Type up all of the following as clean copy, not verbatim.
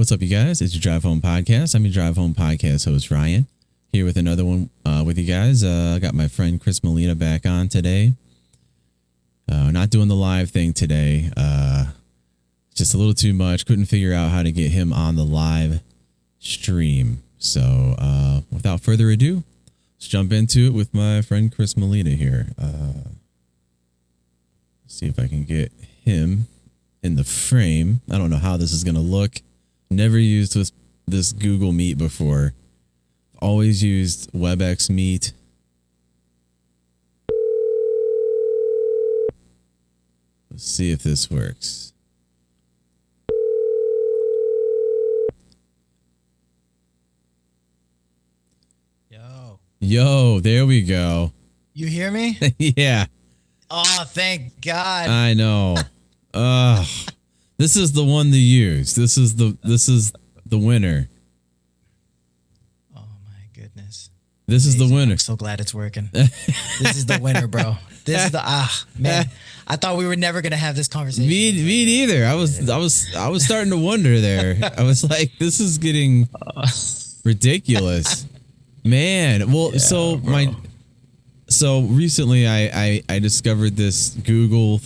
What's up, you guys? It's your Drive Home Podcast. I'm your Drive Home Podcast host, Ryan, here with another one with you guys. I got my friend Chris Molina back on today. Not doing the live thing today. Just a little too much. Couldn't figure out how to get him on the live stream. So without further ado, let's jump into it with my friend Chris Molina here. See if I can get him in the frame. I don't know how this is going to look. Never used this Google Meet before. Always used WebEx Meet. Let's see if this works. Yo, there we go. You hear me? Yeah. Oh, thank God. I know. This is the one to use. This is the winner. Oh my goodness. This is the winner. I'm so glad it's working. This is the winner, bro. This is the man. I thought we were never gonna have this conversation. Me neither. I was starting to wonder there. I was like, this is getting ridiculous. Man. Well, yeah, so recently I discovered this Google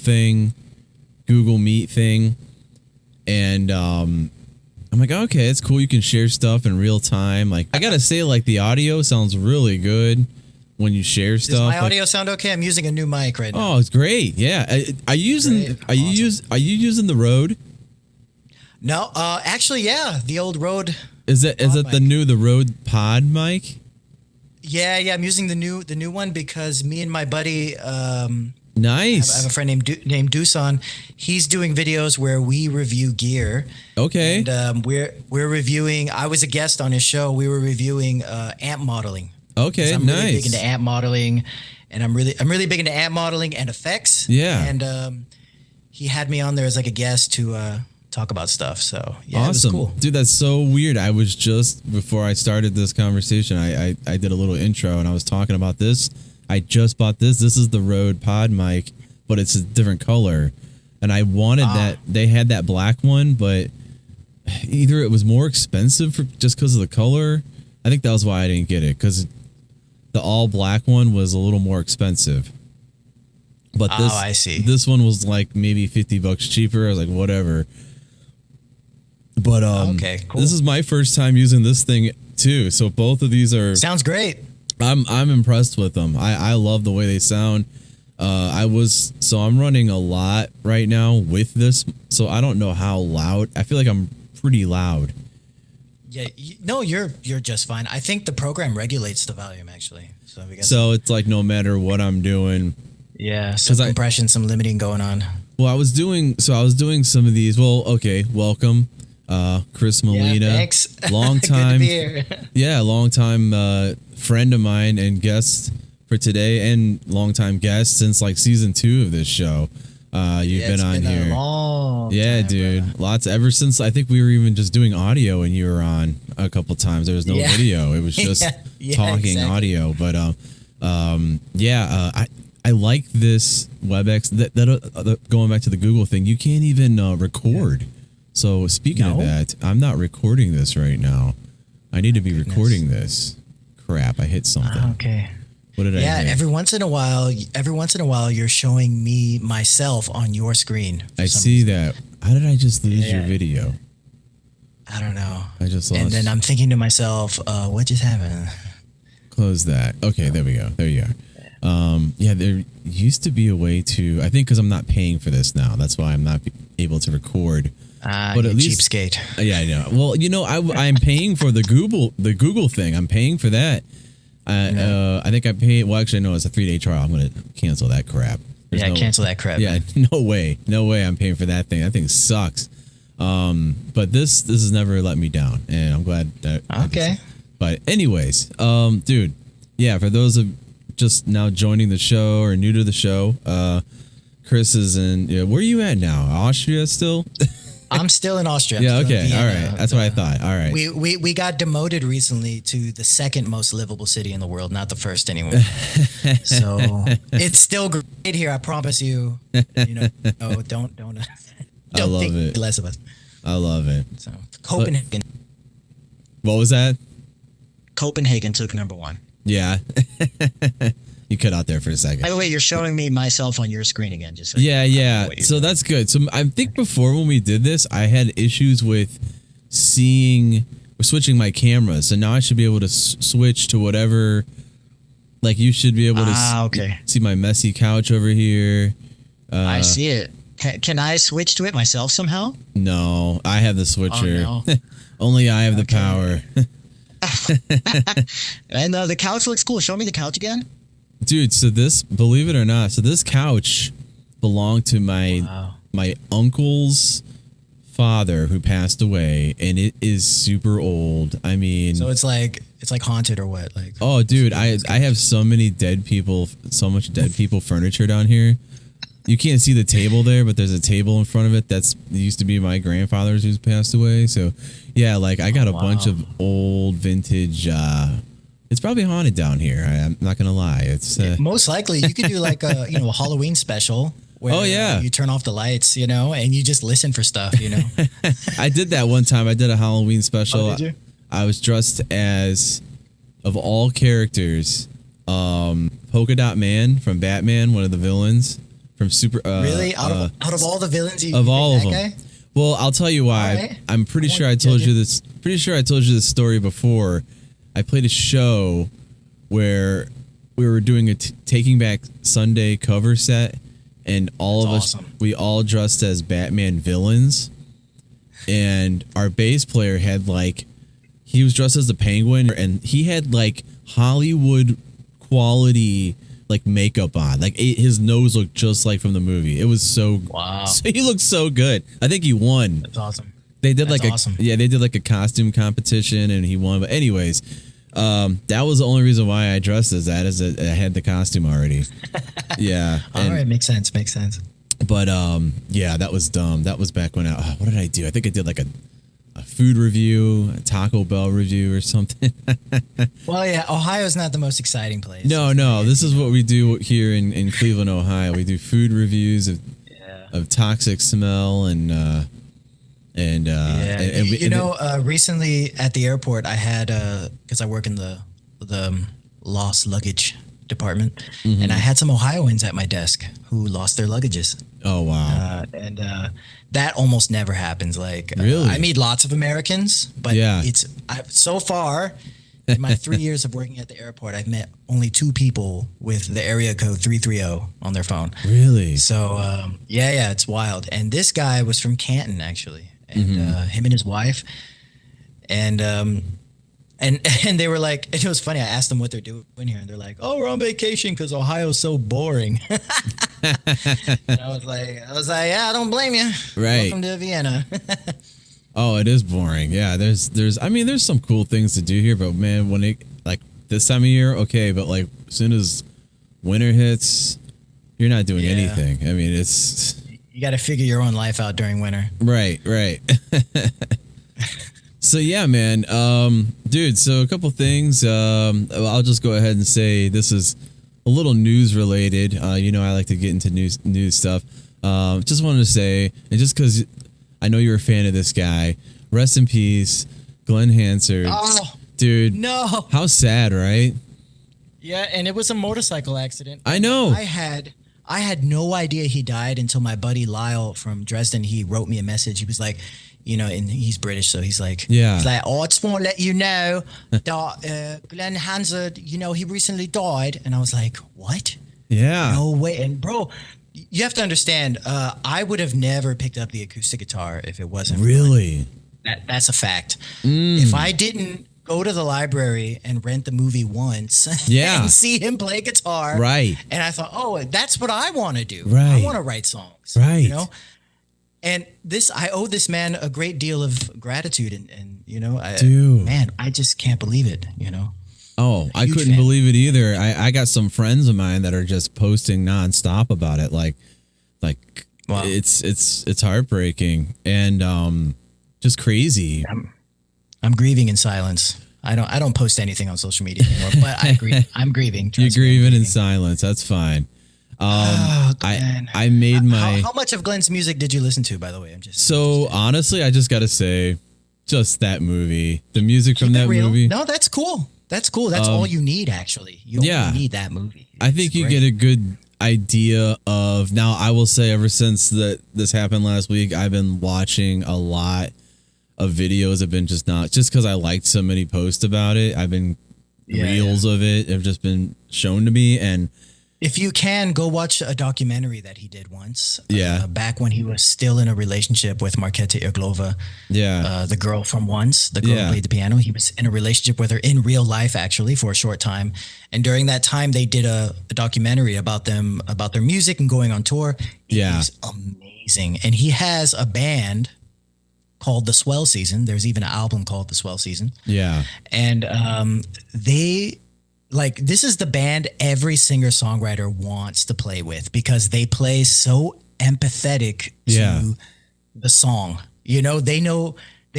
Meet thing. And I'm like, okay, it's cool. You can share stuff in real time. Like, I gotta say, like, the audio sounds really good when you share stuff. Does my audio sound okay? I'm using a new mic right now. Oh, it's great. Yeah. Are you using the Rode? No, actually, yeah, the old Rode. Is it the Rode Pod mic? Yeah, I'm using the new one because me and my buddy nice. I have a friend named Dusan. He's doing videos where we review gear. Okay. And we're reviewing. I was a guest on his show. We were reviewing amp modeling. Okay, I'm nice. really big into amp modeling, and I'm really big into amp modeling and effects. Yeah. And he had me on there as like a guest to talk about stuff. So yeah, awesome. It was cool. Dude, that's so weird. I was just before I started this conversation, I did a little intro and I was talking about this. I just bought this. This is the Rode Pod mic, but it's a different color. And I wanted that. They had that black one, but either it was more expensive just because of the color. I think that was why I didn't get it, because the all black one was a little more expensive. But I see. This one was like maybe $50 cheaper. I was like, whatever. But okay, cool. This is my first time using this thing too. So both of these sounds great. I'm impressed with them. I love the way they sound. I'm running a lot right now with this, so I don't know how loud. I feel like I'm pretty loud. Yeah, you're just fine. I think the program regulates the volume actually. So it's like no matter what I'm doing. Yeah, some compression, some limiting going on. Well, I was doing some of these. Well, okay, welcome. Chris Molina, yeah, thanks. Long time, good to be here. Yeah, long time friend of mine and guest for today, and long time guest since like season 2 of this show. You've been on here. A long yeah, time, dude, brother. Lots ever since I think we were even just doing audio, and you were on a couple times. There was no video; it was just talking exactly. Audio. But I like this WebEx. That going back to the Google thing, you can't even record. Yeah. So speaking of that, I'm not recording this right now. I need to be recording this. Crap, I hit something. Okay. What did I hit? Yeah, every once in a while, you're showing me myself on your screen. I see that. How did I just lose your video? I don't know. I just lost. And then I'm thinking to myself, what just happened? Close that. Okay, there we go. There you are. Yeah, there used to be a way to, I think because I'm not paying for this now. That's why I'm not able to record. But at least cheapskate. Yeah, I know. Well, I'm paying for the Google thing. I'm paying for that. I think I paid. Well, actually, no, it's a 3-day trial. I'm going to cancel that crap. Cancel that crap. Yeah, man. No way. I'm paying for that thing. That thing sucks. But this has never let me down, and I'm glad that. Okay. But anyways, dude, yeah. For those of just now joining the show or new to the show, Chris is in. Yeah, where are you at now? Austria still? I'm still in Austria. Yeah, okay. All right. That's what I thought. All right. We got demoted recently to the second most livable city in the world, not the first anymore. So it's still great here, I promise you. Don't think less of us. I love it. So Copenhagen. What was that? Copenhagen took number 1. Yeah. You cut out there for a second. By the way, you're showing me myself on your screen again. Just so yeah. So that's good. So I think before when we did this, I had issues with switching my camera. So now I should be able to switch to whatever. Like you should be able to see my messy couch over here. I see it. Can I switch to it myself somehow? No, I have the switcher. Oh, no. Only I have the power. And the couch looks cool. Show me the couch again. Dude, so believe it or not, this couch belonged to my uncle's father who passed away, and it is super old. I mean, so it's like haunted or what? Like, oh, dude, I have so much dead people furniture down here. You can't see the table there, but there's a table in front of it that used to be my grandfather's who's passed away. So, yeah, like I got a bunch of old vintage. It's probably haunted down here. I'm not gonna lie. It's most likely you could do like a Halloween special. Where, you turn off the lights, and you just listen for stuff, I did that one time. I did a Halloween special. Oh, did you? I was dressed as, of all characters, Polka Dot Man from Batman, one of the villains from Super. Really? Out of all the villains, of all of them. Guy? Well, I'll tell you why. Right. I'm pretty sure I told you this. Pretty sure I told you this story before. I played a show where we were doing a Taking Back Sunday cover set. And all of us, we all dressed as Batman villains. And our bass player had he was dressed as the Penguin, and he had Hollywood quality makeup on. His nose looked just like from the movie. It was so wow. So he looked so good. I think he won. That's awesome. They did awesome. They did a costume competition, and he won. But anyways, that was the only reason why I dressed as that, is that I had the costume already. Yeah. All right, makes sense. But yeah, that was dumb. That was back when what did I do? I think I did a food review, a Taco Bell review or something. Well, yeah, Ohio's not the most exciting place. No. This is what we do here in Cleveland, Ohio. We do food reviews of toxic smell recently at the airport, I had because I work in the lost luggage department, and I had some Ohioans at my desk who lost their luggages. Oh wow! And that almost never happens. Really, I meet lots of Americans, but so far in my 3 years of working at the airport, I've met only 2 people with the area code 330 on their phone. Really? So yeah, it's wild. And this guy was from Canton actually. And him and his wife, and they were like, it was funny. I asked them what they're doing here, and they're like, "Oh, we're on vacation because Ohio's so boring." And I was like, yeah, I don't blame you. Right. Welcome to Vienna. Oh, it is boring. Yeah, there's some cool things to do here, but man, when it this time of year, okay, but as soon as winter hits, you're not doing anything. I mean, it's. You got to figure your own life out during winter. Right. So yeah, man, dude. So a couple things. I'll just go ahead and say this is a little news related. I like to get into news stuff. Just wanted to say, and just because I know you're a fan of this guy, rest in peace, Glenn Hansard. Oh, dude. No. How sad, right? Yeah, and it was a motorcycle accident. I know. I had no idea he died until my buddy Lyle from Dresden, he wrote me a message. He was like, and he's British, so he's like, I just want to let you know that Glenn Hansard, he recently died. And I was like, what? Yeah. No way. And bro, you have to understand, I would have never picked up the acoustic guitar if it wasn't. Really? That's a fact. If I didn't go to the library and rent the movie once and see him play guitar. Right. And I thought, oh, that's what I want to do. Right. I want to write songs. Right. And I owe this man a great deal of gratitude. And I just can't believe it, Oh, I couldn't believe it either. I got some friends of mine that are just posting nonstop about it. Wow. It's heartbreaking and just crazy. I'm grieving in silence. I don't post anything on social media anymore, but I agree. I'm grieving. You're grieving in silence. That's fine. Glenn. I made my. How much of Glenn's music did you listen to, by the way? I'm just So honestly, I just got to say, just that movie, the music from that movie. No, that's cool. That's cool. That's all you need, actually. You don't need that movie. I think you get a good idea of. Now, I will say, ever since this happened last week, I've been watching a lot of videos. Have been just because I liked so many posts about it. I've been reels of it have just been shown to me, and if you can, go watch a documentary that he did once. Back when he was still in a relationship with Marketa Irglova. Yeah. The girl from Once, the girl who played the piano. He was in a relationship with her in real life, actually, for a short time. And during that time, they did a documentary about them, about their music and going on tour. It was amazing. And he has a band called The Swell Season. There's even an album called The Swell Season. Yeah. And this is the band every singer-songwriter wants to play with because they play so empathetic to the song. You know, they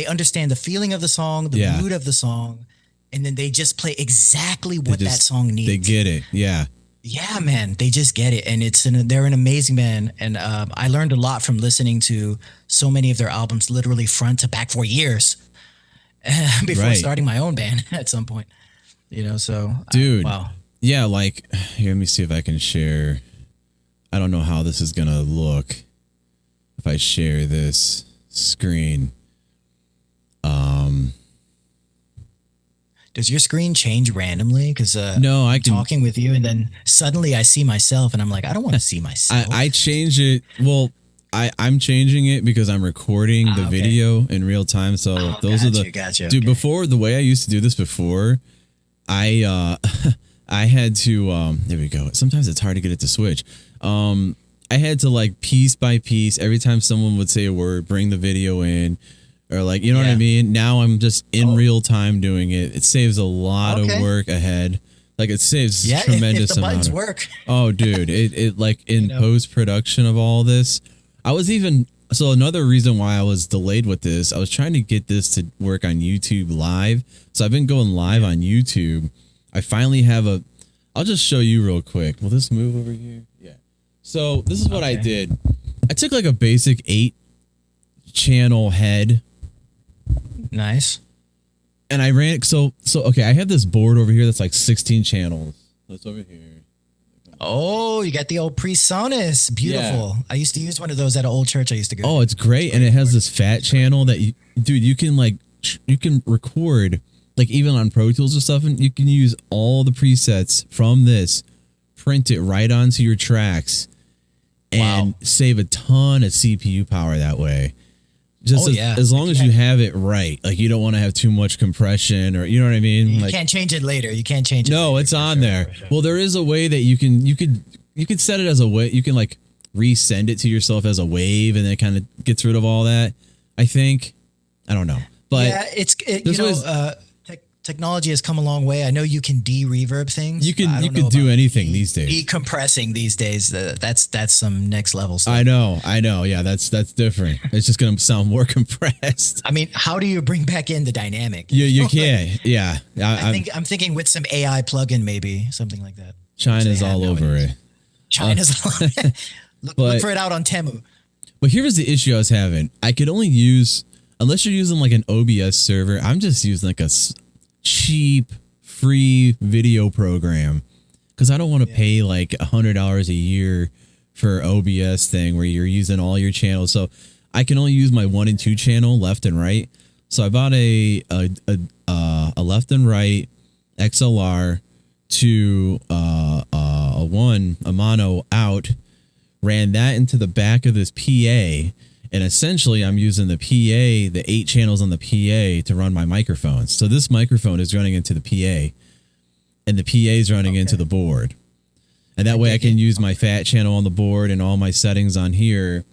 understand the feeling of the song, the mood of the song, and then they just play exactly what that song needs. They get it. Yeah. Yeah, man, they just get it. And they're an amazing band. And I learned a lot from listening to so many of their albums, literally front to back for years before starting my own band at some point. You know, so dude, wow. Yeah, like here, let me see if I can share. I don't know how this is gonna look if I share this screen. Does your screen change randomly? Because no, I'm talking with you, and then suddenly I see myself, and I'm like, I don't want to see myself. I change it. Well, I'm changing it because I'm recording the video in real time. So those are the dude. Before, the way I used to do this before, I had to there we go. Sometimes it's hard to get it to switch. I had to like piece by piece every time someone would say a word, bring the video in, or like you know what I mean. Now I'm just in real time doing it. It saves a lot of work ahead. Like it saves tremendous if the buttons amount. Work. Oh, dude, it like in post production of all this, I was even. So another reason why I was delayed with this, I was trying to get this to work on YouTube Live. So I've been going live on YouTube. I finally have I'll just show you real quick. Will this move over here? Yeah. So this is what I did. I took like a basic 8-channel head. Nice. And I ran so okay, I have this board over here that's like 16 channels. That's over here. Oh, you got the old PreSonus. Beautiful. Yeah. I used to use one of those at an old church I used to go to. Oh, it's great. And it has this fat channel that you can record like even on Pro Tools or stuff, and you can use all the presets from this, print it right onto your tracks, and save a ton of CPU power that way. Just as long as you have it right. Like you don't want to have too much compression or you know what I mean? You can't change it later. You can't change it. No, later, it's on there. Sure. Well, there is a way that you could set it as a way. You can like resend it to yourself as a wave and then it kind of gets rid of all that. I think. I don't know. But yeah, technology has come a long way. I know you can de-reverb things. You can do anything these days. Decompressing these days, that's some next level stuff. I know. Yeah, that's different. It's just going to sound more compressed. I mean, how do you bring back in the dynamic? You can. Yeah. I'm thinking with some AI plugin, maybe something like that. China's all over it. China's all over it. Look for it out on Temu. But here's the issue I was having. I could only use, unless you're using like an OBS server, I'm just using like a cheap free video program because I don't want to pay like $100 a year for OBS thing where you're using all your channels. So I can only use my 1 and 2 channel left and right. So I bought a left and right XLR to a mono out, ran that into the back of this PA. And essentially, I'm using the PA, the 8 channels on the PA to run my microphones. So this microphone is running into the PA, and the PA is running into the board. And that way I can use my fat channel on the board and all my settings on here.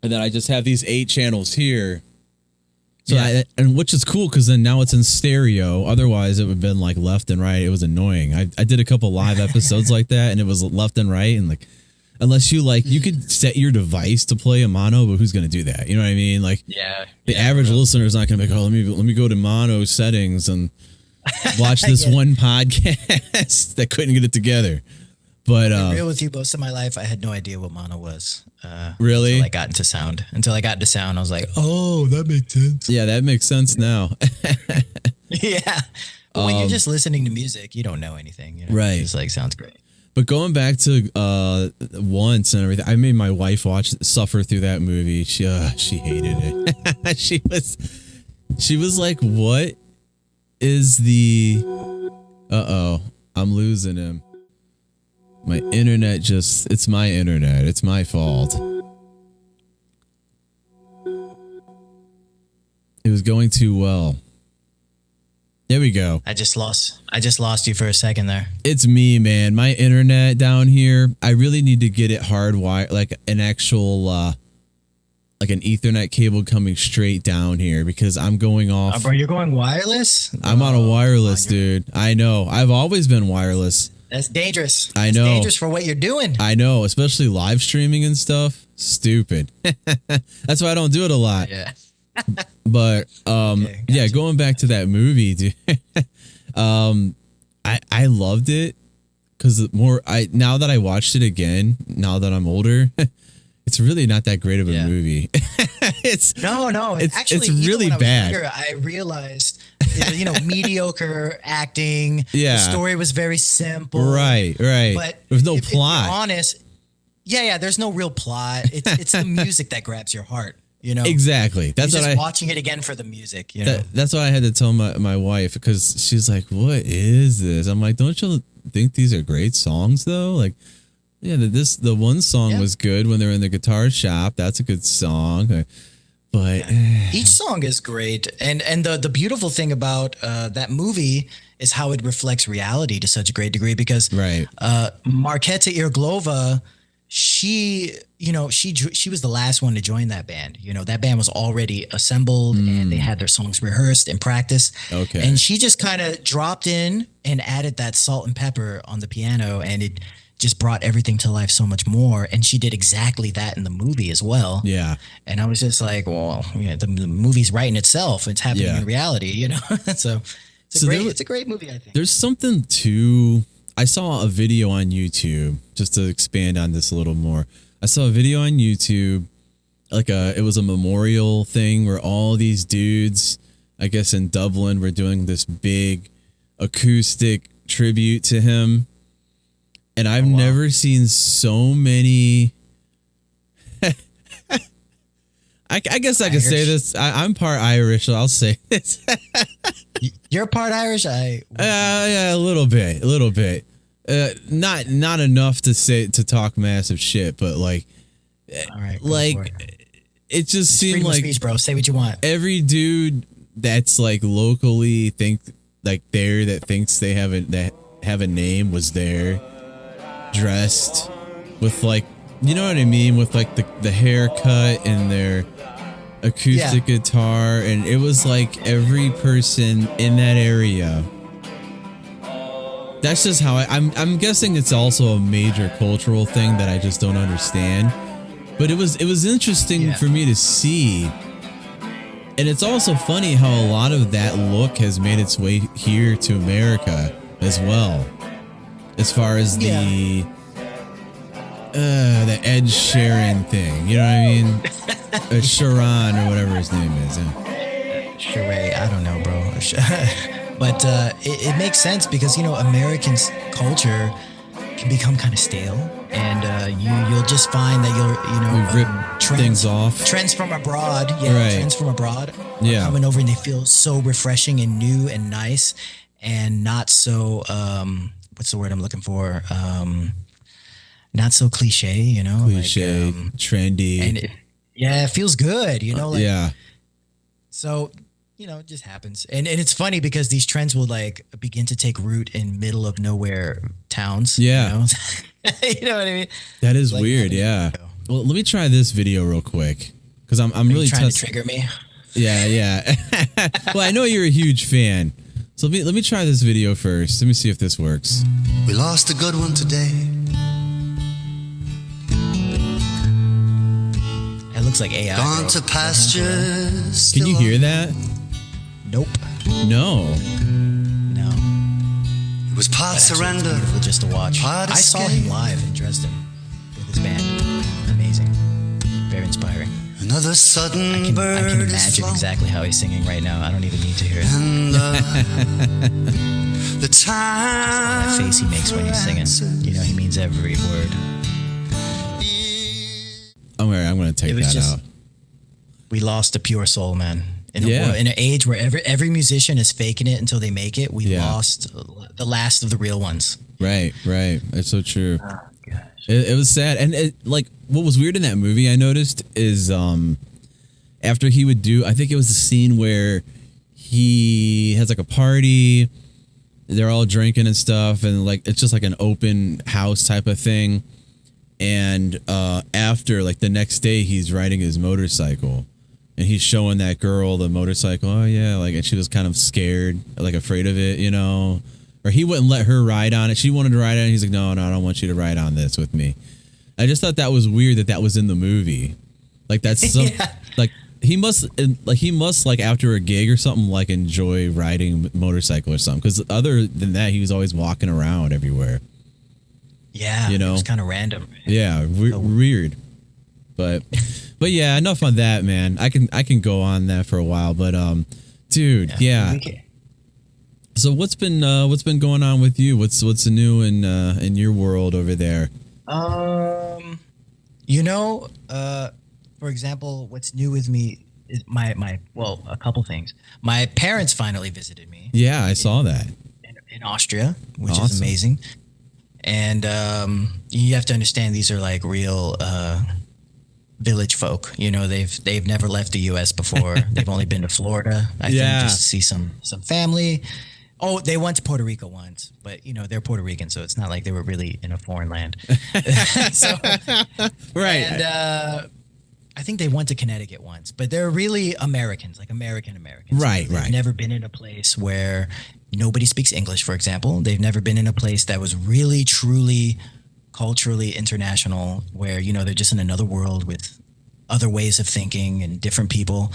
And then I just have these 8 channels here. So and which is cool because then now it's in stereo. Otherwise, it would have been like left and right. It was annoying. I did a couple live episodes like that, and it was left and right, and like. Unless you could set your device to play a mono, but who's going to do that? You know what I mean? Like, the average listener is not going to be like, oh, let me go to mono settings and watch this one podcast that couldn't get it together. But to be real with you, most of my life I had no idea what mono was. Really? Until I got into sound. I was like, oh, that makes sense. Yeah, that makes sense now. Yeah. But when you're just listening to music, you don't know anything. You know? Right. It's like, sounds great. But going back to Once and everything, I made my wife suffer through that movie. She hated it. she was like, "What is the? I'm losing him. My internet it's my internet. It's my fault. It was going too well." There we go. I just lost you for a second there. It's me, man. My internet down here, I really need to get it hardwired, like an actual, like an Ethernet cable coming straight down here because I'm going off. Bro, you're going wireless? I'm on a wireless, dude. I know. I've always been wireless. That's dangerous. I know. It's dangerous for what you're doing. I know, especially live streaming and stuff. Stupid. That's why I don't do it a lot. Yeah. But Okay, yeah, gotcha. going back to that movie, dude. I loved it because now that I watched it again, now that I'm older, it's really not that great of a movie. No. It's when really I was bad. younger, I realized, mediocre acting. Yeah. The story was very simple. Right. But There's no if plot. you're honest, there's no real plot. It's the music that grabs your heart. Exactly. That's you're what just watching it again for the music. That's why I had to tell my wife because she's like, "What is this?" I'm like, "Don't you think these are great songs though?" Like, yeah, the one song was good when they're in the guitar shop. That's a good song. But each song is great, and the beautiful thing about that movie is how it reflects reality to such a great degree. Because Marketa Irglova, she was the last one to join that band. That band was already assembled and they had their songs rehearsed and practiced. Okay, and she just kind of dropped in and added that salt and pepper on the piano, and it just brought everything to life so much more. And she did exactly that in the movie as well. Yeah. And I was just like, well, the movie's writing itself. It's happening in reality, So it's a great movie, I think. There's something I saw a video on YouTube, just to expand on this a little more. I saw a video on YouTube, it was a memorial thing where all these dudes, I guess in Dublin, were doing this big acoustic tribute to him. And I've never seen so many. I guess I could say this. I'm part Irish, so I'll say this. You're part Irish? Yeah, a little bit. Not enough to talk massive shit, but all right, it just seemed like speech, bro. Say what you want. Every dude that's like locally that thinks they have a name was there. Dressed with you know what I mean, with the haircut and their acoustic guitar, and it was like every person in that area. That's just how I'm guessing it's also a major cultural thing that I just don't understand. But it was interesting for me to see. And it's also funny how a lot of that look has made its way here to America as well. As far as the Ed Sheeran thing, you know what I mean? Sharon or whatever his name is. Sheree, I don't know, bro. But it makes sense because American culture can become kind of stale, and you'll just find that we rip things off. Trends from abroad, trends from abroad, are coming over, and they feel so refreshing and new and nice, and not so what's the word I'm looking for? Not so cliche, Cliche, trendy, and it feels good, So, it just happens, and it's funny because these trends will begin to take root in middle of nowhere towns. Yeah, you know what I mean. That is weird. Yeah. Well, let me try this video real quick because I'm really trying to trigger me. Yeah. Well, I know you're a huge fan. So let me try this video first. Let me see if this works. We lost a good one today. It looks like AI. Gone to pastures. Can you hear that? Nope. No. It was part But actually, it's surrender, beautiful just to watch. part I saw him escape. live in Dresden with his band. Amazing, very inspiring. Another I sudden can bird is imagine flown, exactly how he's singing right now. I don't even need to hear it. and the time That face he makes when he's singing. You know, he means every word. I'm gonna take It was that just- out. We lost a pure soul, man. In, Yeah. in an age where every musician is faking it until they make it, we Yeah. lost the last of the real ones. Right. That's so true. Oh, gosh. It was sad, and like what was weird in that movie I noticed is after he would do, I think it was the scene where he has like a party, they're all drinking and stuff, and like it's just like an open house type of thing, and after like the next day he's riding his motorcycle, and he's showing that girl the motorcycle. Oh yeah, like, and she was kind of scared, like afraid of it, you know. Or he wouldn't let her ride on it. She wanted to ride on it. He's like, no, I don't want you to ride on this with me. I just thought that was weird that was in the movie. Like that's some, Yeah. like he must like after a gig or something like enjoy riding motorcycle or something. Because other than that, he was always walking around everywhere. Yeah, You know? it was kind of random. Yeah, weird. But yeah, enough on that, man. I can go on that for a while, but dude, yeah. Okay. So what's been going on with you? What's new in your world over there? You know, for example, what's new with me is a couple things. My parents finally visited me Yeah, I saw that. in Austria, which is Awesome. amazing. And you have to understand these are like real village folk. You know, they've never left the U.S. before. They've only been to Florida, I Yeah. think, just to see some family. Oh, they went to Puerto Rico once, but you know they're Puerto Rican, so it's not like they were really in a foreign land. So, Right. and I think they went to Connecticut once, but they're really Americans, like Americans. Right, They've right. never been in a place where nobody speaks English, for example. They've never been in a place that was really, truly culturally international, where, you know, they're just in another world with other ways of thinking and different people.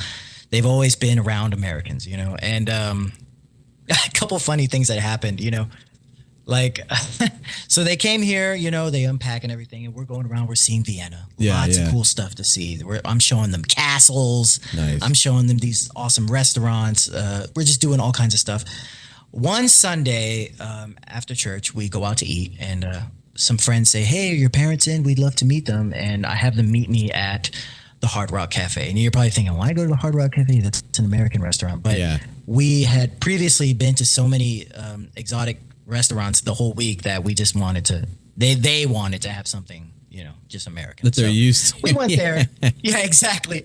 They've always been around Americans, you know, and a couple funny things that happened, you know, like, so they came here, you know, they unpack and everything, and we're going around, we're seeing Vienna, lots Yeah. of cool stuff to see. I'm showing them castles. Nice. I'm showing them these awesome restaurants. We're just doing all kinds of stuff. One Sunday, after church, we go out to eat, and some friends say, "Hey, are your parents in? We'd love to meet them." And I have them meet me at the Hard Rock Cafe. And you're probably thinking, why go to the Hard Rock Cafe? That's an American restaurant. But Yeah. we had previously been to so many exotic restaurants the whole week that we just wanted to, they wanted to have something, you know, just American. That they're used to. We went there. Yeah, exactly.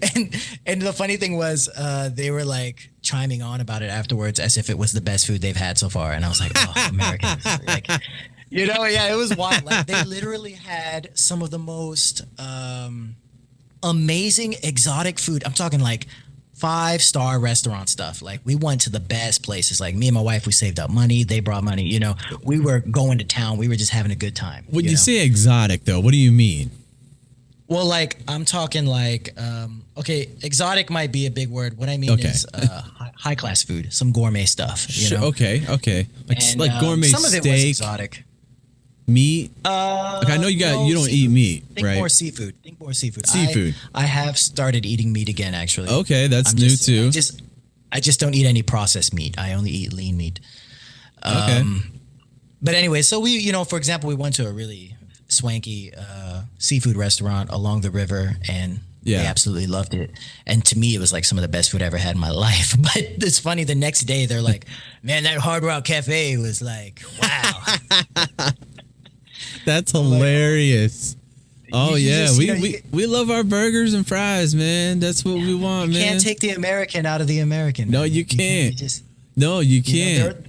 And the funny thing was, they were like chiming on about it afterwards as if it was the best food they've had so far. And I was like, oh, Americans. Like, you know, yeah, it was wild. Like they literally had some of the most amazing exotic food. I'm talking like 5-star restaurant stuff. Like we went to the best places. Like me and my wife, we saved up money. They brought money. You know, we were going to town. We were just having a good time. When you know? say exotic, though, what do you mean? Well, like I'm talking like, okay, exotic might be a big word. What I mean Okay. is high class food, some gourmet stuff. You know? Okay. Like And, like gourmet some of it was steak, exotic. meat. Like I know you don't seafood. eat meat, Think right? more seafood. Think more seafood. Seafood. I have started eating meat again, actually. Okay, that's I'm new just- too. I just don't eat any processed meat. I only eat lean meat. Okay. But anyway, so we, you know, for example, we went to a really swanky seafood restaurant along the river, and Yeah. they absolutely loved it. And to me, it was like some of the best food I ever had in my life. But it's funny, the next day they're like, man, that Hard Rock Cafe was like, wow. That's hilarious. Oh You yeah, just, we, you know, we love our burgers and fries, man. That's what we want, man. Can't take the American out of the American. No, man. you can't. You just, No, you you know, can't.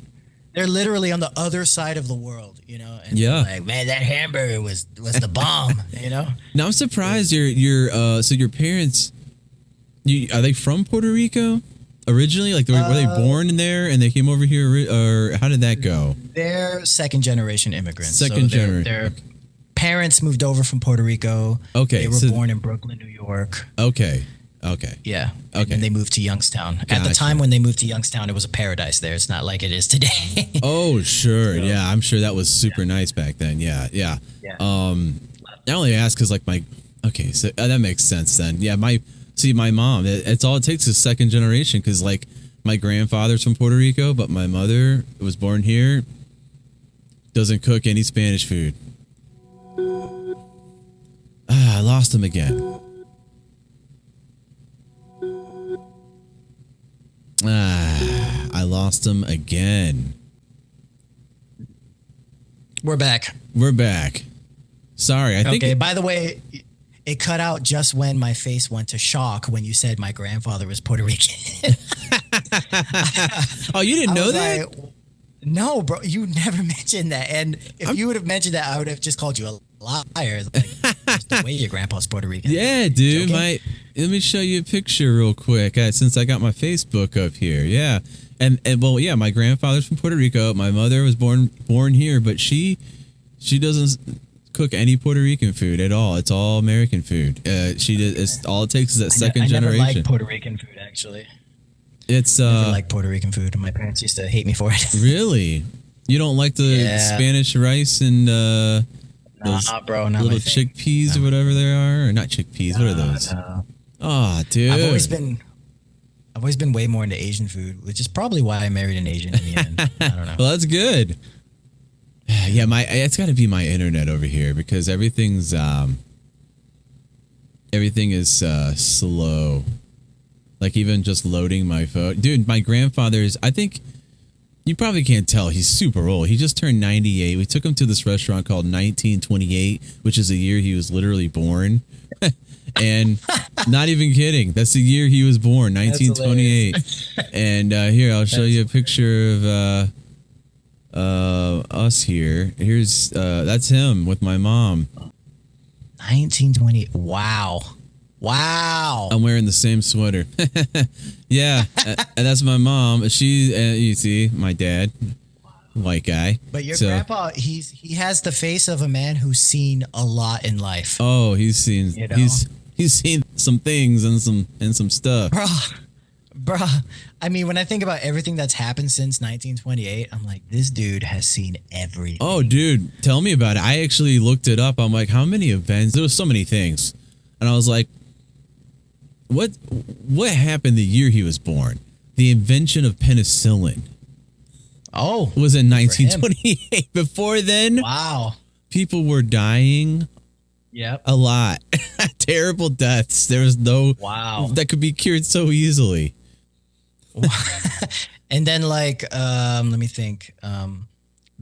they're literally on the other side of the world, you know. And Yeah. they're like, man, that hamburger was the bomb, you know. Now I'm surprised so your parents, are they from Puerto Rico originally? Like were they born in there and they came over here, or how did that go? They're second generation immigrants. Second so generation. Their parents moved over from Puerto Rico. Okay, They were so- born in Brooklyn, New York. Okay, Okay. Yeah. Okay. And they moved to Youngstown. At the Gotcha. time when they moved to Youngstown, it was a paradise there. It's not like it is today. Oh, sure. So- Yeah, I'm sure that was super nice back then. Yeah. Yeah. I only ask because like okay, so that makes sense then. Yeah, my mom, it's all it takes is second generation because like my grandfather's from Puerto Rico, but my mother was born here, doesn't cook any Spanish food. I lost him again. I lost him again. We're back. We're back. Sorry, I think. Okay, by the way, it cut out just when my face went to shock when you said my grandfather was Puerto Rican. Oh, you didn't know was that? like, no, bro, you never mentioned that. And if you would have mentioned that, I would have just called you a liar. Like, just the way your grandpa's Puerto Rican. Yeah, dude. Joking? Let me show you a picture real quick since I got my Facebook up here. Yeah. And well, yeah, my grandfather's from Puerto Rico. My mother was born here, but she doesn't cook any Puerto Rican food at all. It's all American food. It's all it takes is that second generation. I never liked Puerto Rican food, actually. It's I never liked Puerto Rican food. My parents used to hate me for it. Really? You don't like the Spanish rice and those bro, not little chickpeas or whatever they are? Or not chickpeas, what are those? No. Oh, dude. I've always been way more into Asian food, which is probably why I married an Asian in the end. I don't know. Well, that's good. Yeah, it's got to be my internet over here because everything is slow. Like even just loading my phone. Dude, my grandfather's, I think you probably can't tell. He's super old. He just turned 98. We took him to this restaurant called 1928, which is the year he was literally born. And not even kidding. That's the year he was born, 1928. And here, I'll show you a picture of us here. Here's that's him with my mom. 1920. Wow. I'm wearing the same sweater. Yeah, and that's my mom. You see, my dad, white guy. But your grandpa, he has the face of a man who's seen a lot in life. Oh, he's seen he's seen some things and some stuff. Bruh. I mean, when I think about everything that's happened since 1928, I'm like, this dude has seen everything. Oh, dude, tell me about it. I actually looked it up. I'm like, how many events? There was so many things, and I was like, What happened the year he was born? The invention of penicillin. Oh, was in 1928. Before then, wow, people were dying. Yep, a lot. Terrible deaths. There was no that could be cured so easily. And then, like, let me think.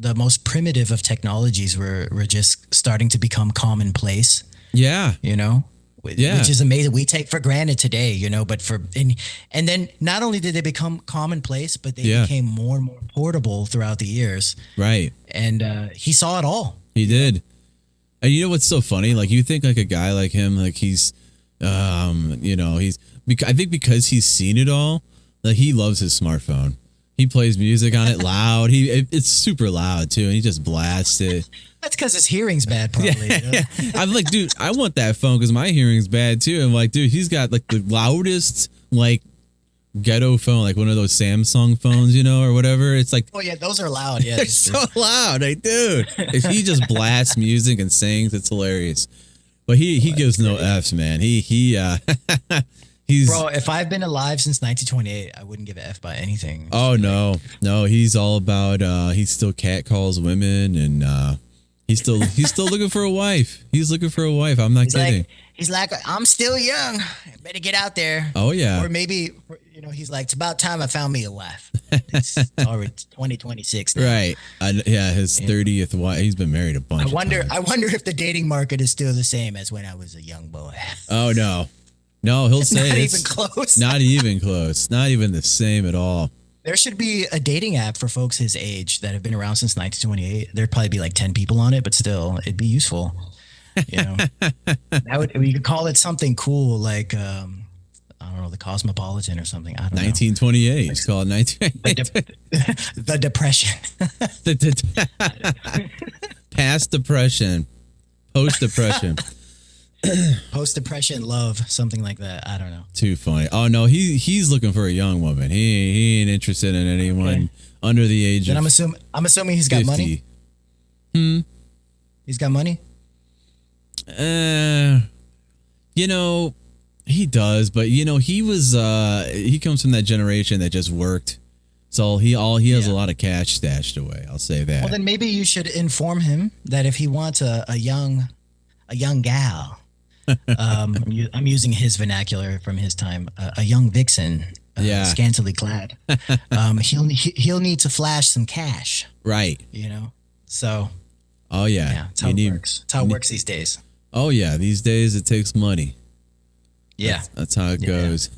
The most primitive of technologies were just starting to become commonplace. Yeah, you know. Yeah. Which is amazing. We take for granted today, you know, but and then not only did they become commonplace, but they became more and more portable throughout the years. Right. And he saw it all. He did. And you know what's so funny? Like you think like a guy like him, like he's, you know, I think because he's seen it all, like he loves his smartphone. He plays music on it loud. It's super loud too, and he just blasts it. That's because his hearing's bad, probably. Yeah. You know? I'm like, dude, I want that phone because my hearing's bad too. I'm like, dude, he's got like the loudest like ghetto phone, like one of those Samsung phones, you know, or whatever. It's like, oh yeah, those are loud. Yeah, they're so loud. Like, dude, if he just blasts music and sings, it's hilarious. But he gives no F's, man. He's bro. If I've been alive since 1928, I wouldn't give an F by anything. Oh no, he's all about. He still catcalls women, and he's still looking for a wife. He's looking for a wife. I'm not kidding. He's like, I'm still young. Better get out there. Oh yeah. Or maybe, you know, he's like, it's about time I found me a wife. It's already 2026 now. Right. Yeah, his 30th wife. He's been married a bunch. I wonder if the dating market is still the same as when I was a young boy. Oh no. No, he'll say not even close. Not even close. Not even the same at all. There should be a dating app for folks his age that have been around since 1928. There'd probably be like 10 people on it, but still, it'd be useful. You know, we could call it something cool like I don't know, the Cosmopolitan or something. I don't 1928. know. It's called 1928. The Depression. Past depression, post depression. Post depression love, something like that. I don't know. Too funny. Oh no, he's looking for a young woman. He ain't interested in anyone under the age Then of. I'm assuming he's got 50. money. He's got money. You know, he does, but you know, he comes from that generation that just worked. So he has a lot of cash stashed away. I'll say that. Well, then maybe you should inform him that if he wants a young gal, I'm using his vernacular from his time, a young vixen, scantily clad. He'll need to flash some cash, right? You know, so. Oh yeah, that's how it works. That's how it works these days. Oh yeah, these days it takes money. Yeah, that's how it goes.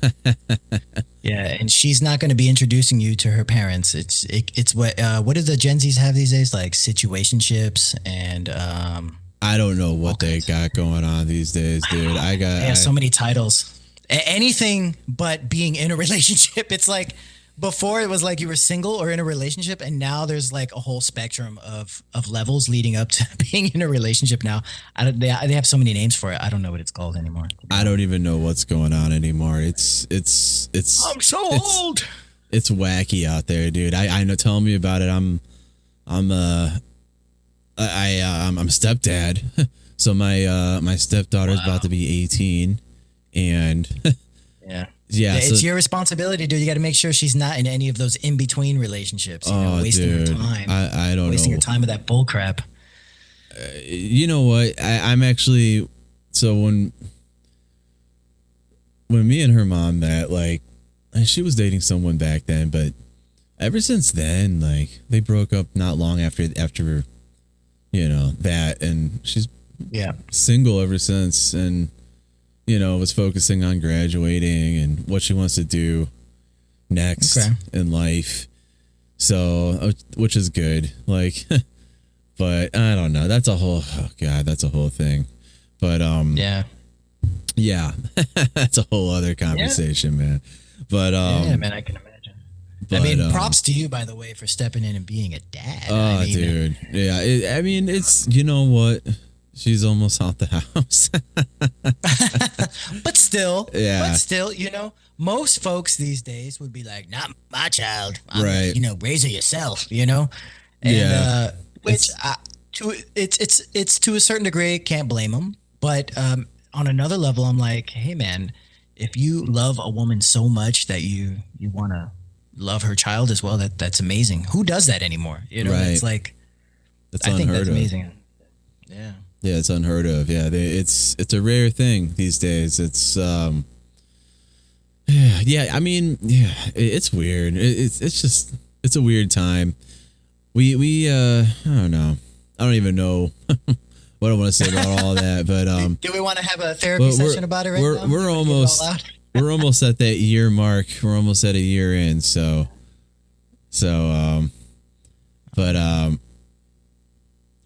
Yeah, and she's not going to be introducing you to her parents. It's what do the Gen Zs have these days? Like situationships and I don't know what they got going on these days, dude. They have so many titles. Anything but being in a relationship. It's like before it was like you were single or in a relationship, and now there's like a whole spectrum of levels leading up to being in a relationship now. They have so many names for it. I don't know what it's called anymore. I don't even know what's going on anymore. It's I'm so old. It's wacky out there, dude. I know. Tell me about it. I'm stepdad. So my stepdaughter's about to be 18, and yeah, it's your responsibility, dude. You got to make sure she's not in any of those in between relationships. You know, wasting her time. I don't wasting know. her time with that bull crap. You know what? I'm actually when me and her mom met, like, she was dating someone back then, but ever since then, like, they broke up not long after you know that, and she's single ever since, and you know, was focusing on graduating and what she wants to do next in life. So, which is good. Like, but I don't know. That's a whole thing. But yeah, that's a whole other conversation, man. But man, I can imagine. But, I mean, props to you, by the way, for stepping in and being a dad. Oh, dude, yeah. I mean, it's, you know what. She's almost out the house. But still, you know, most folks these days would be like, not my child. Right. You know, raise her yourself, you know? And, which it's to a certain degree, can't blame them. But on another level, I'm like, hey, man, if you love a woman so much that you want to love her child as well, that's amazing. Who does that anymore? You know, it's like, I think that's amazing. Yeah. Yeah, it's unheard of. Yeah, it's a rare thing these days. It's I mean, it's weird. It's a weird time. We I don't know. I don't even know what I want to say about all that, but do we want to have a therapy session about it right now? We're almost at that year mark. We're almost at a year in,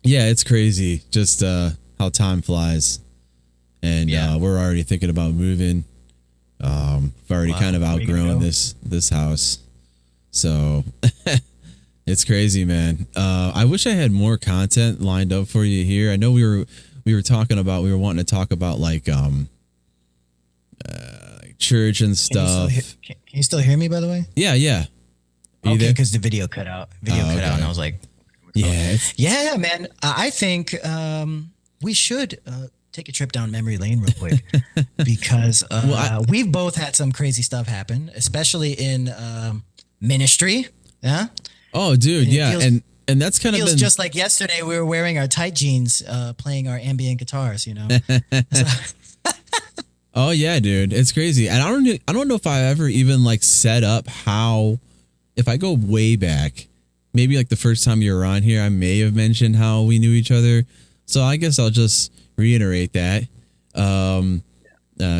yeah, it's crazy just how time flies. And we're already thinking about moving. We've already kind of outgrown this house. So it's crazy, man. I wish I had more content lined up for you here. I know we were wanting to talk about like church and stuff. Can you still hear me, by the way? Yeah. Okay, because the video cut out. And I was like, yeah, man. I think we should take a trip down memory lane real quick because we've both had some crazy stuff happen, especially in ministry. Yeah. Oh, dude, and that's kind of feels just like yesterday we were wearing our tight jeans, playing our ambient guitars. You know. Oh yeah, dude, it's crazy, and I don't know if I ever even like set up how. If I go way back, maybe like the first time you were on here, I may have mentioned how we knew each other. So I guess I'll just reiterate that.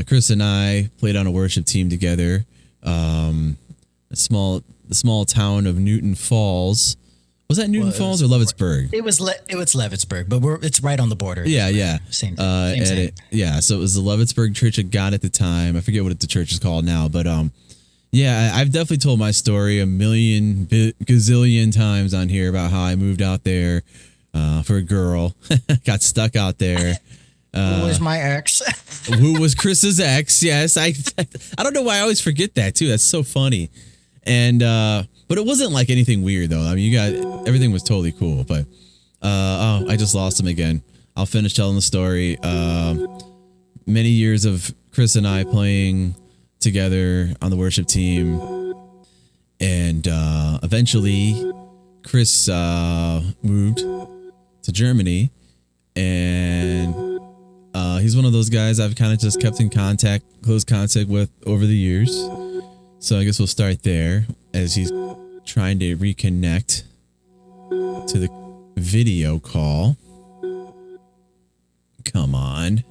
Chris and I played on a worship team together. The small town of Newton Falls. Was that Newton Falls or Leavittsburg? It was Leavittsburg, but it's right on the border. Yeah. Same. So it was the Leavittsburg Church of God at the time. I forget what the church is called now, but yeah, I've definitely told my story a million gazillion times on here about how I moved out there for a girl, got stuck out there. Who was my ex? Who was Chris's ex? Yes, I don't know why I always forget that too. That's so funny. And but it wasn't like anything weird though. I mean, everything was totally cool. But I just lost him again. I'll finish telling the story. Many years of Chris and I playing together on the worship team, and eventually Chris moved to Germany, and he's one of those guys I've kind of just kept in close contact with over the years. So I guess we'll start there as he's trying to reconnect to the video call. Come on.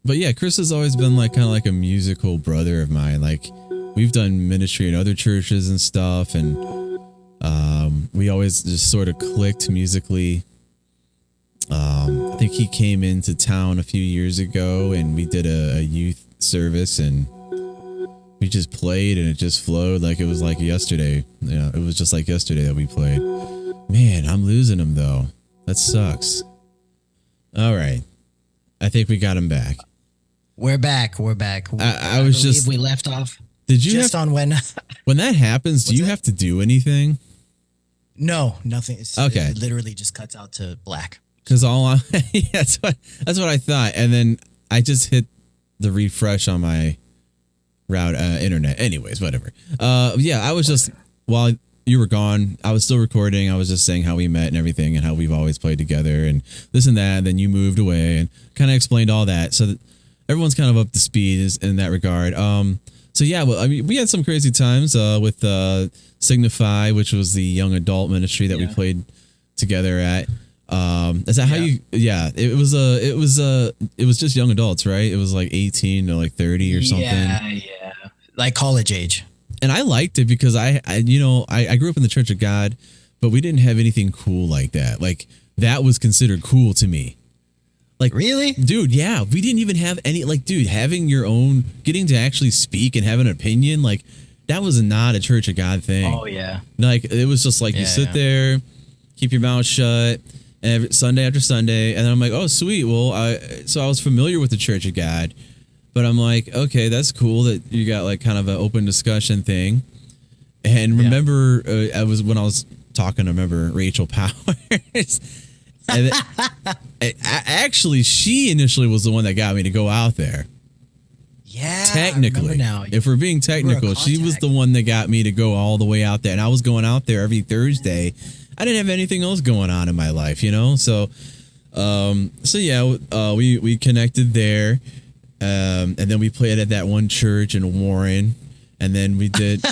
But yeah, Chris has always been like kind of like a musical brother of mine. Like we've done ministry in other churches and stuff, and we always just sort of clicked musically. I think he came into town a few years ago and we did a youth service, and we just played and it just flowed like it was like yesterday. You know, it was just like yesterday that we played. Man, I'm losing him though. That sucks. All right. I think we got him back. We're back. I was just we left off. Did you just on when that happens, do you have to do anything? No, nothing. Okay. It literally just cuts out to black. Because that's what I thought, and then I just hit the refresh on my internet. Anyways, whatever. Yeah, I was just while you were gone, I was still recording. I was just saying how we met and everything, and how we've always played together, and this and that. And then you moved away, and kind of explained all that, so that everyone's kind of up to speed in that regard. So yeah, well, I mean, we had some crazy times with Signify, which was the young adult ministry that we played together at. Is that how you? Yeah, it was just young adults, right? It was like 18 to like 30 or something. Yeah, like college age. And I liked it because I grew up in the Church of God, but we didn't have anything cool like that. Like that was considered cool to me. Like really, dude? Yeah, we didn't even have any. Like, dude, having your own, getting to actually speak and have an opinion, like that was not a Church of God thing. Oh yeah, like it was just like you sit there, keep your mouth shut. Every Sunday after Sunday, and then I'm like, oh sweet. Well, I was familiar with the Church of God, but I'm like, okay, that's cool that you got like kind of an open discussion thing. And remember, I was talking to remember Rachel Powers, and actually she initially was the one that got me to go out there. Yeah, technically, now. If we're being technical, she was the one that got me to go all the way out there, and I was going out there every Thursday. I didn't have anything else going on in my life, you know? So we connected there. And then we played at that one church in Warren. And then we did.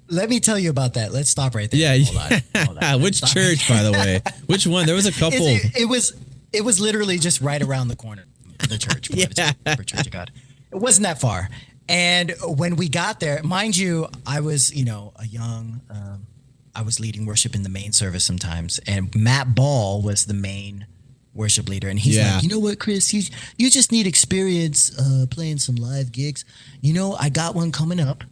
Let me tell you about that. Let's stop right there. Yeah. Hold on. Which church, by the way? Which one? There was a couple. It was literally just right around the corner of the church. For Church of God. It wasn't that far. And when we got there, mind you, I was, a young, I was leading worship in the main service sometimes, and Matt Ball was the main worship leader, and he's like, you know what, Chris, you just need experience playing some live gigs. I got one coming up.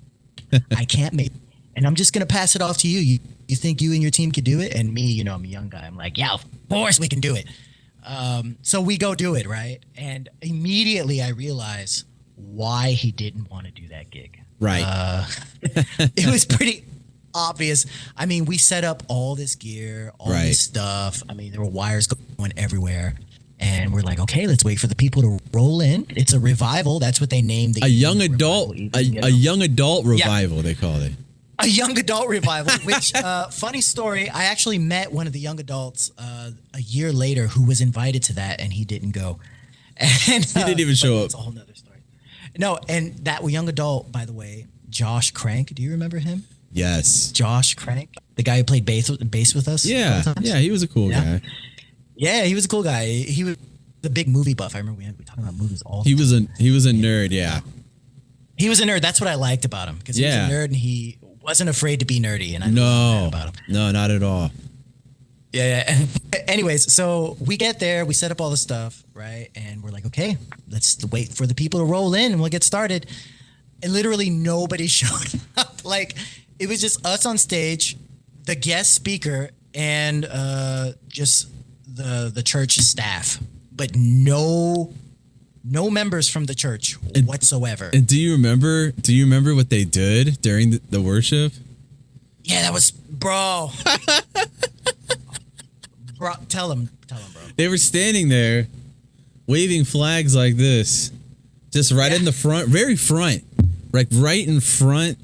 I can't make, and I'm just gonna pass it off to you. You think you and your team could do it? And me, I'm a young guy. I'm like, yeah, of course we can do it. So we go do it, right? And immediately I realize why he didn't want to do that gig. Right. It was pretty obvious. I mean, we set up all this gear, all this stuff. I mean, there were wires going everywhere. And we're like, okay, let's wait for the people to roll in. It's a revival. That's what they named the young adult revival, they called it. A young adult revival, which, funny story, I actually met one of the young adults a year later who was invited to that, and he didn't go. And he didn't even show up. It's a whole nother story. No, and that young adult, by the way, Josh Crank, do you remember him? Yes. Josh Crank, the guy who played bass with us. Yeah. Yeah, he was a cool guy. Yeah, he was a cool guy. He was the big movie buff. I remember we talking about movies all the time. He was a nerd, yeah. He was a nerd. That's what I liked about him, because he was a nerd and he wasn't afraid to be nerdy, and I loved that about him. No, not at all. Yeah. Anyways, so we get there, we set up all the stuff, right? And we're like, okay, let's wait for the people to roll in and we'll get started. And literally nobody showed up. Like, it was just us on stage, the guest speaker, and just the church staff, but no members from the church whatsoever. And do you remember what they did during the worship? Yeah, that was bro. Bro, tell him, bro. They were standing there waving flags like this, just right in the front, very front, like right in front.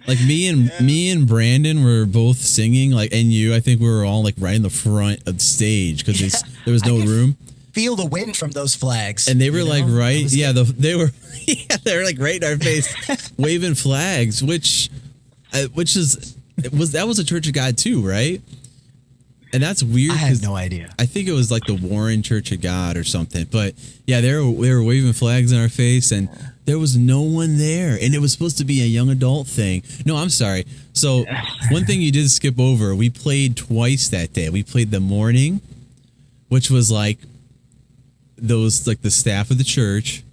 Like me and Brandon were both singing, like, and I think we were all like right in the front of the stage because there was no room. Feel the wind from those flags, and they were like right, yeah. They were like right in our face, waving flags, which was a Church of God too, right? And that's weird. I have no idea. I think it was like the Warren Church of God or something. But yeah, they were waving flags in our face, and there was no one there. And it was supposed to be a young adult thing. No, I'm sorry. So one thing you did skip over, we played twice that day. We played the morning, which was like those, like the staff of the church.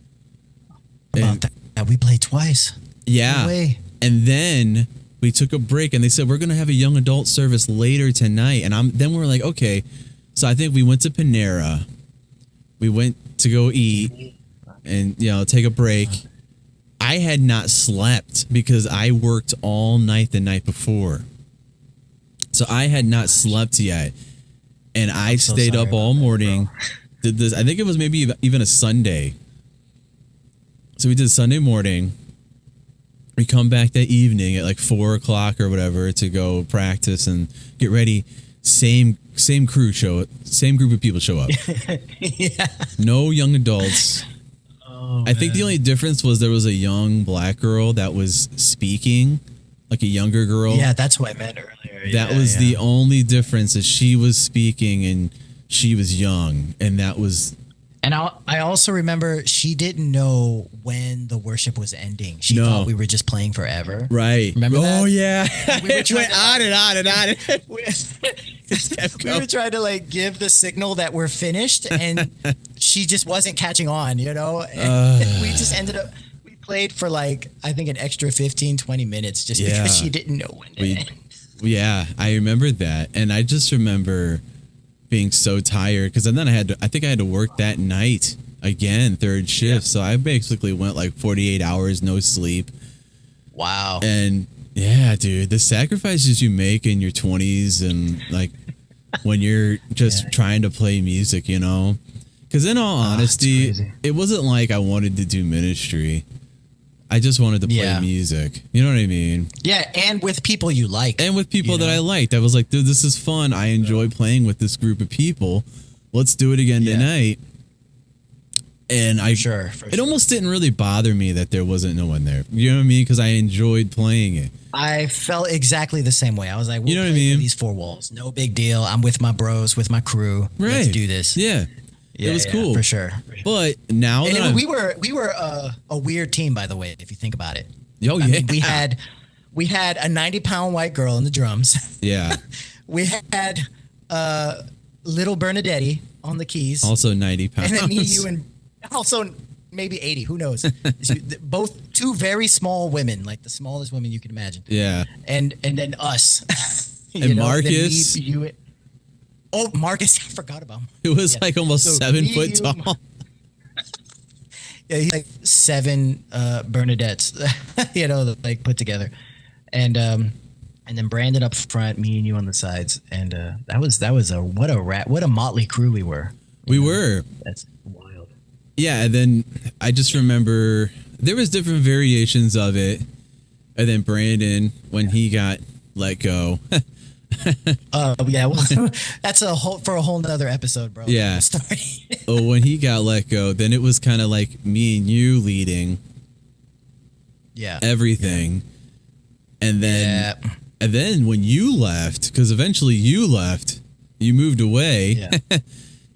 About that, we played twice. Yeah. No way. And then we took a break, and they said, we're going to have a young adult service later tonight. And then we're like, okay. So I think we went to Panera. We went to go eat and, take a break. I had not slept because I worked all night the night before. So I had not slept yet. And I stayed up all morning. Did this. I think it was maybe even a Sunday. So we did Sunday morning. We come back that evening at like 4 o'clock or whatever to go practice and get ready. Same crew same group of people show up. Yeah. No young adults. Oh, I think the only difference was there was a young black girl that was speaking, like a younger girl. Yeah, that's what I meant earlier. That was the only difference, is she was speaking and she was young, and that was. And I also remember she didn't know when the worship was ending. She thought we were just playing forever. Right. Remember that? Oh, yeah. We were It went on and on and on. We were trying to like give the signal that we're finished, and she just wasn't catching on, And we just ended up, we played for like, I think an extra 15, 20 minutes just because she didn't know when to end. Yeah, I remember that. And I just remember being so tired because then I think I had to work that night again, third shift. So I basically went like 48 hours, no sleep. Wow. And yeah, dude, the sacrifices you make in your 20s and like when you're just trying to play music, because in all honesty, it wasn't like I wanted to do ministry. I just wanted to play music. You know what I mean? Yeah, and with people you like. And with people that I liked. I was like, dude, this is fun. I enjoy playing with this group of people. Let's do it again tonight. And it almost didn't really bother me that there wasn't no one there. You know what I mean? Because I enjoyed playing it. I felt exactly the same way. I was like, you know what I mean? These four walls. No big deal. I'm with my bros, with my crew. Right. Let's do this. Yeah. It was cool. For sure. But now we were a weird team, by the way, if you think about it. Oh, yeah. I mean, we had a 90-pound white girl on the drums. Yeah. We had little Bernadetti on the keys. Also 90 pounds. And then me, you, and also maybe 80. Who knows? Both two very small women, like the smallest women you can imagine. Yeah. And then us. And Marcus. Marcus, I forgot about him. It was like almost 7 foot tall. Yeah, he's like 7 Bernadettes, like put together. And then Brandon up front, me and you on the sides. And that was what a motley crew we were. We were. That's wild. Yeah, and then I just remember there was different variations of it. And then Brandon, when he got let go. Yeah, well, that's for a whole nother episode, bro. Yeah. When he got let go, then it was kind of like me and you leading. Yeah. Everything. And then when you left, because eventually you left, you moved away. Yeah.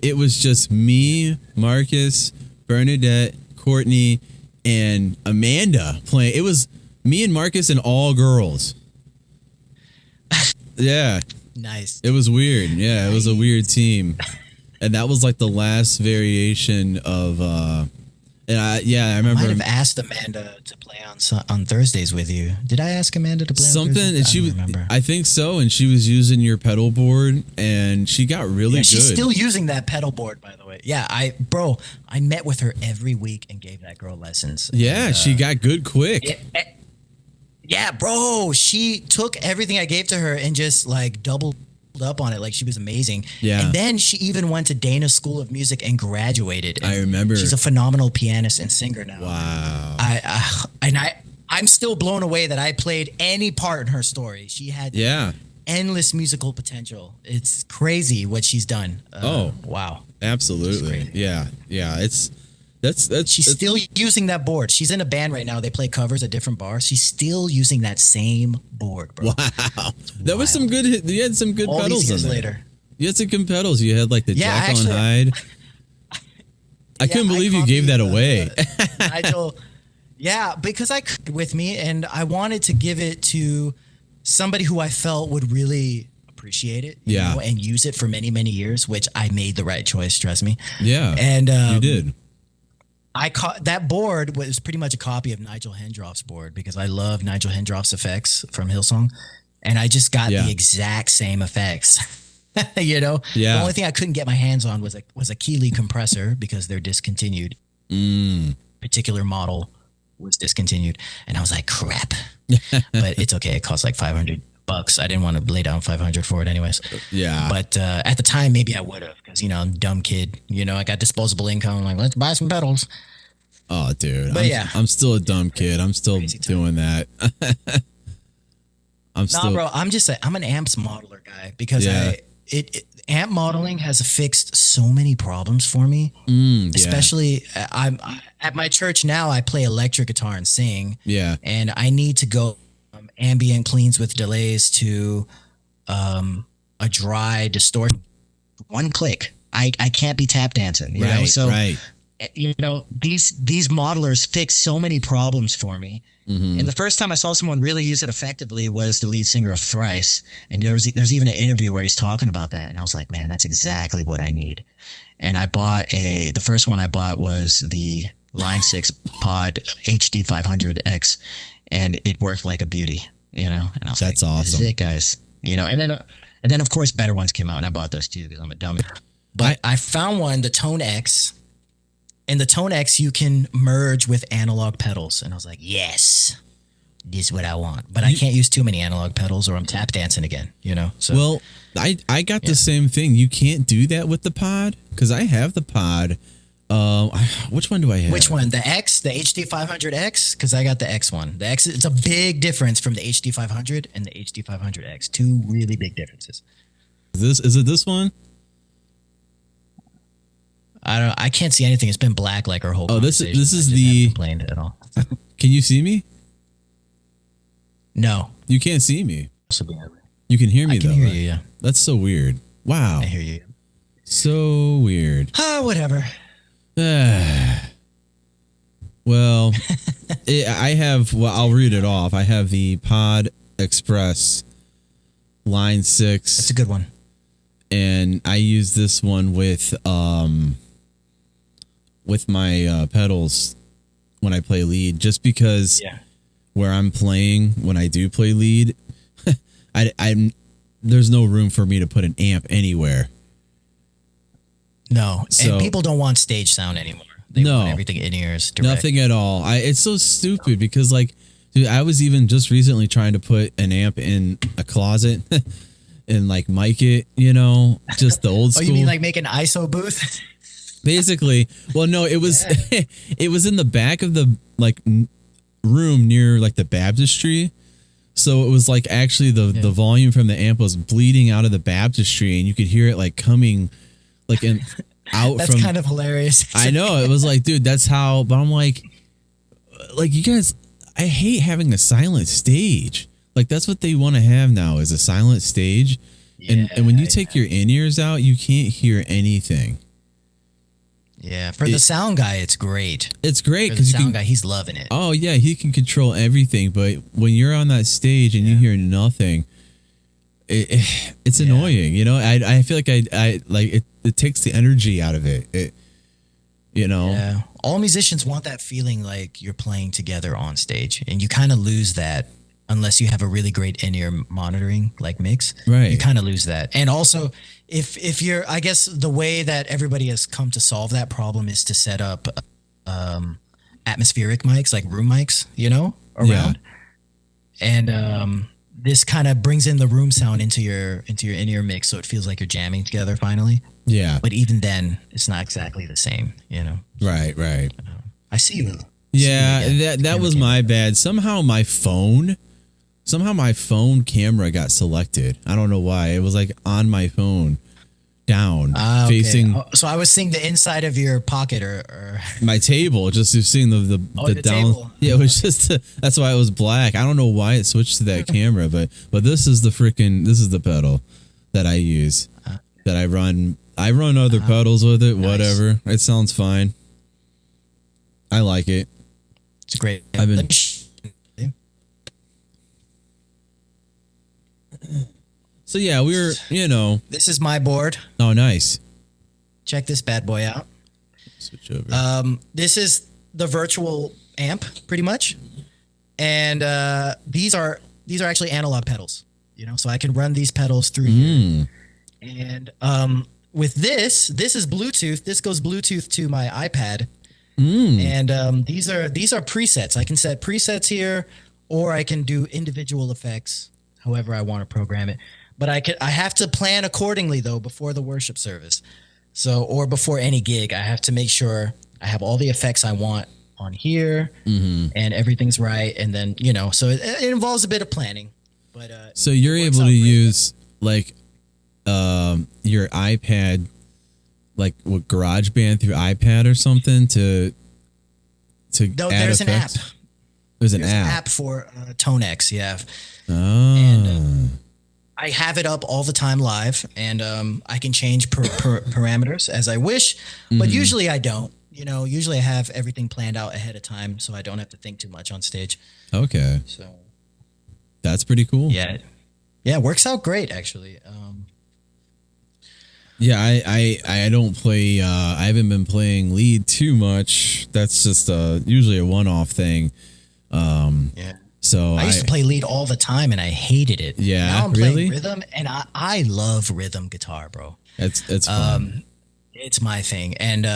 It was just me, Marcus, Bernadette, Courtney, and Amanda playing. It was me and Marcus and all girls. Yeah. Nice. It was weird. Yeah, it was a weird team. And that was like the last variation of And I remember. I might have asked Amanda to play on Thursdays with you. Did I ask Amanda to play on Thursdays? And she remember. I think so, and she was using your pedal board, and she got really good. She's still using that pedal board, by the way. Yeah, I met with her every week and gave that girl lessons. Yeah, and, she got good quick. Yeah, bro, she took everything I gave to her and just like doubled up on it. Like, she was amazing. Yeah. And then she even went to Dana School of Music and graduated. And I remember. She's a phenomenal pianist and singer now. Wow. I'm still blown away that I played any part in her story. She had endless musical potential. It's crazy what she's done. Wow. Absolutely. Yeah. That's she's still using that board. She's in a band right now. They play covers at different bars. She's still using that same board, bro. Wow. That was some good. You had some good all pedals these years in there. later. You had some good pedals. You had like the Jekyll and Hyde. I couldn't believe you gave that away. Nigel. Yeah, because I could with me, and I wanted to give it to somebody who I felt would really appreciate it, you know, and use it for many, many years, which I made the right choice, trust me. Yeah. And you did. That board was pretty much a copy of Nigel Hendroff's board because I love Nigel Hendroff's effects from Hillsong, and I just got the exact same effects. You know, the only thing I couldn't get my hands on was a Keeley compressor because they're discontinued. Particular model was discontinued, and I was like, crap. But it's okay. It costs like $500. I didn't want to lay down $500 for it anyways. Yeah. But at the time, maybe I would have because, you know, I'm a dumb kid. You know, I got disposable income. I'm like, let's buy some pedals. Oh, dude. But I'm still a dumb kid. I'm still doing that. Bro, I'm an amps modeler guy because amp modeling has fixed so many problems for me. Especially I'm at my church now. I play electric guitar and sing. Yeah. And I need to go ambient cleans with delays to a dry distortion. One click. I can't be tap dancing. You know? So you know, these modelers fix so many problems for me. And the first time I saw someone really use it effectively was the lead singer of Thrice. And there's even an interview where he's talking about that. And I was like, man, that's exactly what I need. And I bought the first one I bought was the Line 6 Pod HD 500X. And it worked like a beauty, you know? And I was that's like, awesome. This is it, guys. You know, and then of course better ones came out and I bought those too because I'm a dummy. But I found one, the Tone X. And the Tone X, you can merge with analog pedals. And I was like, yes, this is what I want. But I can't use too many analog pedals or I'm tap dancing again, you know? So, well, I got the same thing. You can't do that with the Pod because I have the Pod. Which one do I have? Which one? The X, the HD 500X? Because I got the X one. The X, it's a big difference from the HD 500 and the HD 500X. Two really big differences. Is it this one? I can't see anything. It's been black like our whole conversation. This is the complained at all. Can you see me? No. You can't see me. You can hear me though. I can hear you, yeah. That's so weird. Wow. I hear you. So weird. Whatever. Well, I'll read it off. I have the Pod Express Line 6. That's a good one. And I use this one with my pedals when I play lead, just because where I'm playing when I do play lead, there's no room for me to put an amp anywhere. No, and people don't want stage sound anymore. They want everything in ears. Direct. Nothing at all. It's so stupid because, like, dude, I was even just recently trying to put an amp in a closet. And like mic it, you know, just the old school. Oh, you mean like make an ISO booth? Basically. Well, no, it was it was in the back of the like room near like the baptistry. So it was like actually the volume from the amp was bleeding out of the baptistry and you could hear it like coming like out that's from. Kind of hilarious. I know. It was like, dude, that's how, but I'm like you guys, I hate having a silent stage. Like that's what they want to have now is a silent stage. And when you take your in-ears out, you can't hear anything. Yeah, for the sound guy, it's great. It's great because the sound guy, he's loving it. Oh yeah, he can control everything. But when you're on that stage and you hear nothing, it's annoying. You know, I feel like I like it takes the energy out of it. You know. Yeah. all musicians want that feeling like you're playing together on stage, and you kind of lose that unless you have a really great in-ear monitoring like mix. Right. You kind of lose that. And also, if you're, I guess the way that everybody has come to solve that problem is to set up atmospheric mics, like room mics, around. And this kind of brings in the room sound into your in-ear mix, so it feels like you're jamming together finally. Yeah. But even then, it's not exactly the same, Right. I see you. Yeah, that was my bad. Somehow my phone camera got selected. I don't know why. It was like on my phone, down, facing. So I was seeing the inside of your pocket or my table, just seeing the down. Table. Yeah, it was just that's why it was black. I don't know why it switched to that camera, but this is the pedal that I use. That I run other pedals with it. Nice. Whatever, it sounds fine. I like it. It's great. I've been. So yeah, we're This is my board. Oh, nice. Check this bad boy out. Switch over. This is the virtual amp, pretty much, and these are actually analog pedals. So I can run these pedals through here. And with this is Bluetooth. This goes Bluetooth to my iPad. And these are presets. I can set presets here, or I can do individual effects, however I want to program it. But I have to plan accordingly though before the worship service. Or before any gig, I have to make sure I have all the effects I want on here, and everything's right. And then so it involves a bit of planning. But so you're able to use like your iPad, like with GarageBand through iPad or something to no, add there's effects? an app. There's an app for ToneX, yeah. Oh. And I have it up all the time live, and I can change parameters as I wish, but usually I don't. Usually I have everything planned out ahead of time, so I don't have to think too much on stage. Okay. So that's pretty cool. Yeah, it works out great actually. Yeah, I don't play. I haven't been playing lead too much. That's just usually a one-off thing. Yeah. So I used to play lead all the time, and I hated it. Yeah, now I'm really? playing rhythm, and I love rhythm guitar, bro. It's fun. It's my thing, and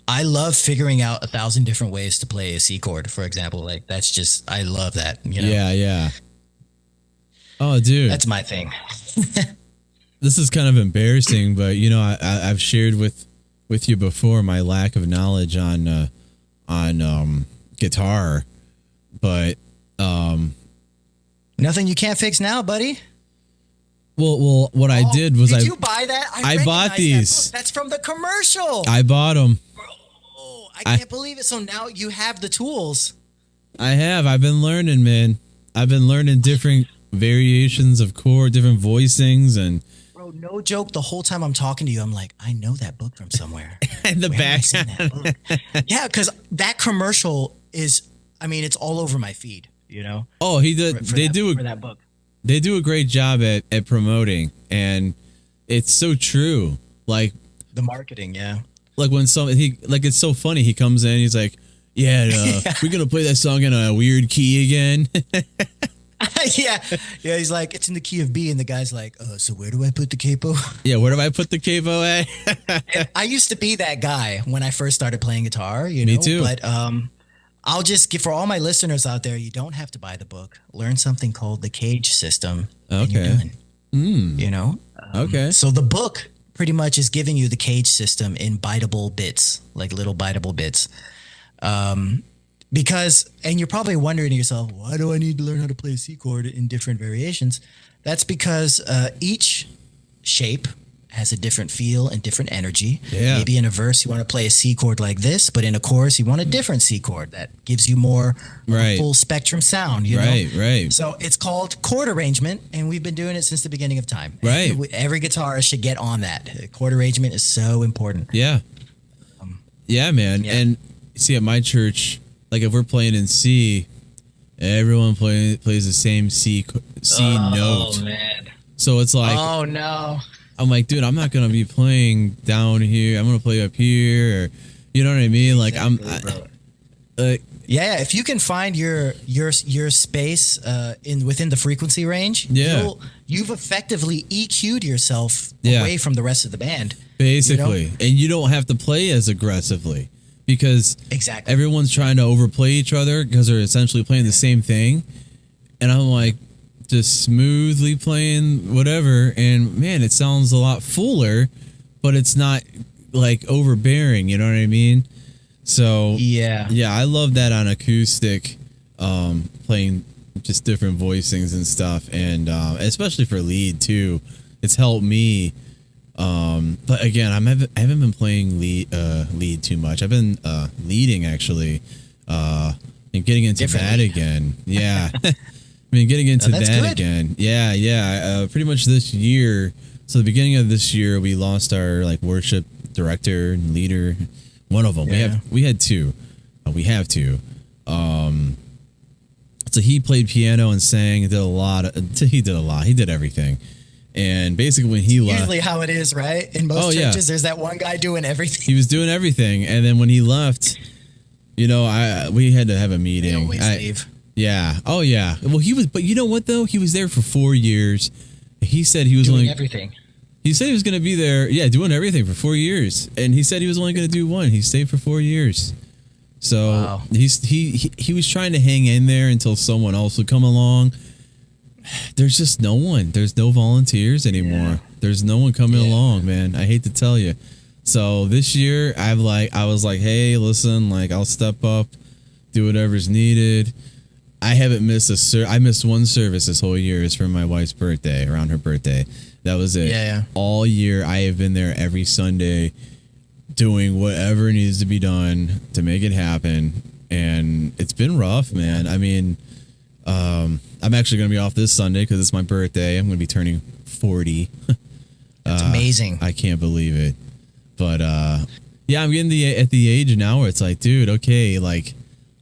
I love figuring out 1,000 different ways to play a C chord, for example. Like that's just I love that. Yeah. Oh, dude, that's my thing. This is kind of embarrassing, but I've shared with you before my lack of knowledge on guitar, but nothing you can't fix now, buddy. Well, what I did was did you buy that? I bought these. That's from the commercial. I bought them. Bro, I can't believe it. So now you have the tools. I have. I've been learning, man. I've been learning different variations of chord, different voicings, and. Bro, no joke. The whole time I'm talking to you, I'm like, I know that book from somewhere. The back. That book? Yeah, because that commercial is. I mean, it's all over my feed. Oh, he did. For that book. They do a great job at promoting, and it's so true. Like the marketing, yeah. Like when it's so funny. He comes in, he's like, "Yeah, we're gonna play that song in a weird key again." yeah. He's like, it's in the key of B, and the guy's like, so where do I put the capo? Yeah, where do I put the capo at? I used to be that guy when I first started playing guitar. Me too. But I'll just give for all my listeners out there, you don't have to buy the book. Learn something called the Cage System. Okay. And you're done. Okay. So the book pretty much is giving you the Cage System in biteable bits, like little biteable bits. Because, and you're probably wondering to yourself, why do I need to learn how to play a C chord in different variations? That's because each shape has a different feel and different energy. Yeah. Maybe in a verse you want to play a C chord like this, but in a chorus you want a different C chord that gives you more full spectrum sound. Right. So it's called chord arrangement, and we've been doing it since the beginning of time. Right. Every guitarist should get on that. Chord arrangement is so important. Yeah. Yeah, man. Yeah. And see, at my church, like if we're playing in C, everyone plays the same C note. Oh man. So it's like, oh no. I'm like, dude, I'm not gonna be playing down here. I'm gonna play up here, You know what I mean? Like yeah. If you can find your space within the frequency range, you've effectively EQ'd yourself away from the rest of the band. Basically, and you don't have to play as aggressively because everyone's trying to overplay each other because they're essentially playing the same thing. And I'm like, just smoothly playing whatever, and man, it sounds a lot fuller, but it's not like overbearing. You know what I mean? So yeah, I love that on acoustic, playing just different voicings and stuff, and especially for lead too. It's helped me. But again, I haven't been playing lead too much. I've been leading actually, and getting into that again. Yeah, I mean, getting into that again. Yeah. Pretty much this year. So the beginning of this year, we lost our like worship director and leader. One of them. We had two. We have two. So he played piano and sang. He did a lot. He did everything. And basically, when he left, usually how it is, right? In most churches, there's that one guy doing everything. He was doing everything, and then when he left, we had to have a meeting. They always leave. Yeah. Oh yeah. Well, he was, but you know what though? He was there for 4 years. He said he was doing everything. He said he was going to be there, doing everything for 4 years, and he said he was only going to do one. He stayed for 4 years. So he was trying to hang in there until someone else would come along. There's just no one. There's no volunteers anymore. Yeah. There's no one coming along, man. I hate to tell you. So this year, I was like, hey, listen, like I'll step up, do whatever's needed. I haven't missed I missed one service this whole year. It's for my wife's birthday, around her birthday. That was it. Yeah. All year, I have been there every Sunday, doing whatever needs to be done to make it happen, and it's been rough, man. I mean. I'm actually going to be off this Sunday because it's my birthday. I'm going to be turning 40. That's amazing. I can't believe it. But I'm getting at the age now where it's like, dude, okay, like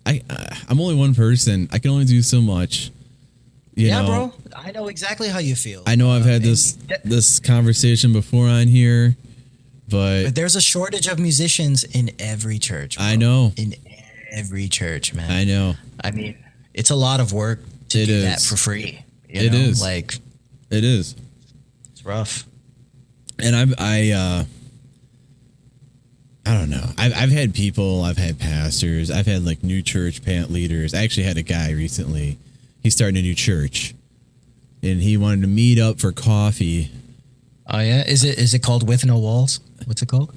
I'm only one person. I can only do so much. You know? Bro. I know exactly how you feel. I know I've had this conversation before on here, but there's a shortage of musicians in every church. Bro. I know. In every church, man. I know. I mean, it's a lot of work to do that for free. It is. It's rough. And I don't know. I've had people, I've had pastors, I've had like new church pant leaders. I actually had a guy recently. He's starting a new church, and he wanted to meet up for coffee. Oh yeah, is it called With No Walls? What's it called?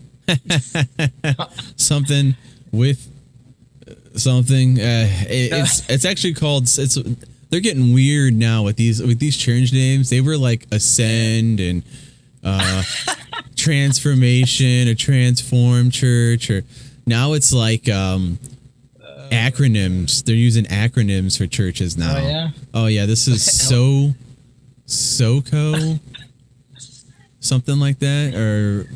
Something with something. It's actually called. They're getting weird now with these church names. They were like Ascend and Transformation, a Transform Church, or now it's like acronyms. They're using acronyms for churches now. Oh yeah. This is SoCo, something like that, or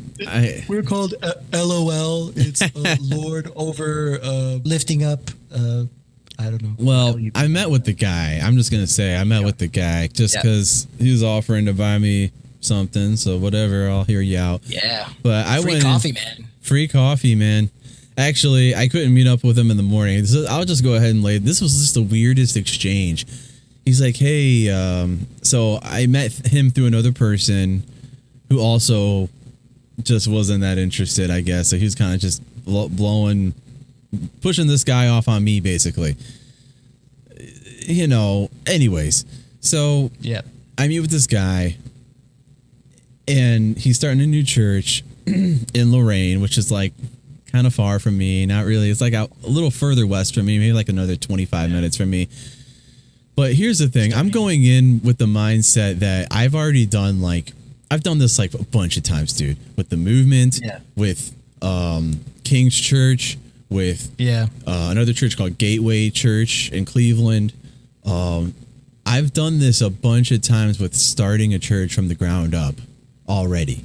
we're called LOL. It's Lord over lifting up. I don't know. Well, I met with the guy. I'm just gonna say I met with the guy just because he was offering to buy me something. So whatever, I'll hear you out. Yeah. But I went free coffee, man. Actually, I couldn't meet up with him in the morning. So I'll just go ahead and this was just the weirdest exchange. He's like, hey, so I met him through another person who also just wasn't that interested, I guess. So he was kind of just pushing this guy off on me, basically. Anyways. So I meet with this guy, and he's starting a new church in Lorain, which is like kind of far from me. Not really. It's like a little further west from me, maybe like another 25 minutes from me. But here's the thing. I'm going in with the mindset that I've done this like a bunch of times, dude, with the movement, with King's Church, with another church called Gateway Church in Cleveland. I've done this a bunch of times with starting a church from the ground up already.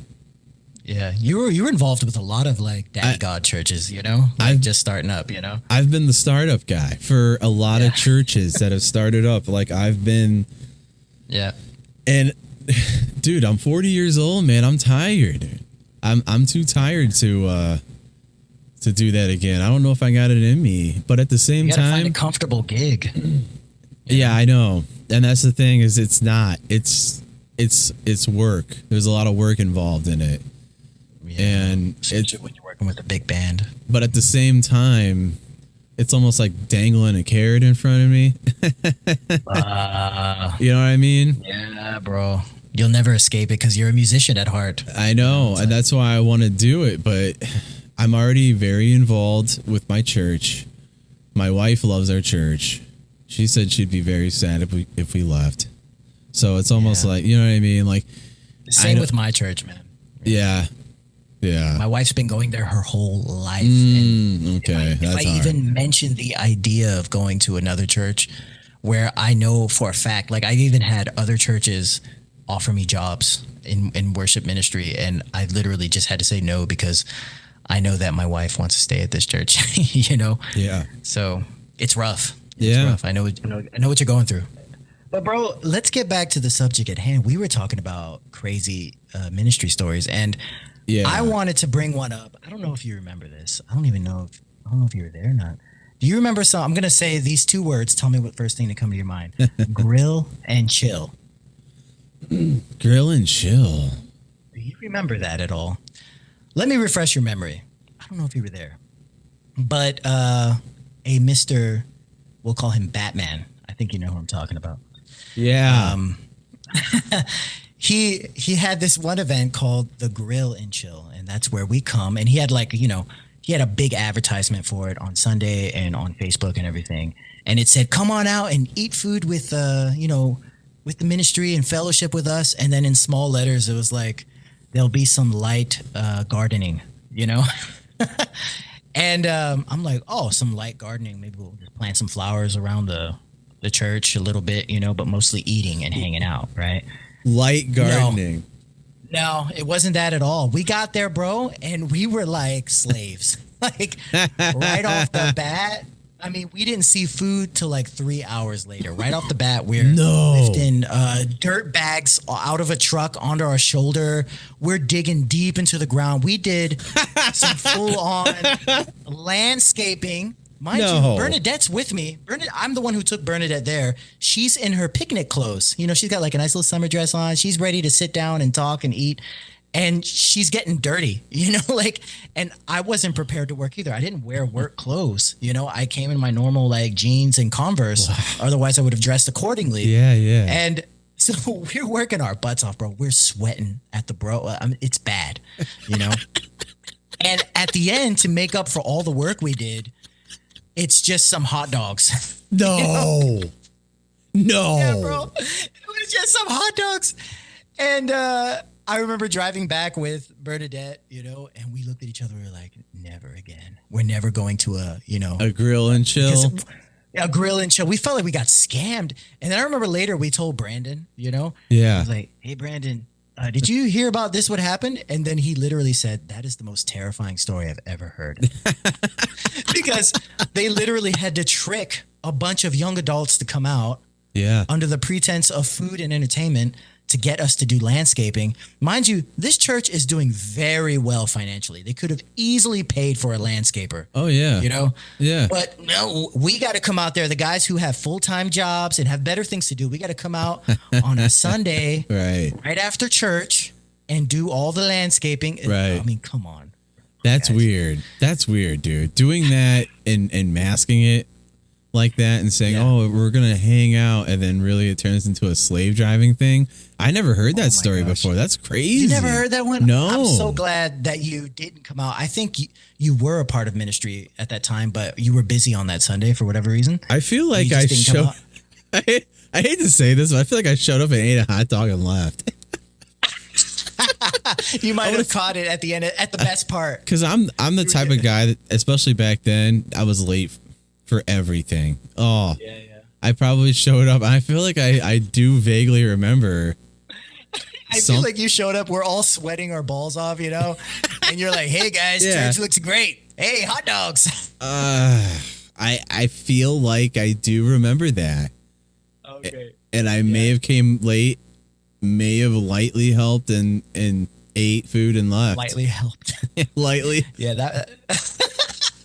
Yeah, you were involved with a lot of like God churches, just starting up, I've been the startup guy for a lot of churches that have started up. Like I've been, and dude, I'm 40 years old, man. I'm tired. I'm too tired to to do that again. I don't know if I got it in me, but at the same you gotta time, find a comfortable gig. Yeah, I know. And that's the thing is it's not. It's work. There's a lot of work involved in it. Yeah, and especially when you're working with a big band. But at the same time, it's almost like dangling a carrot in front of me. You know what I mean? Yeah, bro. You'll never escape it because you're a musician at heart. I know, and that's why I want to do it, but I'm already very involved with my church. My wife loves our church. She said she'd be very sad if we left. So it's almost like, you know what I mean? Like, same with my church, man. Yeah. Yeah. My wife's been going there her whole life. And okay. If I even mention the idea of going to another church where I know for a fact, like I even had other churches offer me jobs in worship ministry. And I literally just had to say no because I know that my wife wants to stay at this church, you know? Yeah. So it's rough. It's rough. I know what you're going through. But bro, let's get back to the subject at hand. We were talking about crazy ministry stories, and I wanted to bring one up. I don't know if you remember this. I don't know if you were there or not. Do you remember some? I'm gonna say these two words. Tell me what first thing to come to your mind: grill and chill. Grill and chill. Do you remember that at all? Let me refresh your memory. I don't know if you were there, but a Mr. We'll call him Batman. I think you know who I'm talking about. Yeah. He had this one event called the Grill and Chill, and that's where we come. And he had he had a big advertisement for it on Sunday and on Facebook and everything. And it said, "Come on out and eat food with with the ministry and fellowship with us." And then in small letters, it was like, "There'll be some light gardening," you know. And I'm like, "Oh, some light gardening. Maybe we'll just plant some flowers around the church a little bit, but mostly eating and hanging out, right?" Light gardening. No, it wasn't that at all. We got there, bro, and we were like slaves. Like right off the bat. I mean, we didn't see food till like 3 hours later. Right off the bat, we're lifting dirt bags out of a truck onto our shoulder. We're digging deep into the ground. We did some full-on landscaping. Mind you, Bernadette's with me. I'm the one who took Bernadette there. She's in her picnic clothes. She's got like a nice little summer dress on. She's ready to sit down and talk and eat. And she's getting dirty, and I wasn't prepared to work either. I didn't wear work clothes. I came in my normal like jeans and Converse. Wow. Otherwise I would have dressed accordingly. Yeah, yeah. And so we're working our butts off, bro. We're sweating at the it's bad, And at the end, to make up for all the work we did, it's just some hot dogs. No. No. Yeah, bro. It was just some hot dogs. And I remember driving back with Bernadette, and we looked at each other. We were like, never again. We're never going to a grill and chill. A grill and chill. We felt like we got scammed. And then I remember later we told Brandon, Yeah. I was like, "Hey, Brandon, did you hear about this? What happened?" And then he literally said, "That is the most terrifying story I've ever heard." Because they literally had to trick a bunch of young adults to come out under the pretense of food and entertainment to get us to do landscaping. Mind you, this church is doing very well financially. They could have easily paid for a landscaper. Oh, yeah. Yeah. But no, we got to come out there. The guys who have full-time jobs and have better things to do, we got to come out on a Sunday right after church and do all the landscaping. Right. I mean, come on. That's weird. That's weird, dude. Doing that and masking it like that and saying, "Oh, we're gonna hang out," and then really it turns into a slave driving thing. I never heard that story before. That's crazy. You never heard that one? No. I'm so glad that you didn't come out. I think you were a part of ministry at that time, but you were busy on that Sunday for whatever reason. I feel like I showed. I hate to say this, but I feel like I showed up and ate a hot dog and left. You might have caught it at the end, at the best part. Because I'm the type of guy that, especially back then, I was late for everything. Oh, yeah. I probably showed up. I feel like I do vaguely remember. I feel like you showed up. We're all sweating our balls off, and you're like, "Hey guys, church looks great. Hey, hot dogs." I feel like I do remember that. Okay. And I may have came late, may have lightly helped and ate food and left. Lightly helped. Lightly. Yeah, that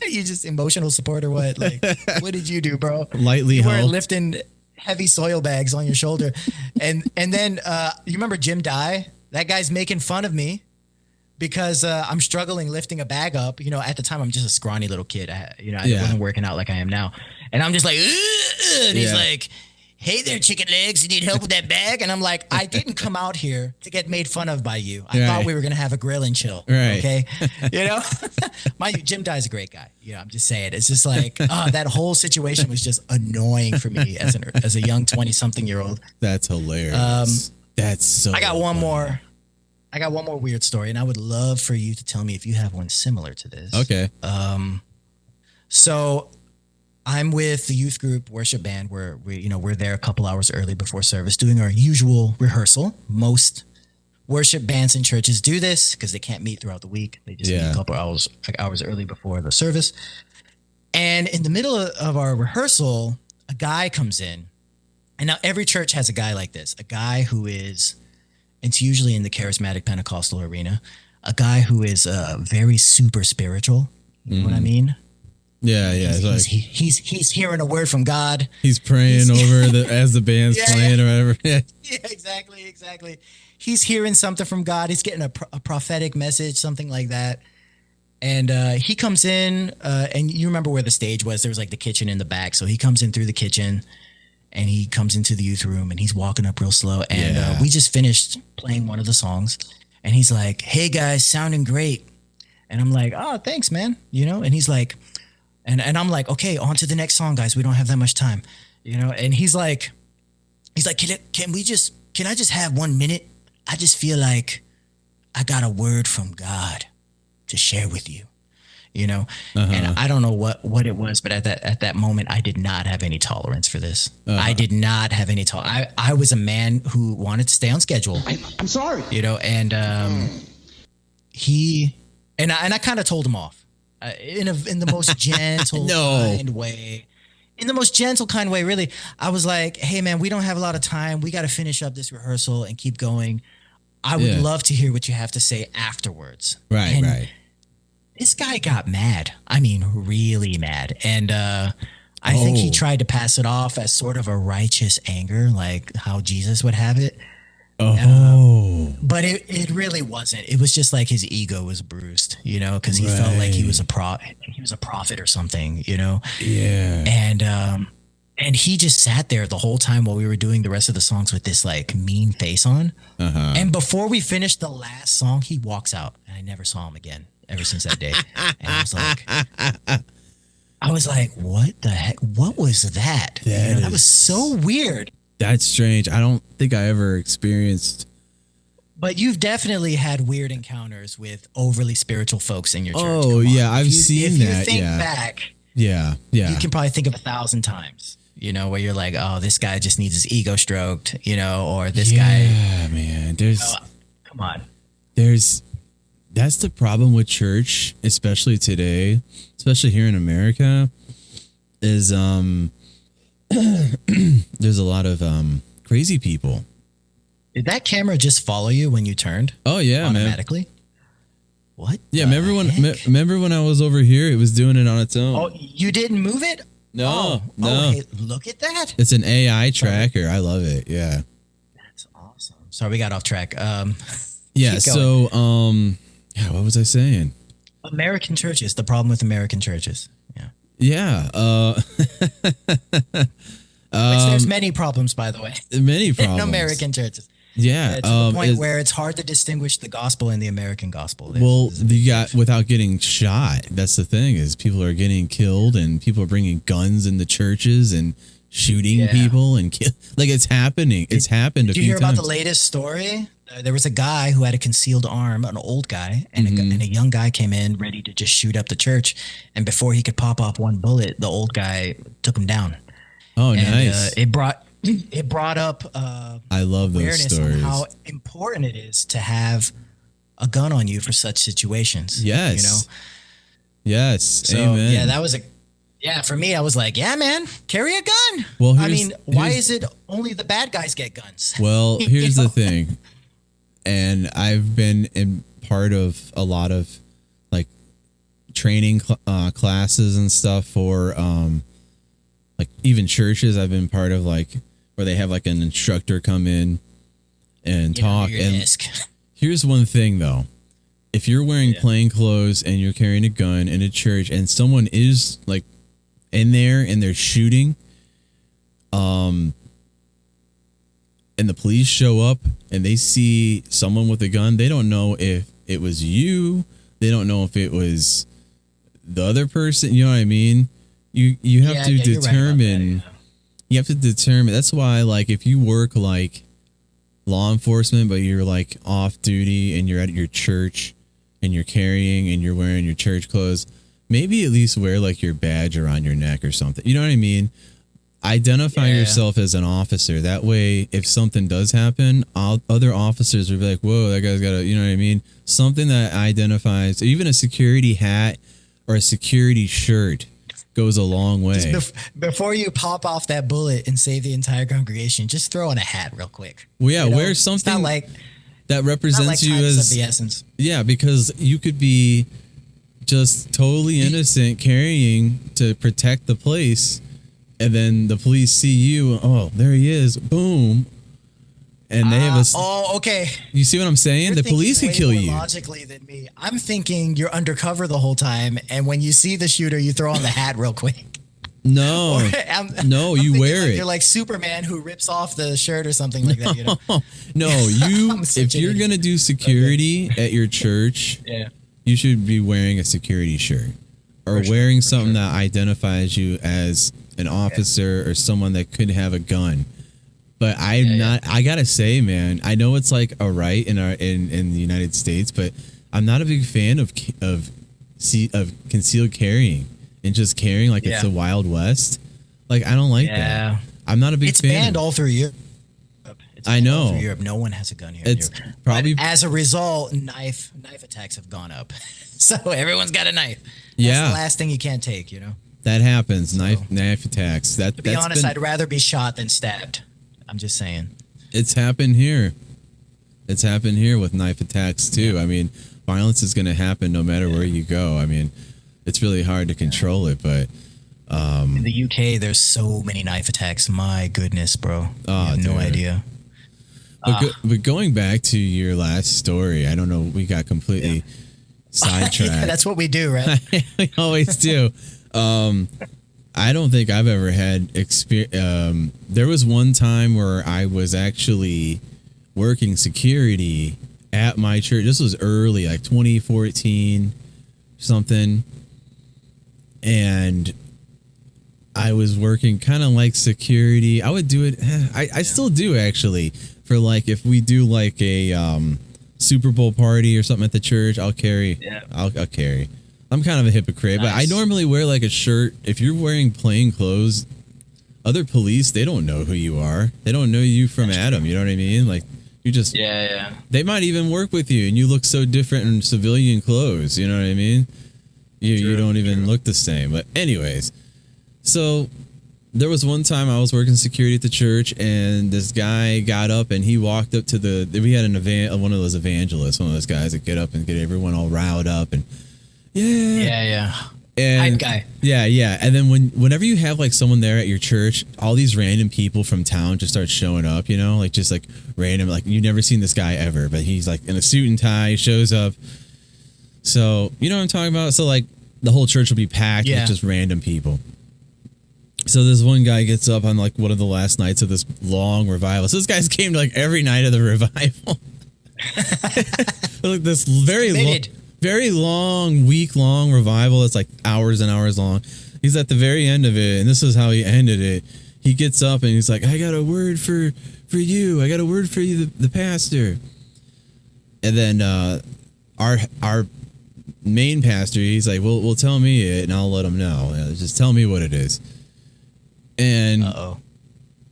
You just emotional support or what? Like, what did you do, bro? Lightly you were helped. lifting heavy soil bags on your shoulder, and then you remember Jim Dye? That guy's making fun of me because I'm struggling lifting a bag up. You know, at the time I'm just a scrawny little kid. I wasn't working out like I am now, and I'm just like, ugh, and he's like, hey there, chicken legs, you need help with that bag? And I'm like, I didn't come out here to get made fun of by you. I thought we were going to have a grill and chill. Right. Okay. You know, mind you, Jim Dye's a great guy. You know, I'm just saying, it's just like, that whole situation was just annoying for me as a young 20-something-year-old. That's hilarious. That's so I got one more weird story, and I would love for you to tell me if you have one similar to this. Okay. So I'm with the youth group worship band where we're there a couple hours early before service doing our usual rehearsal. Most worship bands and churches do this because they can't meet throughout the week. They just meet a couple hours early before the service. And in the middle of our rehearsal, a guy comes in. And now every church has a guy like this, a guy who is, it's usually in the charismatic Pentecostal arena, a guy who is very super spiritual. You know what I mean? Yeah, He's hearing a word from God. He's praying as the band's playing or whatever. Yeah, exactly. He's hearing something from God. He's getting a prophetic message, something like that. And he comes in, and you remember where the stage was. There was like the kitchen in the back. So he comes in through the kitchen, and he comes into the youth room, and he's walking up real slow. And we just finished playing one of the songs, and he's like, "Hey guys, sounding great." And I'm like, "Oh, thanks, man." You know, and he's like. And I'm like, okay, on to the next song, guys. We don't have that much time, you know. And he's like, can I just have 1 minute? I just feel like I got a word from God to share with you, you know. And I don't know what it was, but at that moment, I did not have any tolerance for this. I did not have any tolerance. I was a man who wanted to stay on schedule. I'm sorry, you know. And I kind of told him off. In the most gentle kind way. In the most gentle kind way, really. I was like, hey man, we don't have a lot of time. We got to finish up this rehearsal and keep going. I would love to hear what you have to say afterwards. Right. This guy got mad. I mean, really mad. And I think he tried to pass it off as sort of a righteous anger, like how Jesus would have it. But it really wasn't. It was just like his ego was bruised, you know, because he felt like he was a prophet or something, you know. Yeah. And he just sat there the whole time while we were doing the rest of the songs with this like mean face on. And before we finished the last song, he walks out, and I never saw him again ever since that day. And I was like, what the heck? What was that? That was so weird. That's strange. I don't think I ever experienced. But you've definitely had weird encounters with overly spiritual folks in your church. Oh, yeah. I've seen that. If you think back. Yeah. You can probably think of 1,000 times, you know, where you're like, oh, this guy just needs his ego stroked, you know, or this guy. Yeah, man. Come on. That's the problem with church, especially today, especially here in America, is there's a lot of crazy people. Did that camera just follow you when you turned? Oh yeah, automatically. Man. What? Yeah, remember when I was over here? It was doing it on its own. Oh, you didn't move it? No. Hey, look at that. It's an AI tracker. I love it. Yeah. That's awesome. Sorry, we got off track. Yeah. So, what was I saying? American churches. The problem with American churches. Yeah. Yeah. Which there's many problems, by the way. Many problems. In American churches. Yeah. To the point where it's hard to distinguish the gospel and the American gospel. You got without getting shot. That's the thing is people are getting killed and people are bringing guns in the churches and shooting people and like it's happening. It's happened a few times. Did you hear about the latest story? There was a guy who had a concealed arm, an old guy, and a young guy came in ready to just shoot up the church. And before he could pop off one bullet, the old guy took him down. Oh, nice. It brought up I love those awareness stories. on how important it is to have a gun on you for such situations. Yes. You know? Yes. So, amen. yeah, that was for me, I was like, yeah, man, carry a gun. Well, why is it only the bad guys get guns? Well, here's the thing. And I've been in part of a lot of like training classes and stuff for like even churches. I've been part of like where they have like an instructor come in and talk. And here's one thing though. If you're wearing plain clothes and you're carrying a gun in a church and someone is like in there and they're shooting, and the police show up and they see someone with a gun, they don't know if it was you. They don't know if it was the other person. You know what I mean? You have to determine. You have to determine. That's why, like, if you work like law enforcement, but you're like off duty and you're at your church and you're carrying and you're wearing your church clothes, maybe at least wear like your badge around your neck or something. You know what I mean? Identify yourself as an officer. That way, if something does happen, other officers will be like, whoa, that guy's got a, you know what I mean? Something that identifies, even a security hat or a security shirt goes a long way. Before you pop off that bullet and save the entire congregation, just throw on a hat real quick. Well, yeah, wear something not like, that represents you as the essence. Yeah, because you could be just totally innocent carrying to protect the place, and then the police see you. Oh, there he is! Boom, and they have a. Oh, okay. You see what I'm saying? The police could kill you. Logically than me. I'm thinking you're undercover the whole time, and when you see the shooter, you throw on the hat real quick. No, no, you wear like it. You're like Superman who rips off the shirt or something like that. You know? No, if you're gonna do security at your church, you should be wearing a security shirt or wearing something that identifies you as an officer or someone that could have a gun. But I'm not. I gotta say, man, I know it's like a right in the United States, but I'm not a big fan of concealed carrying and just carrying like it's the Wild West. Like I don't like that. I'm not a big fan. It's banned all through Europe. I know. All through Europe, no one has a gun here. It's probably as a result, knife attacks have gone up. So everyone's got a knife. That's the last thing you can't take. You know. That happens. Knife attacks. To be honest, I'd rather be shot than stabbed. I'm just saying. It's happened here. It's happened here with knife attacks too. Yeah. I mean, violence is going to happen no matter where you go. I mean, it's really hard to control it, but in the UK, there's so many knife attacks. My goodness, bro. I have no idea. But going back to your last story, I don't know. We got completely sidetracked. That's what we do, right? We always do. I don't think I've ever had experience. There was one time where I was actually working security at my church. This was early, like 2014 something. And I was working kind of like security. I would do it. I still do actually for like, if we do like a Super Bowl party or something at the church, I'll carry. I'll carry. I'm kind of a hypocrite, but I normally wear like a shirt. If you're wearing plain clothes, other police, they don't know who you are. They don't know you from Adam. You know what I mean? Like you just, they might even work with you and you look so different in civilian clothes. You know what I mean? You don't even look the same. But anyways, so there was one time I was working security at the church and this guy got up and he walked up to we had one of those evangelists, one of those guys that get up and get everyone all riled up and and hype guy. And then whenever you have like someone there at your church, all these random people from town just start showing up, you know, like just like random, like you've never seen this guy ever, but he's like in a suit and tie, shows up. So you know what I'm talking about? So like the whole church will be packed with just random people. So this one guy gets up on like one of the last nights of this long revival. So this guy's came to like every night of the revival. Like this very long, week-long revival. It's like hours and hours long. He's at the very end of it, and this is how he ended it. He gets up and he's like, I got a word for you. I got a word for you, the pastor. And then our main pastor, he's like, well, tell me it, and I'll let him know. Just tell me what it is. And no,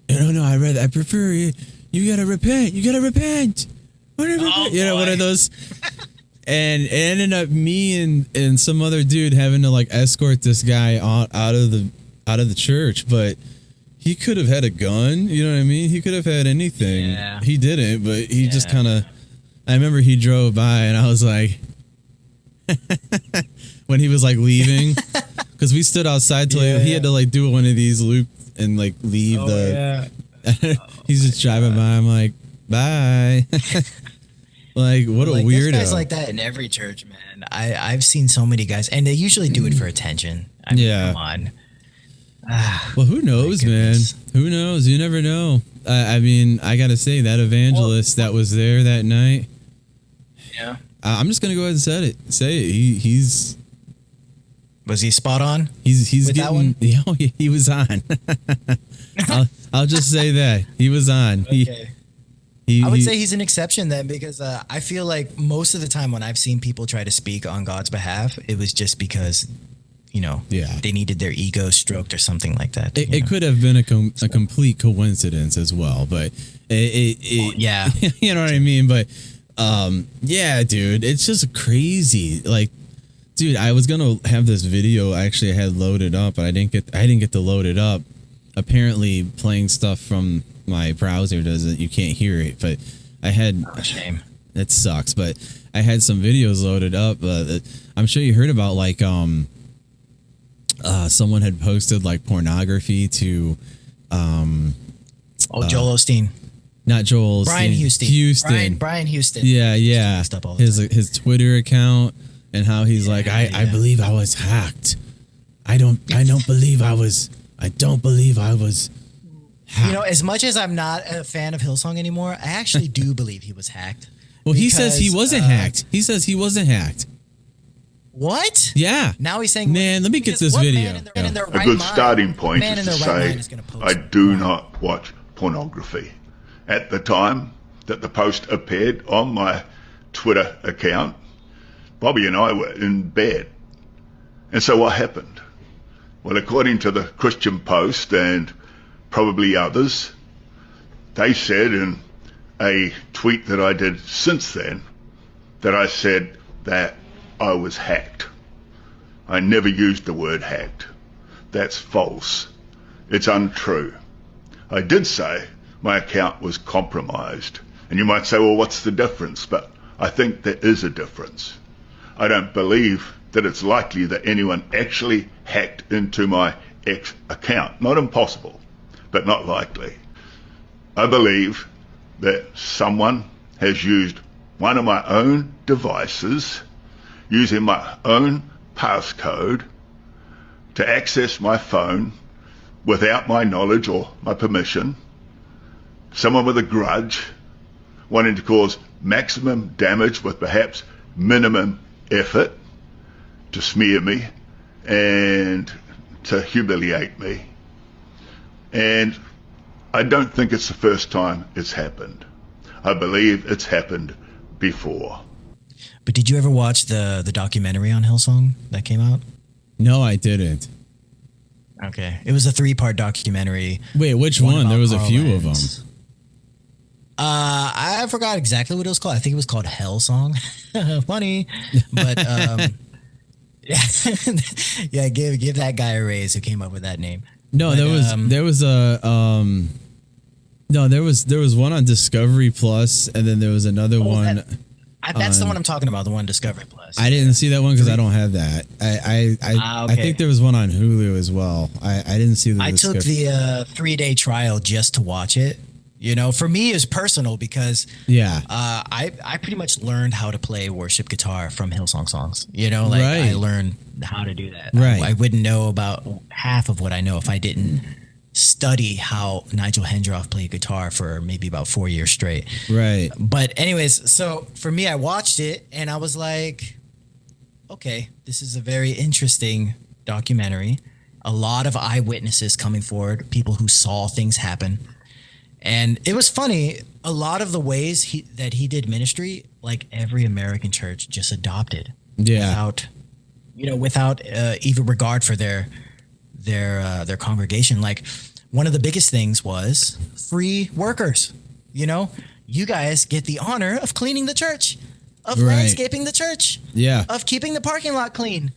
I prefer it. You gotta repent. You gotta repent. One of those. And it ended up me and some other dude having to like escort this guy out of the church, but he could have had a gun, you know what I mean? He could have had anything. Yeah. He didn't, but he just kind of. I remember he drove by, and I was like, when he was like leaving, because we stood outside till he had to like do one of these loop and like leave he's just driving by. I'm like, bye. Like, what a weirdo. There's guys like that in every church, man. I've seen so many guys, and they usually do it for attention. I mean, come on. Well, who knows, man? Who knows? You never know. I mean, I got to say, that evangelist that was there that night. Yeah. I'm just going to go ahead and say it. He's. Was he spot on? He's with getting, that one? Yeah, he was on. I'll just say that. He was on. Okay. I would say he's an exception then, because I feel like most of the time when I've seen people try to speak on God's behalf, it was just because, they needed their ego stroked or something like that. It could have been a complete coincidence as well, but yeah, you know what I mean? But yeah, dude, it's just crazy. Like, dude, I was gonna have this video actually I had loaded up, but I didn't get to load it up. Apparently, playing stuff from my browser doesn't. You can't hear it, but I had. Oh, shame. It sucks, but I had some videos loaded up. I'm sure you heard about like someone had posted like pornography to Joel Osteen. Not Joel Osteen. Brian Houston. Brian Houston. Yeah. His Twitter account and how he's I believe I was hacked. I don't believe I was hacked. As much as I'm not a fan of Hillsong anymore, I actually do believe he was hacked. Well, he says he wasn't hacked. He says he wasn't hacked. What? Yeah. Now he's saying, man, let me get this video. A good starting point is to say, I do not watch pornography. At the time that the post appeared on my Twitter account, Bobby and I were in bed. And so what happened? Well, according to the Christian Post and probably others, they said in a tweet that I did since then that I said that I was hacked. I never used the word hacked. That's false. It's untrue. I did say my account was compromised. And you might say, well, what's the difference? But I think there is a difference. I don't believe that it's likely that anyone actually hacked into my ex account. Not impossible, but not likely. I believe that someone has used one of my own devices using my own passcode to access my phone without my knowledge or my permission. Someone with a grudge, wanting to cause maximum damage with perhaps minimum effort to smear me and to humiliate me. And I don't think it's the first time it's happened. I believe it's happened before. But did you ever watch the documentary on Hillsong that came out? No, I didn't. Okay. It was a 3-part documentary. Wait, which one? There was a few of them. I forgot exactly what it was called. I think it was called Hellsong. Funny. But yeah, give that guy a raise who came up with that name. No, but, there was one on Discovery Plus, and then there was another one. That's the one I'm talking about, the one Discovery Plus. I didn't see that one because I don't have that. Okay. I think there was one on Hulu as well. I didn't see the Discovery. Took the 3-day trial just to watch it. For me, it's personal because I pretty much learned how to play worship guitar from Hillsong songs. I learned how to do that. Right. I wouldn't know about half of what I know if I didn't study how Nigel Hendroff played guitar for maybe about 4 years straight. Right. But anyways, so for me, I watched it and I was like, okay, this is a very interesting documentary. A lot of eyewitnesses coming forward, people who saw things happen. And it was funny, a lot of the ways that he did ministry, like every American church just adopted. Yeah. Without even regard for their congregation. Like one of the biggest things was free workers. You guys get the honor of cleaning the church, of landscaping the church, of keeping the parking lot clean.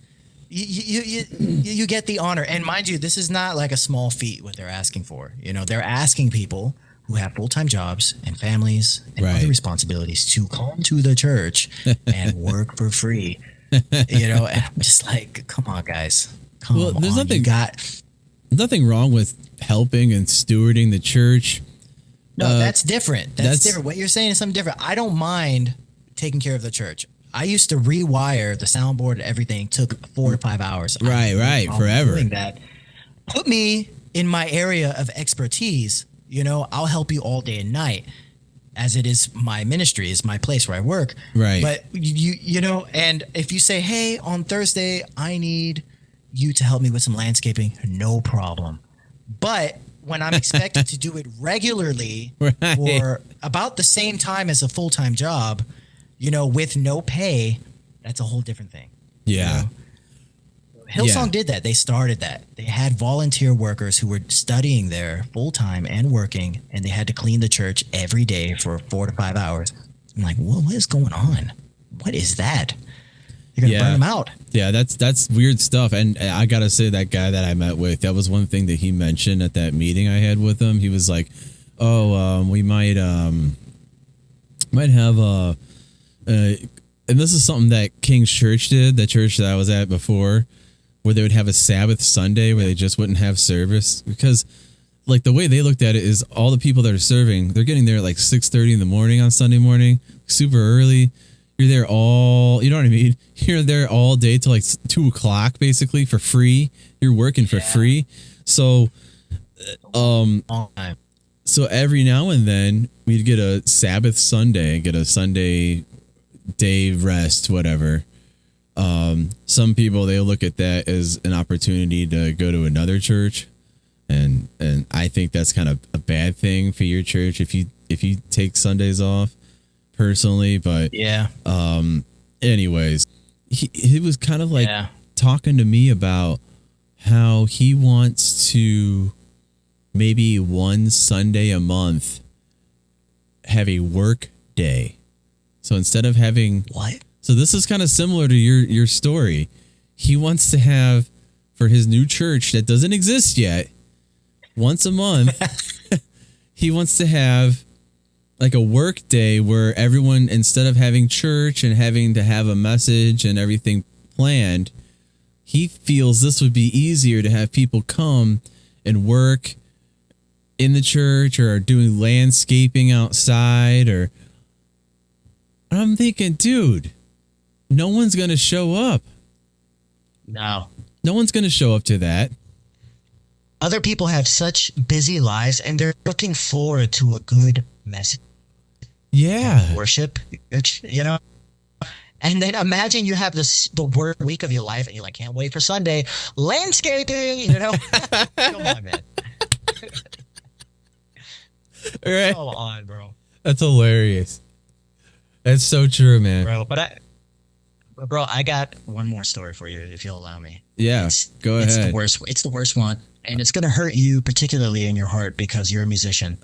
You get the honor. And mind you, this is not like a small feat what they're asking for. They're asking people who have full-time jobs and families and other responsibilities to come to the church and work for free. You know, and I'm just like, come on, guys. Come on. There's There's nothing wrong with helping and stewarding the church. No, that's different. That's different. What you're saying is something different. I don't mind taking care of the church. I used to rewire the soundboard and everything. Took 4 to 5 hours. Right. Forever. Doing that. Put me in my area of expertise. You know, I'll help you all day and night, as it is my ministry, is my place where I work. Right. But you know, and if you say, hey, on Thursday, I need you to help me with some landscaping, no problem. But when I'm expected to do it regularly for about the same time as a full-time job, you know, with no pay, that's a whole different thing. Yeah. You know? Hillsong did that. They started that. They had volunteer workers who were studying there full-time and working, and they had to clean the church every day for 4 to 5 hours. I'm like, well, what is going on? What is that? You're going to burn them out. Yeah, that's weird stuff. And I got to say, that guy that I met with, that was one thing that he mentioned at that meeting I had with him. He was like, we might have and this is something that King's Church did, the church that I was at before, where they would have a Sabbath Sunday where they just wouldn't have service, because like the way they looked at it is all the people that are serving, they're getting there at like 6:30 in the morning on Sunday morning, super early. You're there all, you know what I mean? You're there all day till like 2 o'clock basically for free. You're working for free. So, so every now and then we'd get a Sabbath Sunday, get a Sunday day rest, whatever. Some people, they look at that as an opportunity to go to another church, and I think that's kind of a bad thing for your church if you take Sundays off, personally. But anyways, he was kind of like talking to me about how he wants to maybe one Sunday a month have a work day. So instead of having so this is kind of similar to your story. He wants to have, for his new church that doesn't exist yet, once a month, he wants to have like a work day where everyone, instead of having church and having to have a message and everything planned, he feels this would be easier to have people come and work in the church or doing landscaping outside. Or I'm thinking, dude, no one's going to show up. No one's going to show up to that. Other people have such busy lives, and they're looking forward to a good message. Yeah. Worship, you know. And then imagine you have the worst week of your life, and you're like, can't wait for Sunday. Landscaping, you know. Come on, man. All right. Come on, bro. That's hilarious. That's so true, man. Bro, I got one more story for you, if you'll allow me. Yeah, go ahead. It's the worst one, and it's gonna hurt you particularly in your heart because you're a musician.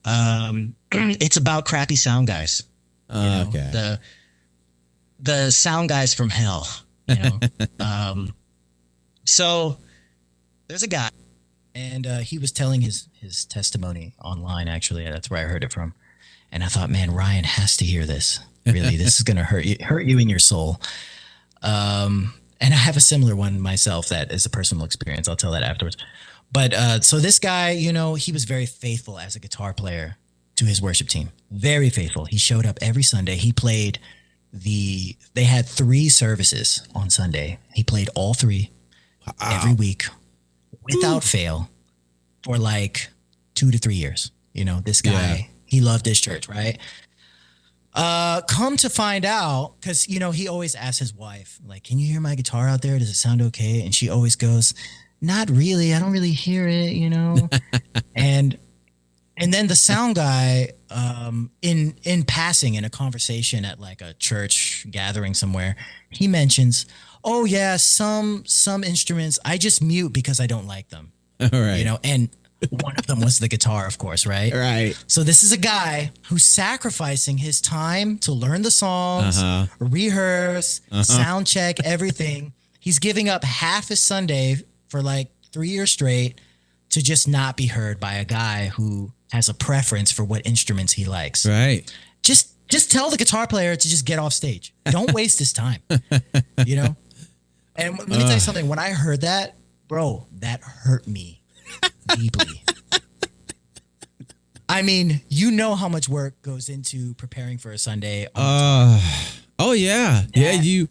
It's about crappy sound guys. Okay. The sound guys from hell. You know. So there's a guy, and he was telling his testimony online. Actually, that's where I heard it from. And I thought, man, Ryan has to hear this. Really, this is going to hurt you in your soul. And I have a similar one myself that is a personal experience. I'll tell that afterwards. But so this guy, you know, he was very faithful as a guitar player to his worship team. Very faithful. He showed up every Sunday. He played they had 3 services on Sunday. He played all 3 every week without fail for like 2 to 3 years. You know, this guy, he loved his church, right? Come to find out, because, you know, he always asks his wife, like, can you hear my guitar out there? Does it sound okay? And she always goes, not really. I don't really hear it, you know? and then the sound guy, in passing in a conversation at like a church gathering somewhere, he mentions, oh yeah, some instruments I just mute because I don't like them. All right. You know, and one of them was the guitar, of course, right? Right. So this is a guy who's sacrificing his time to learn the songs, rehearse, sound check, everything. He's giving up half his Sunday for like 3 years straight to just not be heard by a guy who has a preference for what instruments he likes. Right. Just Just tell the guitar player to just get off stage. Don't waste his time. You know? And let me tell you something. When I heard that, bro, that hurt me deeply. I mean, you know how much work goes into preparing for a Sunday. Oh yeah. Yeah, you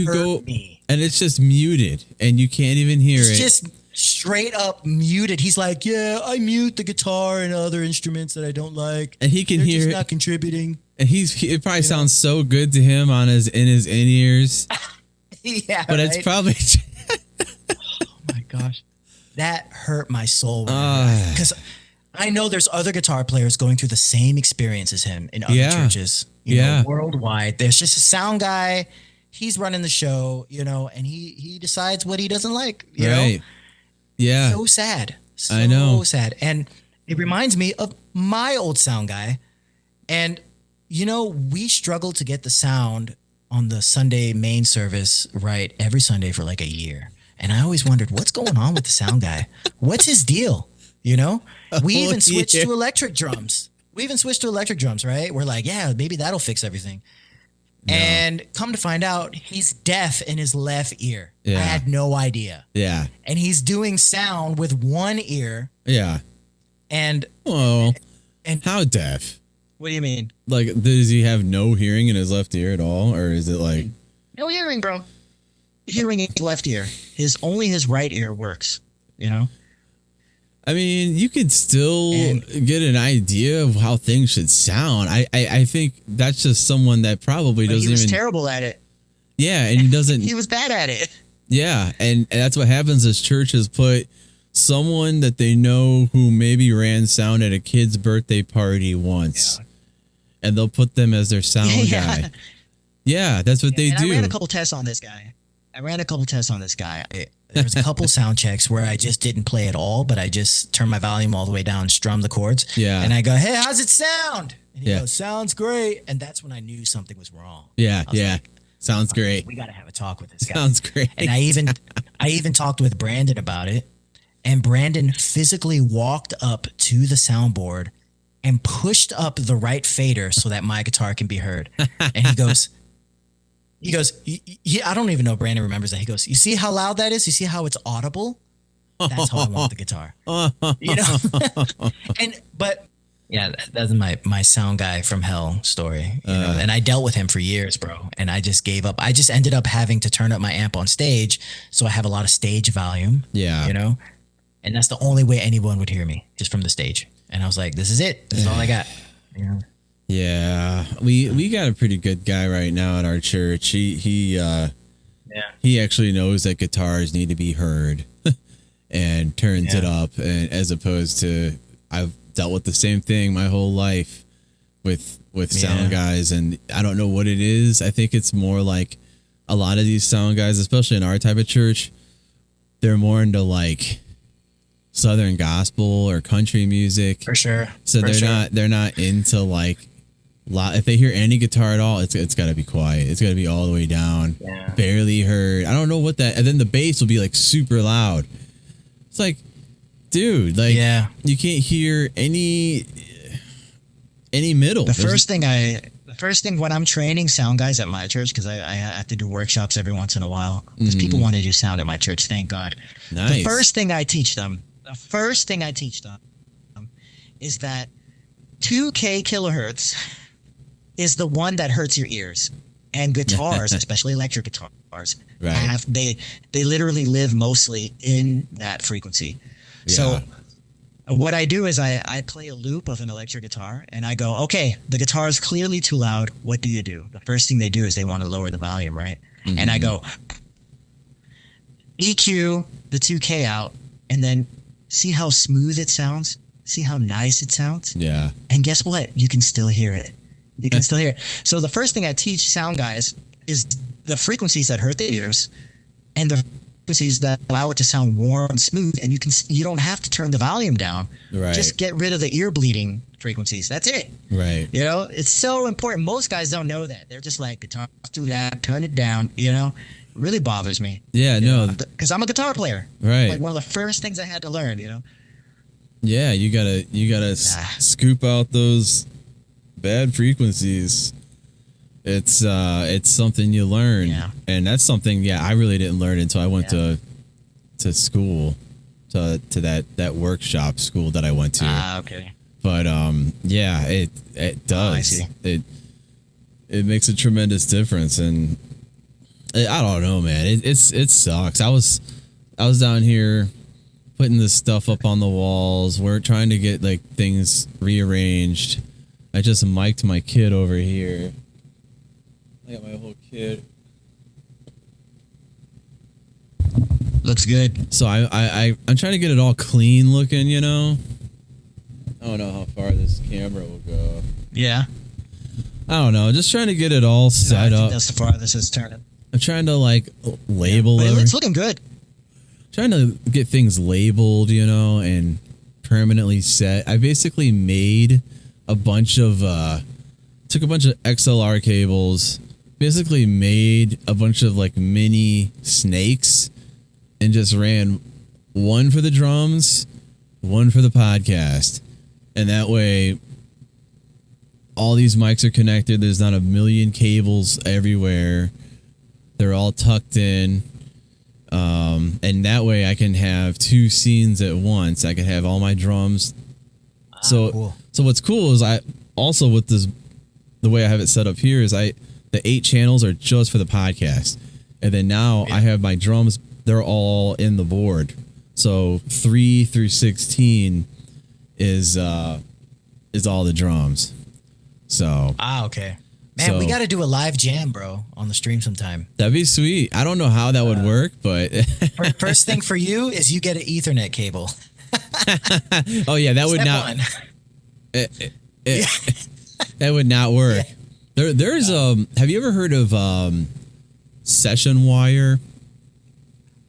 go and it's just muted and you can't even hear it. It's just straight up muted. He's like, yeah, I mute the guitar and other instruments that I don't like. And he can They're hear just it. not contributing. And it probably sounds so good to him in his in-ears. Yeah. But it's probably oh my gosh. That hurt my soul. Because I know there's other guitar players going through the same experience as him in other churches. You know, worldwide. There's just a sound guy. He's running the show, you know, and he decides what he doesn't like. You know? Yeah. So sad. I know. So sad. And it reminds me of my old sound guy. And, you know, we struggled to get the sound on the Sunday main service right every Sunday for like a year. And I always wondered, what's going on with the sound guy? What's his deal? You know, we even switched to electric drums. Right? We're like, yeah, maybe that'll fix everything. No. And come to find out, he's deaf in his left ear. Yeah. I had no idea. Yeah. And he's doing sound with one ear. Yeah. And how deaf? What do you mean? Like, does he have no hearing in his left ear at all, or is it like no hearing, bro? Hearing in left ear. Only his right ear works. You know. I mean, you could still get an idea of how things should sound. I think that's just someone that probably doesn't even... He was terrible at it. Yeah, and he doesn't... He was bad at it. Yeah, and that's what happens is churches put someone that they know who maybe ran sound at a kid's birthday party once. Yeah. And they'll put them as their sound guy. Yeah, that's what they do. I ran a couple tests on this guy. There was a couple sound checks where I just didn't play at all, but I just turned my volume all the way down, strum the chords. Yeah. And I go, hey, how's it sound? And he goes, sounds great. And that's when I knew something was wrong. Yeah, like, sounds great. We got to have a talk with this guy. Sounds great. And I even talked with Brandon about it. And Brandon physically walked up to the soundboard and pushed up the right fader so that my guitar can be heard. And he goes, I don't even know if Brandon remembers that. He goes, you see how loud that is? You see how it's audible? That's how I want the guitar. You know? But that's my sound guy from hell story. You know? And I dealt with him for years, bro. And I just gave up. I just ended up having to turn up my amp on stage. So I have a lot of stage volume. Yeah. You know? And that's the only way anyone would hear me, just from the stage. And I was like, this is it. This is all I got. You know? Yeah, we got a pretty good guy right now at our church. He actually knows that guitars need to be heard and turns it up, and as opposed to I've dealt with the same thing my whole life with sound guys, and I don't know what it is. I think it's more like a lot of these sound guys, especially in our type of church, they're more into like Southern gospel or country music. For sure. So they're not into like if they hear any guitar at all, it's got to be quiet. It's got to be all the way down, barely heard. I don't know what that. And then the bass will be like super loud. It's like, dude, like you can't hear any middle. The first thing when I'm training sound guys at my church, because I have to do workshops every once in a while, because people want to do sound at my church. Thank God. Nice. The first thing I teach them is that 2K kilohertz is the one that hurts your ears, and guitars, especially electric guitars, they literally live mostly in that frequency. Yeah. So what I do is I play a loop of an electric guitar, and I go, okay, the guitar is clearly too loud. What do you do? The first thing they do is they want to lower the volume, right? Mm-hmm. And I go, EQ the 2K out, and then see how smooth it sounds? See how nice it sounds? Yeah. And guess what? You can still hear it. So the first thing I teach sound guys is the frequencies that hurt the ears and the frequencies that allow it to sound warm and smooth, and you don't have to turn the volume down. Right. Just get rid of the ear bleeding frequencies. That's it. Right. You know, it's so important. Most guys don't know that. They're just like, guitar too loud, turn it down, you know? It really bothers me. Yeah, no. Because I'm a guitar player. Right. Like one of the first things I had to learn, you know? Yeah, you gotta scoop out those bad frequencies. It's something you learn, and that's something I really didn't learn until I went to school, to that workshop school that I went to. Okay. But it does. I see. It makes a tremendous difference, and I don't know, man. It sucks. I was down here putting this stuff up on the walls. We're trying to get like things rearranged. I just mic'd my kid over here. I got my whole kid. Looks good. So I'm trying to get it all clean looking, you know. I don't know how far this camera will go. Yeah. I don't know. Just trying to get it all set up. That's the farthest it's turning. I'm trying to like label it. It's looking good. Trying to get things labeled, you know, and permanently set. I basically made a bunch of took a bunch of XLR cables, basically made a bunch of like mini snakes, and just ran one for the drums, one for the podcast. And that way all these mics are connected. There's not a million cables everywhere. They're all tucked in. And that way I can have two scenes at once. I can have all my drums. Cool. So what's cool is I also with this, the way I have it set up here is the 8 channels are just for the podcast. And then now I have my drums. They're all in the board. So 3 through 16 is all the drums. So okay. Man, we got to do a live jam, bro, on the stream sometime. That'd be sweet. I don't know how that would work, but first thing for you is you get an Ethernet cable. Oh yeah, that would not. That would not work. Yeah. There's Have you ever heard of Session Wire?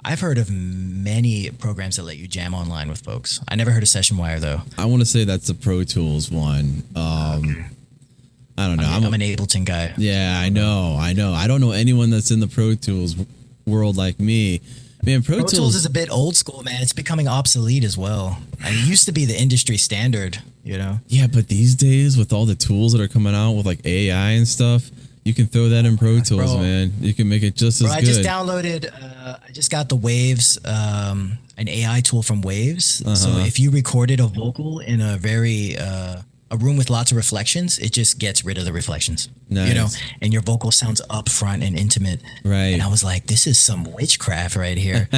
I've heard of many programs that let you jam online with folks. I never heard of Session Wire though. I want to say that's the Pro Tools one. I don't know. I'm an Ableton guy. Yeah, I know. I don't know anyone that's in the Pro Tools world like me. Man, Pro Tools is a bit old school, man. It's becoming obsolete as well. It used to be the industry standard, you know? Yeah, but these days with all the tools that are coming out with like AI and stuff, you can throw that in Pro Tools, man. You can make it just as good. I just downloaded, I just got the Waves, an AI tool from Waves. So if you recorded a vocal in a very... a room with lots of reflections, it just gets rid of the reflections, you know, and your vocal sounds upfront and intimate. Right. And I was like, this is some witchcraft right here.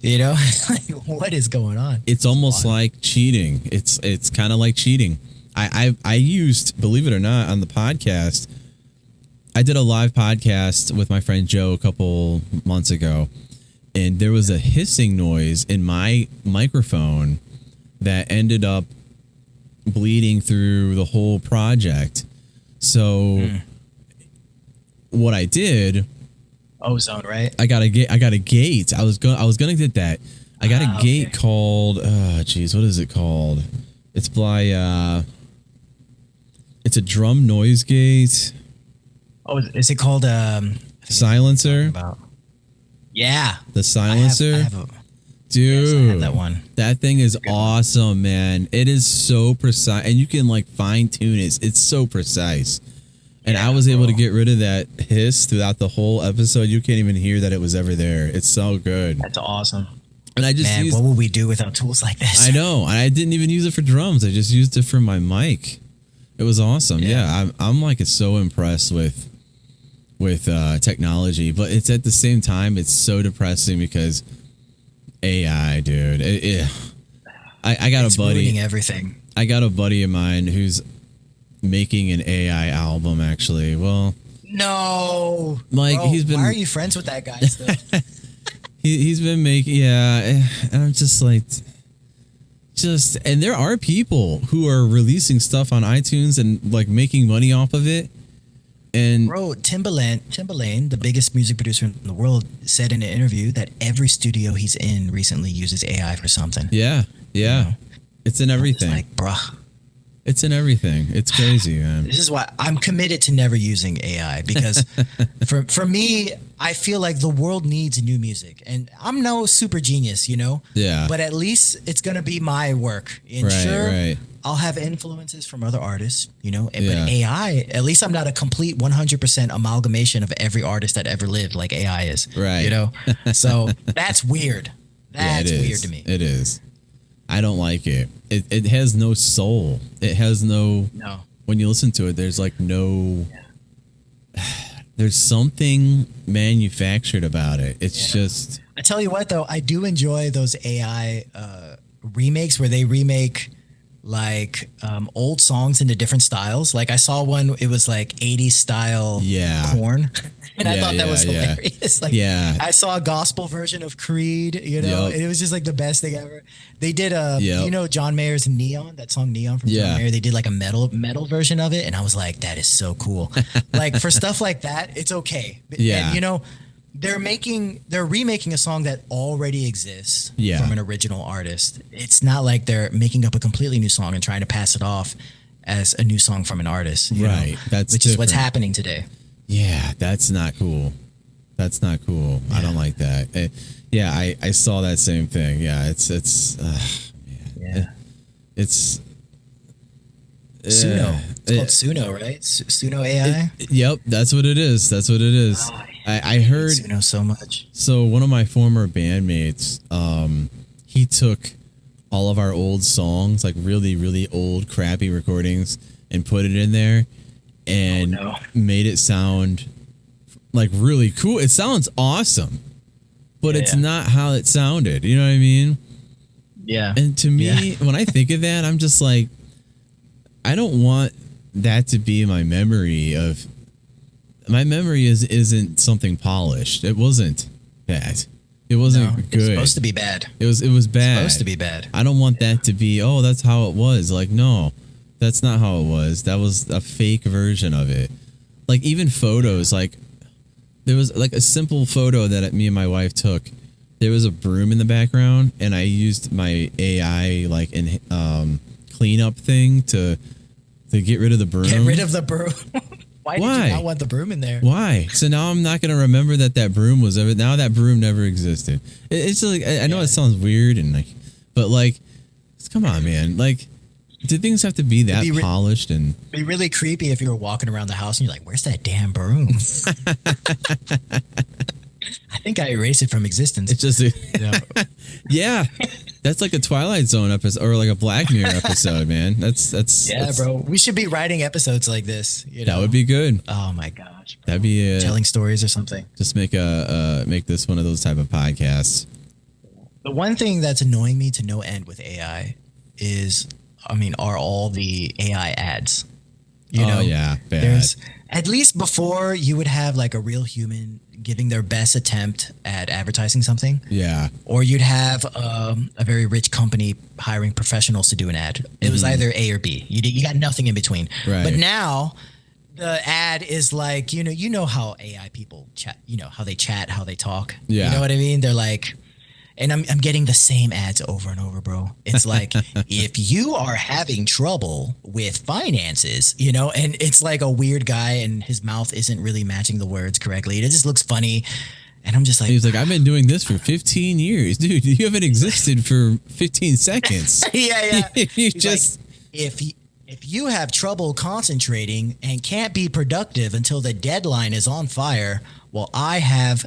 You know, like, what is going on? It's almost like cheating. It's kind of like cheating. I used, believe it or not, on the podcast, I did a live podcast with my friend Joe a couple months ago, and there was a hissing noise in my microphone that ended up bleeding through the whole project. So what I did, ozone, right? I got a gate. I was gonna get that. I got a gate called what is it called? It's by it's a drum noise gate. Oh, is it called silencer? Yeah. The silencer. I have dude, yes, I have that one. That thing is awesome, man. It is so precise, and you can like fine tune it. It's so precise. And I was able to get rid of that hiss throughout the whole episode. You can't even hear that it was ever there. It's so good. That's awesome. And I just what would we do without tools like this? I know. And I didn't even use it for drums. I just used it for my mic. It was awesome. Yeah, I'm like so impressed with technology, but it's at the same time it's so depressing because AI, dude. I got a buddy. Ruining everything. I got a buddy of mine who's making an AI album. Actually, well, no, like bro, he's been. Why are you friends with that guy still? He's been making, and I'm just like, and there are people who are releasing stuff on iTunes and like making money off of it. And bro, Timbaland, the biggest music producer in the world, said in an interview that every studio he's in recently uses AI for something. Yeah. You know? It's in everything. It's like, bruh. It's in everything. It's crazy, man. This is why I'm committed to never using AI because for me, I feel like the world needs new music. And I'm no super genius, you know? Yeah. But at least it's going to be my work. And right. I'll have influences from other artists, but AI, at least I'm not a complete 100% amalgamation of every artist that ever lived like AI is. Right. So that's weird. That's weird to me. It is. I don't like it. It has no soul. It has no. When you listen to it, there's like no. There's something manufactured about it. It's just. I tell you what, though, I do enjoy those AI remakes where they remake like old songs into different styles. Like I saw one, it was like 80s style Corn. And I thought that was hilarious. Like I saw a gospel version of Creed, and it was just like the best thing ever. They did John Mayer's Neon, that song Neon from John Mayer. They did like a metal version of it. And I was like, that is so cool. Like for stuff like that, it's okay. Yeah. And, they're remaking a song that already exists from an original artist. It's not like they're making up a completely new song and trying to pass it off as a new song from an artist. Right. Which is what's happening today. Yeah, that's not cool. That's not cool. Yeah. I don't like that. I saw that same thing. Yeah, it's Suno. It's called Suno, right? Suno AI. Yep, that's what it is. I heard Suno so much. So one of my former bandmates, he took all of our old songs, like really, really old, crappy recordings, and put it in there, and made it sound like really cool. It sounds awesome, but it's not how it sounded. You know what I mean? Yeah. And to me, when I think of that, I'm just like, I don't want that to be my memory of. My memory isn't something polished. It wasn't bad. It wasn't good. It's supposed to be bad. It was bad. It's supposed to be bad. I don't want that to be, that's how it was. Like, no, that's not how it was. That was a fake version of it. Like even photos, like there was like a simple photo that me and my wife took. There was a broom in the background and I used my AI like cleanup thing to get rid of the broom. Get rid of the broom. Why did you not want the broom in there? Why? So now I'm not going to remember that broom was ever. Now that broom never existed. It's just like I know it sounds weird but like, come on, man. Like, did things have to be that polished and? It'd be really creepy if you were walking around the house and you're like, "Where's that damn broom?" I think I erased it from existence. It's just, yeah. That's like a Twilight Zone episode or like a Black Mirror episode, man. That's bro. We should be writing episodes like this. That would be good. Oh my gosh, that'd be telling stories or something. Just make this one of those type of podcasts. The one thing that's annoying me to no end with AI is, are all the AI ads. Bad. There's at least before you would have like a real human giving their best attempt at advertising something. Yeah. Or you'd have a very rich company hiring professionals to do an ad. It was either A or B. You got nothing in between. Right. But now the ad is like, you know how AI people chat, how they chat, how they talk. Yeah. You know what I mean? They're like, and I'm getting the same ads over and over, bro. It's like, if you are having trouble with finances, and it's like a weird guy and his mouth isn't really matching the words correctly. It just looks funny. And I'm just like, he's like, I've been doing this for 15 years, dude. You haven't existed for 15 seconds. Yeah. He's just, like, if you have trouble concentrating and can't be productive until the deadline is on fire, well, I have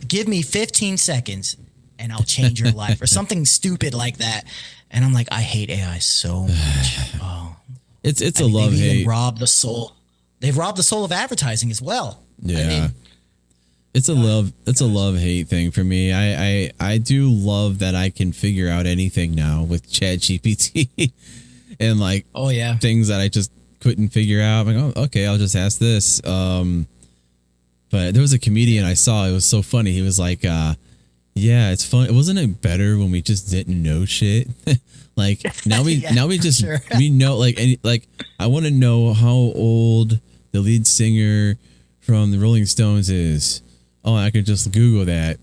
give me 15 seconds and I'll change your life or something stupid like that. And I'm like, I hate AI so much. Oh, it's a love hate. They've robbed the soul. They've robbed the soul of advertising as well. Yeah. It's a love hate thing for me. I do love that I can figure out anything now with ChatGPT and like things that I just couldn't figure out. I'm like, okay, I'll just ask this. But there was a comedian I saw. It was so funny. He was like, yeah, it's fun. Wasn't it better when we just didn't know shit? Like now we just we know like I want to know how old the lead singer from the Rolling Stones is. Oh, I could just Google that.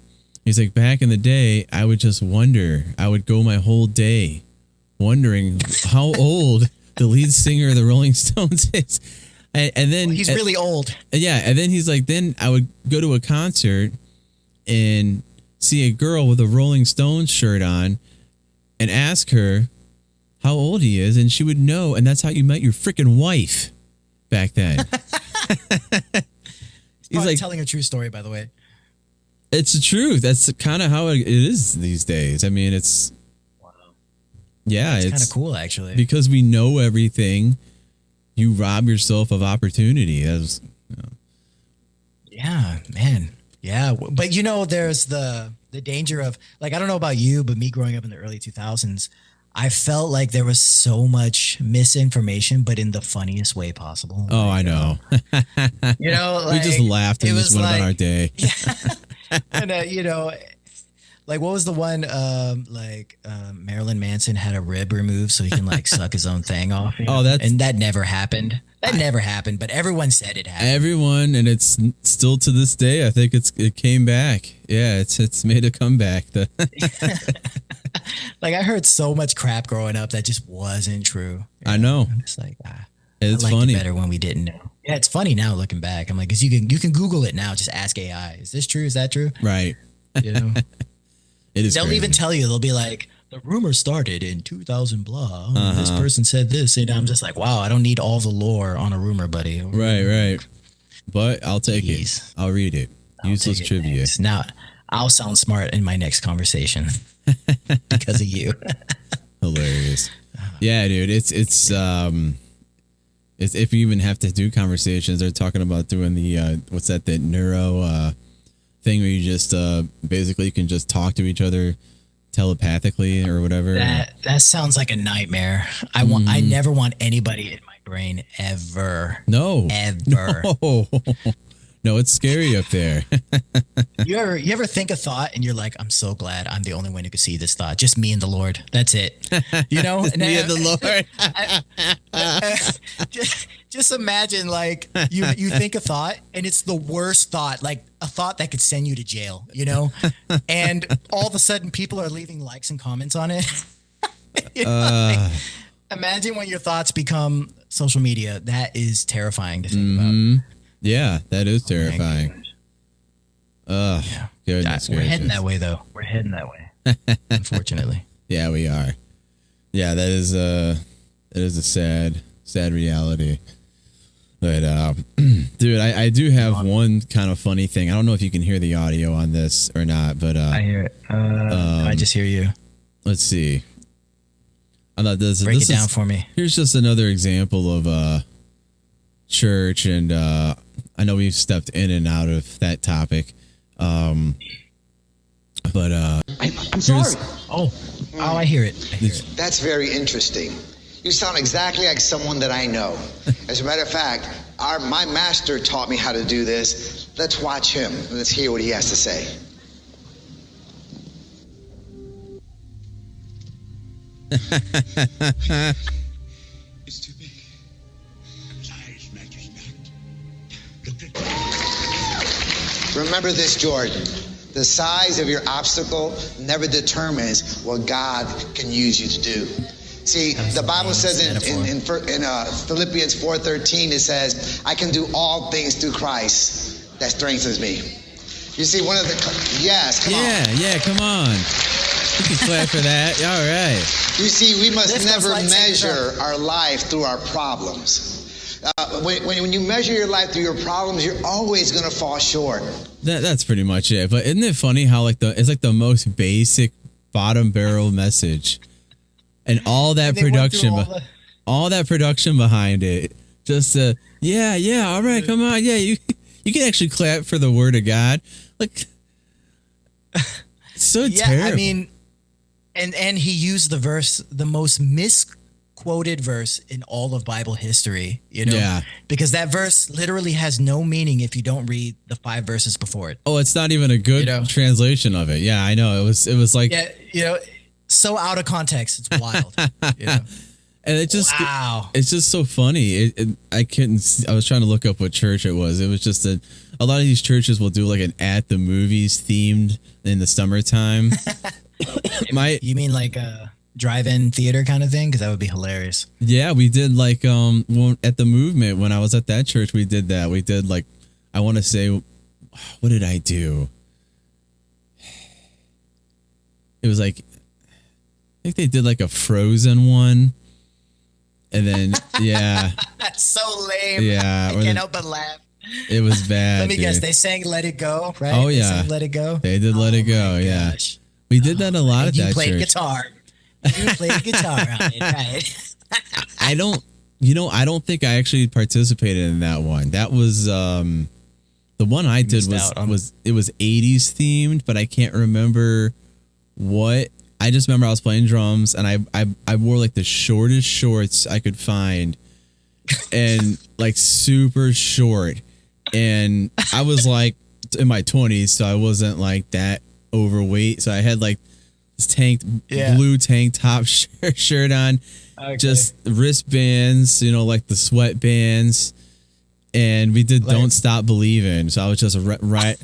He's like, back in the day, I would just wonder. I would go my whole day wondering how old the lead singer of the Rolling Stones is. And then he's really old. Yeah, and then he's like, then I would go to a concert and see a girl with a Rolling Stones shirt on and ask her how old he is, and she would know, and that's how you met your freaking wife back then. He's like telling a true story, by the way. It's the truth. That's kind of how it is these days. I mean, it's yeah, it's kind of cool actually. Because we know everything, you rob yourself of opportunity. That's yeah, man. Yeah, but there's the danger of, like, I don't know about you, but me growing up in the early 2000s, I felt like there was so much misinformation, but in the funniest way possible. Oh, like, I know. Like, we just laughed and just went about our day. Yeah. And like, what was the one? Marilyn Manson had a rib removed so he can like suck his own thing off. Oh, and that never happened. That never happened, but everyone said it happened. Everyone, and it's still to this day. I think it came back. Yeah, it's made a comeback. Like, I heard so much crap growing up that just wasn't true. I know. It's like it's I liked funny. It better when we didn't know. Yeah, it's funny now looking back. I'm like, because you can Google it now. Just ask AI. Is this true? Is that true? Right. It is. They'll crazy. even tell you. They'll be like, the rumor started in 2000 blah. This person said this, and I'm just like, wow, I don't need all the lore on a rumor, buddy. Right. But I'll take it. I'll read it. Useless trivia. Now, I'll sound smart in my next conversation because of you. Hilarious. Yeah, dude. It's if you even have to do conversations, they're talking about doing the what's that neuro thing where you just basically you can just talk to each other telepathically or whatever. That sounds like a nightmare. I never want anybody in my brain ever. No. Ever. No, it's scary up there. You ever think a thought and you're like, I'm so glad I'm the only one who could see this thought. Just me and the Lord. That's it. Me and the Lord. Just imagine, like, you think a thought and it's the worst thought, like a thought that could send you to jail, and all of a sudden people are leaving likes and comments on it. Imagine when your thoughts become social media. That is terrifying to think about. Yeah, that is terrifying. Goodness We're heading that way, though. We're heading that way, unfortunately. Yeah, we are. Yeah, that is a sad reality. But dude, I do have one kind of funny thing. I don't know if you can hear the audio on this or not, but I hear it. I just hear you. Let's see. I thought break it down for me. Here's just another example of church, and I know we've stepped in and out of that topic, but I'm sorry. Oh, I hear it. That's very interesting. You sound exactly like someone that I know. As a matter of fact, my master taught me how to do this. Let's watch him. Let's hear what he has to say. It's too big. Size matters not. Look at Remember this, Jordan. The size of your obstacle never determines what God can use you to do. See, the Bible says in Philippians 4:13, it says, I can do all things through Christ that strengthens me. You see, one of the... Yes, come on. Yeah, come on. You can clap for that. All right. You see, we must never measure our life through our problems. When you measure your life through your problems, you're always going to fall short. That's pretty much it. But isn't it funny how it's like the most basic bottom barrel message, and all that production, all that production behind it. Just yeah, all right, come on, yeah, you can actually clap for the word of God. Like, so terrible. I mean, and he used the verse, the most misquoted verse in all of Bible history, Yeah. Because that verse literally has no meaning if you don't read the 5 verses before it. Oh, it's not even a good translation of it. Yeah, I know. It was like, yeah, so out of context, it's wild. And it just, it's just so funny. I was trying to look up what church it was. It was just a lot of these churches will do like an at the movies themed in the summertime. You mean like a drive-in theater kind of thing? Because that would be hilarious. Yeah, we did like at the Movement, when I was at that church, we did that. We did like, I want to say, what did I do? It was like think they did like a Frozen one. And then, yeah. That's so lame. Yeah. I can't help but laugh. It was bad. Let me guess. They sang Let It Go, right? Oh, They yeah. sang Let It Go. They did Let It Go, yeah. Gosh. We did that a lot at that church. You played guitar. You played guitar on it, right? I don't think I actually participated in that one. That was the one I did was 80s themed, but I can't remember what. I just remember I was playing drums and I wore like the shortest shorts I could find and like super short. And I was like in my 20s, so I wasn't like that overweight. So I had like this blue tank top shirt on, just wristbands, like the sweatbands. And we did Don't Stop Believing. So I was just right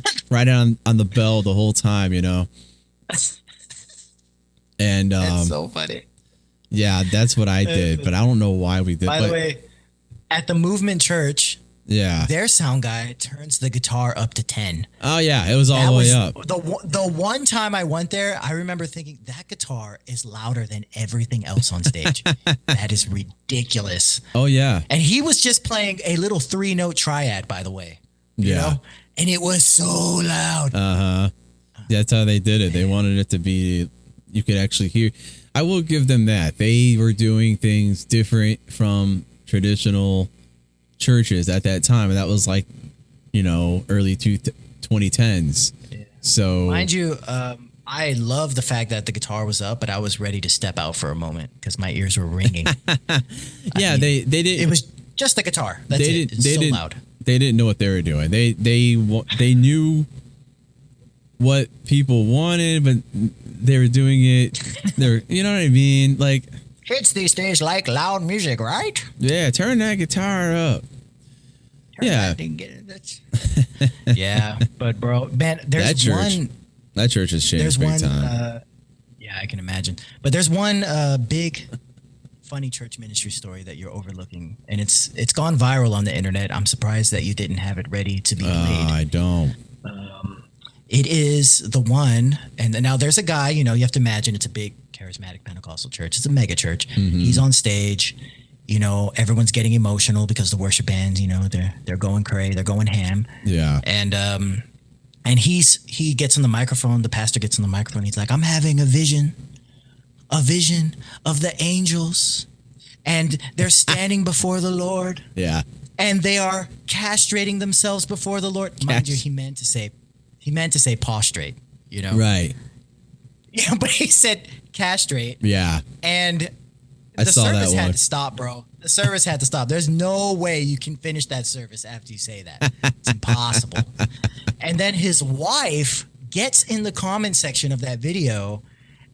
on the bell the whole time, And that's so funny. Yeah, that's what I did, but I don't know why we did. By the way, at the Movement Church, their sound guy turns the guitar up to 10. Oh yeah, it was all the way up. The one time I went there, I remember thinking that guitar is louder than everything else on stage. That is ridiculous. Oh yeah, and he was just playing a little 3-note triad, by the way. You know? And it was so loud. That's how they did it. They wanted it to be. You could actually hear. I will give them that. They were doing things different from traditional churches at that time. And that was like, early 2010s. Yeah. So mind you, I love the fact that the guitar was up, but I was ready to step out for a moment because my ears were ringing. They did. It was just the guitar. That's it. It's so loud. They didn't know what they were doing. They knew what people wanted, but they were doing it. You know what I mean? Like kids these days like loud music, right? Yeah, turn that guitar up. Yeah, but bro, man, there's that church has changed big time. Yeah, I can imagine. But there's one big funny church ministry story that you're overlooking, and it's gone viral on the internet. I'm surprised that you didn't have it ready to be played. I don't. It is the one, and now there's a guy, you have to imagine it's a big charismatic Pentecostal church. It's a mega church. Mm-hmm. He's on stage, everyone's getting emotional because the worship bands, they're going crazy, they're going ham. Yeah. And he gets on the microphone, the pastor gets on the microphone, he's like, I'm having a vision of the angels, and they're standing before the Lord. Yeah. And they are castrating themselves before the Lord. Mind you, he meant to say prostrate, Right. Yeah, but he said castrate. Yeah. And the service had to stop, bro. The service had to stop. There's no way you can finish that service after you say that. It's impossible. And then his wife gets in the comment section of that video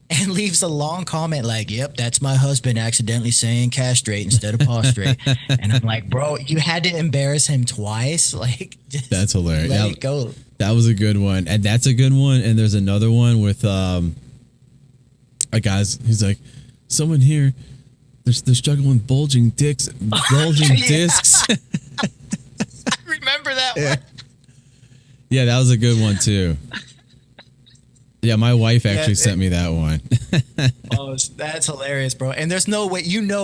and leaves a long comment like, yep, that's my husband accidentally saying castrate instead of prostrate. And I'm like, bro, you had to embarrass him twice? Like, that's hilarious. Let it go. That was a good one. And that's a good one. And there's another one with a guy's, he's like, someone here, they're struggling with bulging discs. I remember that one. Yeah, that was a good one too. Yeah, my wife actually sent me that one. Oh, that's hilarious, bro. And there's no way,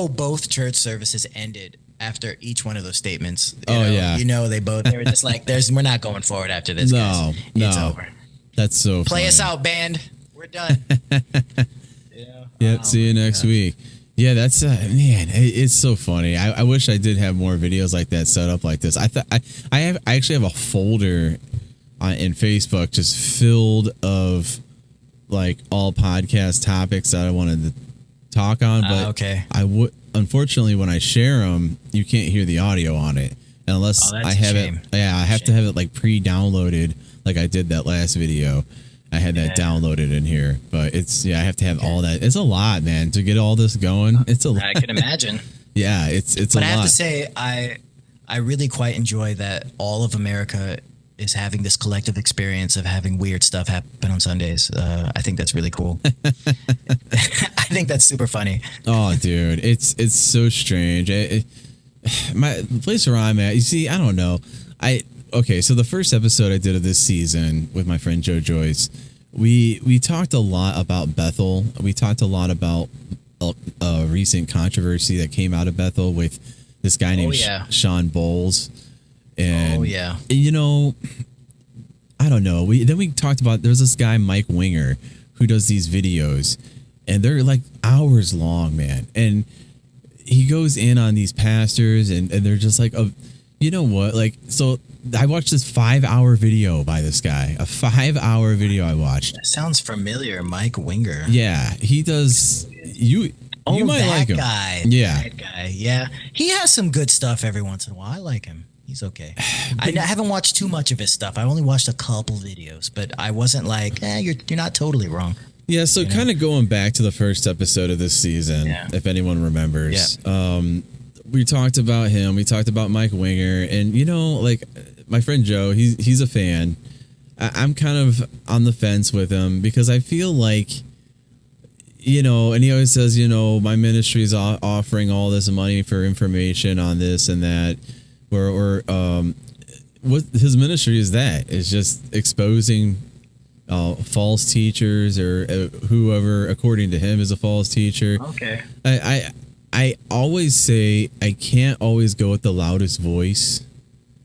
both church services ended after each one of those statements. Yeah. They were just like, we're not going forward after this, guys. It's over. That's so Play funny. us out, band. We're done. Yep, see you next week. Yeah, that's man, it's so funny. I wish I did have more videos like that set up like this. I actually have a folder in Facebook just filled of like all podcast topics that I wanted to talk on, but I would unfortunately when I share them, you can't hear the audio on it unless I have it. Yeah, I have to have it like pre-downloaded, like I did that last video. I had that downloaded in here, but I have to have all that. It's a lot, man, to get all this going. It's a lot. I can imagine. Yeah, it's a lot. But I have to say, I really quite enjoy that all of America is having this collective experience of having weird stuff happen on Sundays. I think that's really cool. I think that's super funny. Oh, dude, it's so strange. The place where I'm at, you see, I don't know. Okay, so the first episode I did of this season with my friend Joe Joyce, we talked a lot about Bethel. We talked a lot about a recent controversy that came out of Bethel with this guy named Sean Bowles. And you know, I don't know. We talked about there's this guy Mike Winger who does these videos, and they're like hours long, man. And he goes in on these pastors, and they're just like, you know what? Like, so I watched this 5-hour video by this guy. A 5-hour video I watched. That sounds familiar, Mike Winger. Yeah, he does. You might like him. That guy. Yeah, he has some good stuff every once in a while. I like him. He's okay. I haven't watched too much of his stuff. I only watched a couple videos, but I wasn't like, you're not totally wrong. Yeah, so kind of going back to the first episode of this season, if anyone remembers, we talked about him. We talked about Mike Winger, and you know, like my friend Joe, he's a fan. I'm kind of on the fence with him because I feel like, you know, and he always says, you know, my ministry is offering all this money for information on this and that. Or what his ministry is that is just exposing false teachers or whoever according to him is a false teacher. Okay. I always say I can't always go with the loudest voice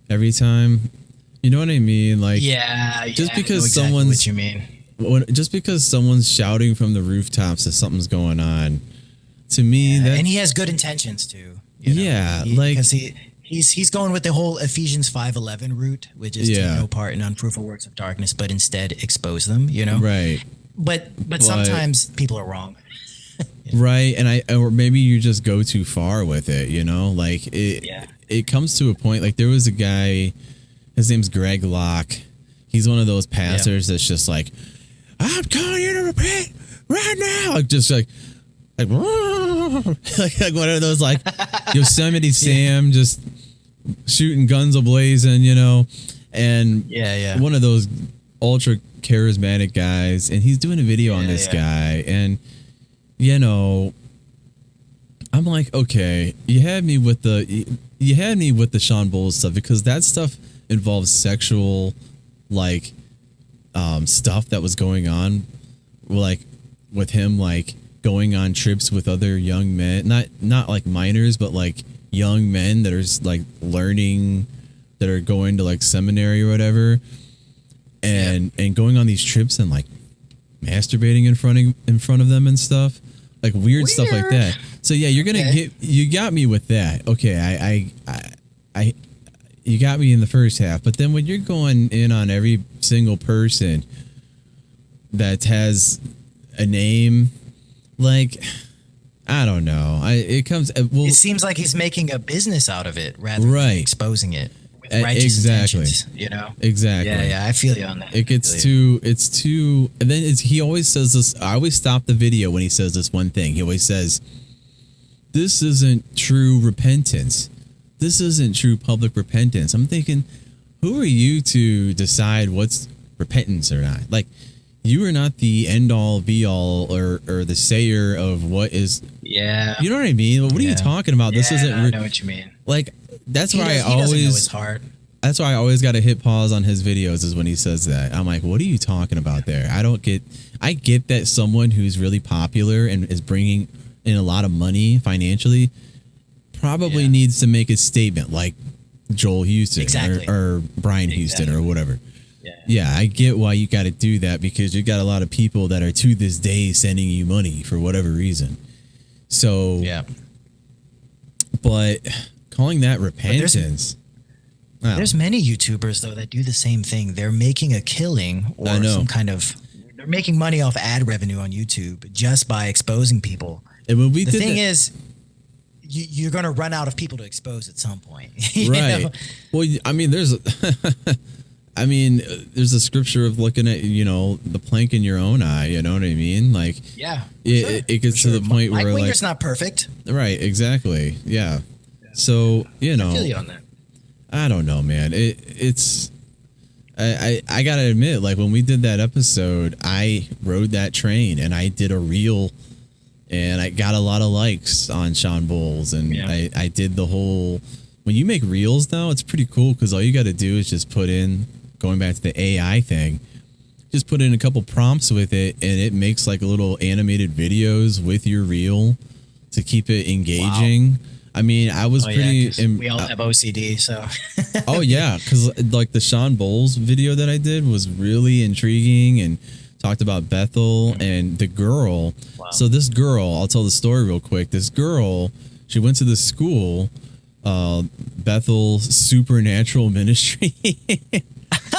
every time. You know what I mean? Like just because someone's what you mean. Just because someone's shouting from the rooftops that something's going on, to me and he has good intentions too. Because He's going with the whole Ephesians 5:11 route, which is take no part in unfruitful works of darkness, but instead expose them, you know? Right. But sometimes people are wrong. Right. And or maybe you just go too far with it, you know? Like it comes to a point, like there was a guy, his name's Greg Locke. He's one of those pastors that's just like, I'm calling you to repent right now. Like just like one of those like Yosemite Sam just shooting guns a-blazing, you know, and one of those ultra charismatic guys, and he's doing a video on this guy, and you know, I'm like, okay, you had me with the Sean Bowles stuff because that stuff involves sexual like stuff that was going on, like with him like going on trips with other young men, not like minors, but like young men that are like learning, that are going to like seminary or whatever, and going on these trips and like masturbating in front of them and stuff, like weird stuff like that. So yeah, you got me with that. Okay, I you got me in the first half, but then when you're going in on every single person that has a name, like, I don't know. It seems like he's making a business out of it rather than exposing it with righteous intentions, you know? Exactly. Yeah, I feel you on that. It's too, and then he always says this. I always stop the video when he says this one thing. He always says, this isn't true repentance. This isn't true public repentance. I'm thinking, who are you to decide what's repentance or not? Like, you are not the end all be all or the sayer of what is. Yeah. You know what I mean? What are you talking about? This isn't. I know what you mean. Like, that's why I always. Know his heart. That's why I always got to hit pause on his videos is when he says that. I'm like, what are you talking about there? I get that someone who's really popular and is bringing in a lot of money financially probably needs to make a statement like Joel Houston or Brian Houston or whatever. Yeah, I get why you got to do that because you got a lot of people that are to this day sending you money for whatever reason. So, but calling that repentance. There's many YouTubers though that do the same thing. They're making a killing or some kind of. They're making money off ad revenue on YouTube just by exposing people. And when the thing is, you're going to run out of people to expose at some point. Right. know? Well, I mean, there's a scripture of looking at, you know, the plank in your own eye. You know what I mean? Like, it gets to the point where Mike Winger's like, not perfect. Right. Exactly. Yeah. So, you know, I feel you on that. I don't know, man. I gotta admit, like when we did that episode, I rode that train and I did a reel and I got a lot of likes on Sean Bowles and I did the whole, when you make reels now, it's pretty cool because all you got to do is just put in, going back to the AI thing, just put in a couple prompts with it, and it makes like little animated videos with your reel to keep it engaging. Wow. I mean, I was pretty. We all have OCD, so. Oh yeah, because like the Sean Bowles video that I did was really intriguing and talked about Bethel and the girl. Wow. So this girl, I'll tell the story real quick. This girl, she went to the school, Bethel Supernatural Ministry.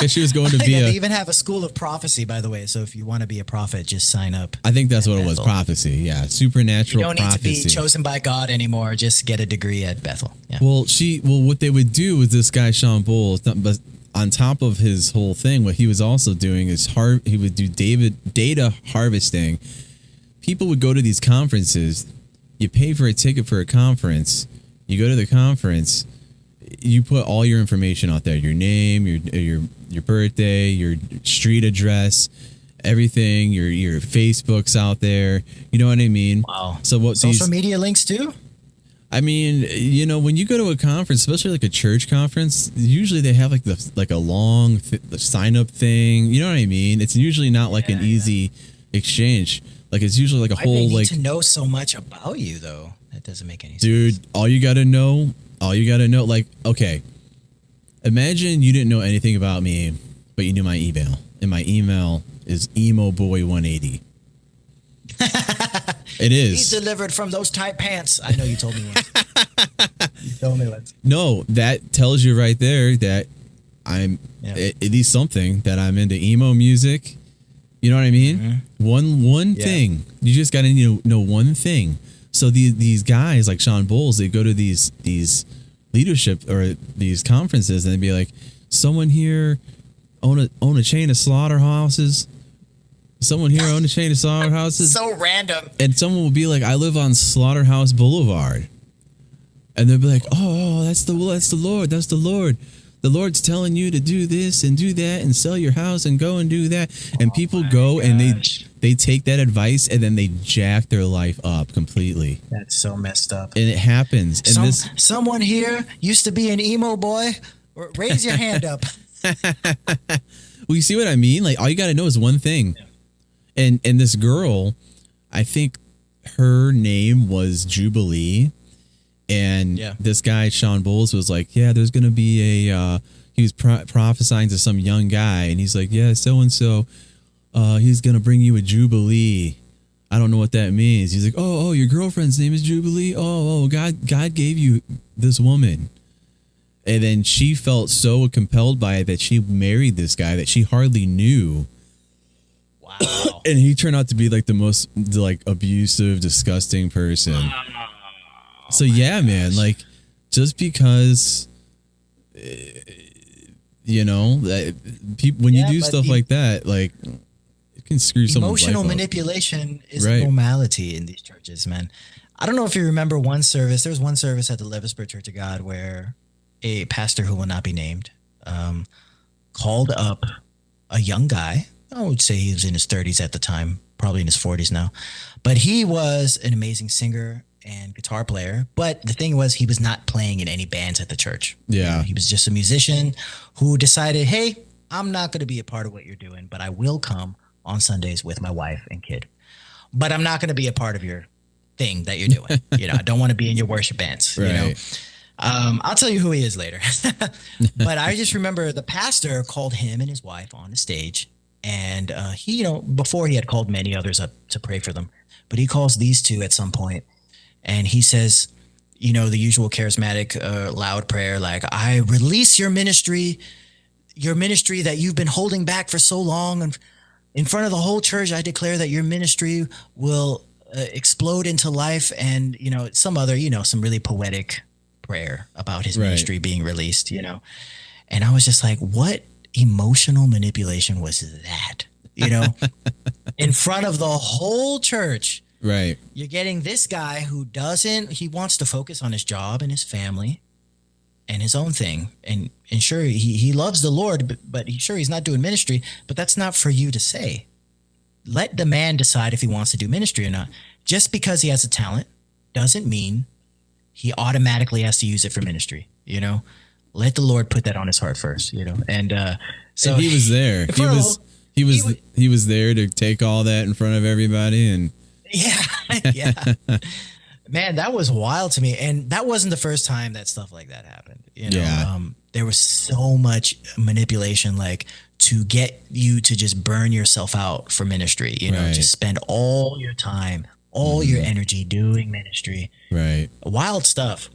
She was going to be. They even have a school of prophecy, by the way. So if you want to be a prophet, just sign up. I think that's what it was. Prophecy, yeah, supernatural. You don't prophecy. need to be chosen by God anymore. Just get a degree at Bethel. Yeah. Well, what they would do with this guy Sean Bowles, but on top of his whole thing, what he was also doing is he would do data harvesting. People would go to these conferences. You pay for a ticket for a conference. You go to the conference. You put all your information out there: your name, your birthday, your street address, everything. Your Facebook's out there. You know what I mean? Wow. So what social media links too? I mean, you know, when you go to a conference, especially like a church conference, usually they have like a long sign up thing. You know what I mean? It's usually not like an easy exchange. Like it's usually like a whole they need like to know so much about you though. That doesn't make any sense. Dude, all you got to know, like, okay, imagine you didn't know anything about me, but you knew my email. And my email is emoboy180. It is. He's delivered from those tight pants. I know you told me once. You told me once. No, that tells you right there that I'm at least something, that I'm into emo music. You know what I mean? Mm-hmm. One thing. You just got to know one thing. So these guys like Sean Bowles, they go to these leadership or these conferences and they'd be like, someone here own a chain of slaughterhouses. Someone here own a chain of slaughterhouses. So random. And someone will be like, I live on Slaughterhouse Boulevard. And they'll be like, oh, that's the Lord. That's the Lord. The Lord's telling you to do this and do that and sell your house and go and do that. And people go and they take that advice and then they jack their life up completely. That's so messed up. And it happens. And someone here used to be an emo boy. Raise your hand up. Well, you see what I mean? Like all you got to know is one thing. And this girl, I think her name was Jubilee. And this guy, Sean Bowles, was like, yeah, there's going to be he was prophesying to some young guy. And he's like, yeah, so-and-so, he's going to bring you a Jubilee. I don't know what that means. He's like, oh, your girlfriend's name is Jubilee. Oh, God gave you this woman. And then she felt so compelled by it that she married this guy that she hardly knew. Wow. And he turned out to be like the most like abusive, disgusting person. So man, like just because you know that people when you do stuff like that, like it can screw someone's life up. Emotional manipulation is a normality in these churches, man. I don't know if you remember one service. There was one service at the Levisburg Church of God where a pastor who will not be named called up a young guy. I would say he was in his 30s at the time, probably in his 40s now. But he was an amazing singer and guitar player. But the thing was, he was not playing in any bands at the church. Yeah. You know, he was just a musician who decided, hey, I'm not going to be a part of what you're doing, but I will come on Sundays with my wife and kid. But I'm not going to be a part of your thing that you're doing. You know, I don't want to be in your worship bands, you know. I'll tell you who he is later. But I just remember the pastor called him and his wife on the stage. And he, you know, before he had called many others up to pray for them, but he calls these two at some point, and he says, you know, the usual charismatic loud prayer, like, I release your ministry that you've been holding back for so long, and in front of the whole church, I declare that your ministry will explode into life, and you know, some other, you know, some really poetic prayer about his ministry being released, you know, and I was just like, what emotional manipulation was that, you know, in front of the whole church, right? You're getting this guy who he wants to focus on his job and his family and his own thing. And sure, he loves the Lord, but he's not doing ministry, but that's not for you to say. Let the man decide if he wants to do ministry or not. Just because he has a talent doesn't mean he automatically has to use it for ministry, you know? Let the Lord put that on his heart first, you know. And so and he was there. he was there to take all that in front of everybody, and yeah. Man, that was wild to me, and that wasn't the first time that stuff like that happened. You know, there was so much manipulation, like to get you to just burn yourself out for ministry. You know, just spend all your time, all your energy doing ministry. Right. Wild stuff.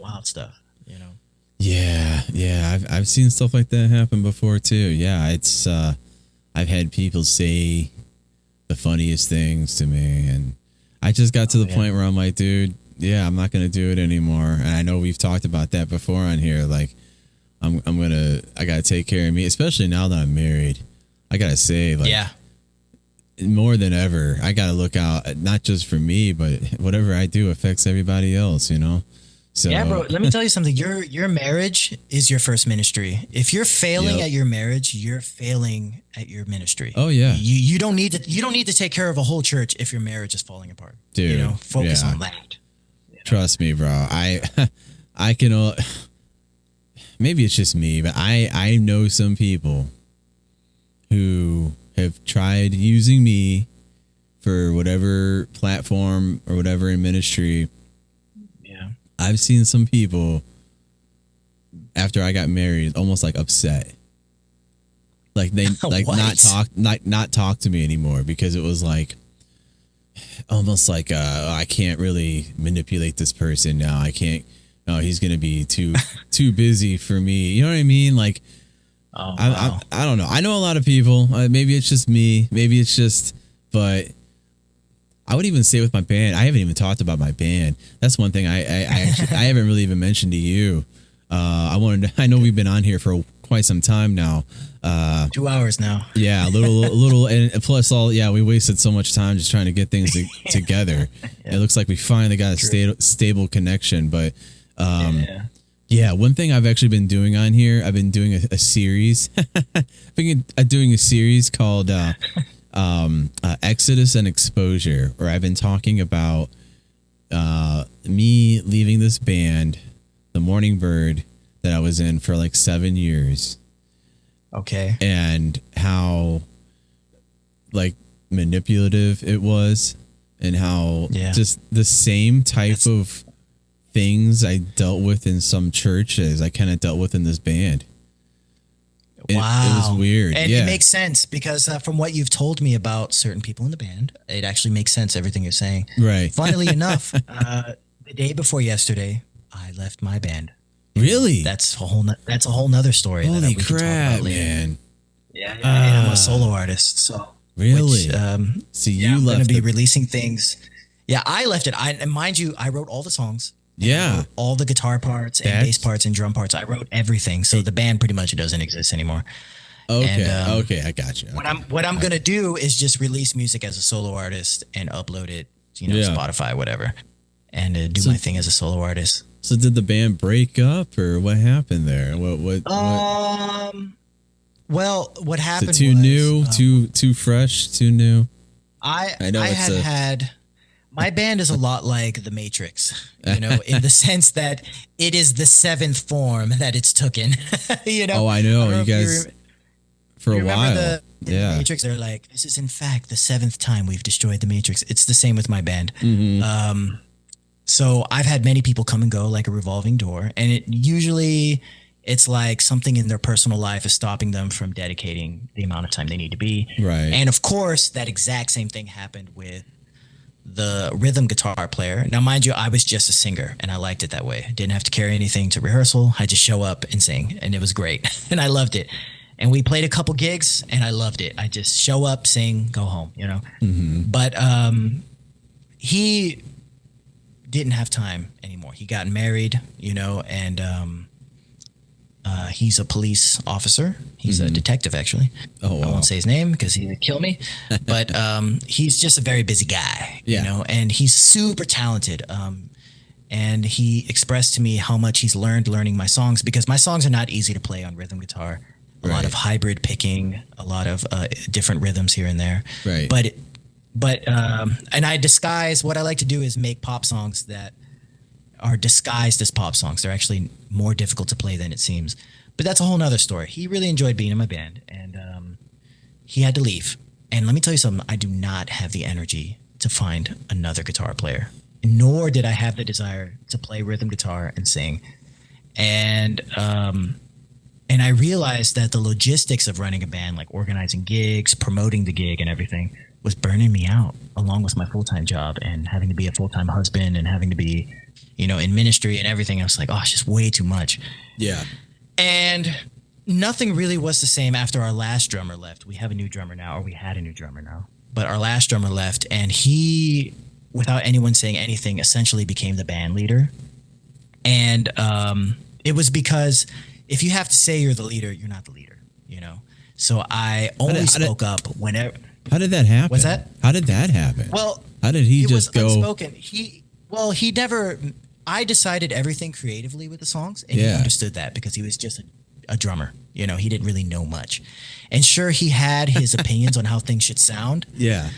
You know. Yeah. I've seen stuff like that happen before too. Yeah, it's I've had people say the funniest things to me, and I just got to the point where I'm like, dude, I'm not gonna do it anymore. And I know we've talked about that before on here. Like, I gotta take care of me, especially now that I'm married. I gotta say, like, more than ever, I gotta look out not just for me, but whatever I do affects everybody else. You know. So, yeah, bro, let me tell you something. Your marriage is your first ministry. If you're failing at your marriage, you're failing at your ministry. Oh yeah. You don't need to take care of a whole church if your marriage is falling apart. Dude, you know, focus on that. Trust me, bro. I can maybe it's just me, but I know some people who have tried using me for whatever platform or whatever in ministry. I've seen some people after I got married almost like upset. Like they not talk to me anymore because it was like almost like I can't really manipulate this person now. I can't. No, he's gonna be too busy for me. You know what I mean? Like, I don't know. I know a lot of people. Maybe it's just me. Maybe it's just, but I would even say with my band, I haven't even talked about my band. That's one thing I actually, I haven't really even mentioned to you. I know we've been on here for quite some time now. 2 hours now. Yeah, a little, and plus we wasted so much time just trying to get things together. It looks like we finally got a stable connection, but one thing I've actually been doing on here, I've been doing a series. I've been doing a series called Exodus and Exposure, where I've been talking about me leaving this band, the Morning Bird, that I was in for like 7 years. Okay. And how like manipulative it was, and how just the same type of things I dealt with in some churches I kind of dealt with in this band. Wow. It was weird. And it makes sense because from what you've told me about certain people in the band, it actually makes sense, everything you're saying. Right. Funnily enough, the day before yesterday, I left my band. Really? That's a whole nother story. Holy that we crap, can talk about later. Man. Yeah. And I'm a solo artist. So really? So I'm going to be releasing things. Yeah, I left it. And mind you, I wrote all the songs. Yeah. All the guitar parts and bass parts and drum parts. I wrote everything. So the band pretty much doesn't exist anymore. Okay. And, okay. I got you. Okay. What I'm going to do is just release music as a solo artist and upload it, Spotify, whatever, and do my thing as a solo artist. So did the band break up, or what happened there? What? Well, what happened was... Too new, too fresh, too new? I had... My band is a lot like The Matrix, in the sense that it is the seventh form that it's taken. Oh, I know. You guys, for a while. The Matrix, they're like, this is in fact the seventh time we've destroyed the Matrix. It's the same with my band. Mm-hmm. So I've had many people come and go like a revolving door. And it's like something in their personal life is stopping them from dedicating the amount of time they need to be. Right. And of course, that exact same thing happened with the rhythm guitar player. Now, mind you, I was just a singer and I liked it that way. I didn't have to carry anything to rehearsal. I just show up and sing, and it was great. And I loved it. And we played a couple gigs and I loved it. I just show up, sing, go home, Mm-hmm. But he didn't have time anymore. He got married, and he's a police officer. He's a detective, actually. Oh, wow. I won't say his name because he would kill me. But he's just a very busy guy, and he's super talented. And he expressed to me how much he's learning my songs, because my songs are not easy to play on rhythm guitar. A lot of hybrid picking, a lot of different rhythms here and there. Right. But and I disguise, what I like to do is make pop songs that are disguised as pop songs. They're actually more difficult to play than it seems. But that's a whole nother story. He really enjoyed being in my band, and he had to leave. And let me tell you something, I do not have the energy to find another guitar player, nor did I have the desire to play rhythm guitar and sing. And I realized that the logistics of running a band, like organizing gigs, promoting the gig and everything, was burning me out, along with my full-time job and having to be a full-time husband and having to be, in ministry and everything. I was like, oh, it's just way too much. Yeah. And nothing really was the same after our last drummer left. We have a new drummer now, or we had a new drummer now. But our last drummer left, and he, without anyone saying anything, essentially became the band leader. And it was because if you have to say you're the leader, you're not the leader, So I only spoke up whenever. How did that happen? What's that? How did that happen? Well, how did he just go? Unspoken. He never. I decided everything creatively with the songs, and he understood that because he was just a drummer. He didn't really know much, and sure, he had his opinions on how things should sound. Yeah.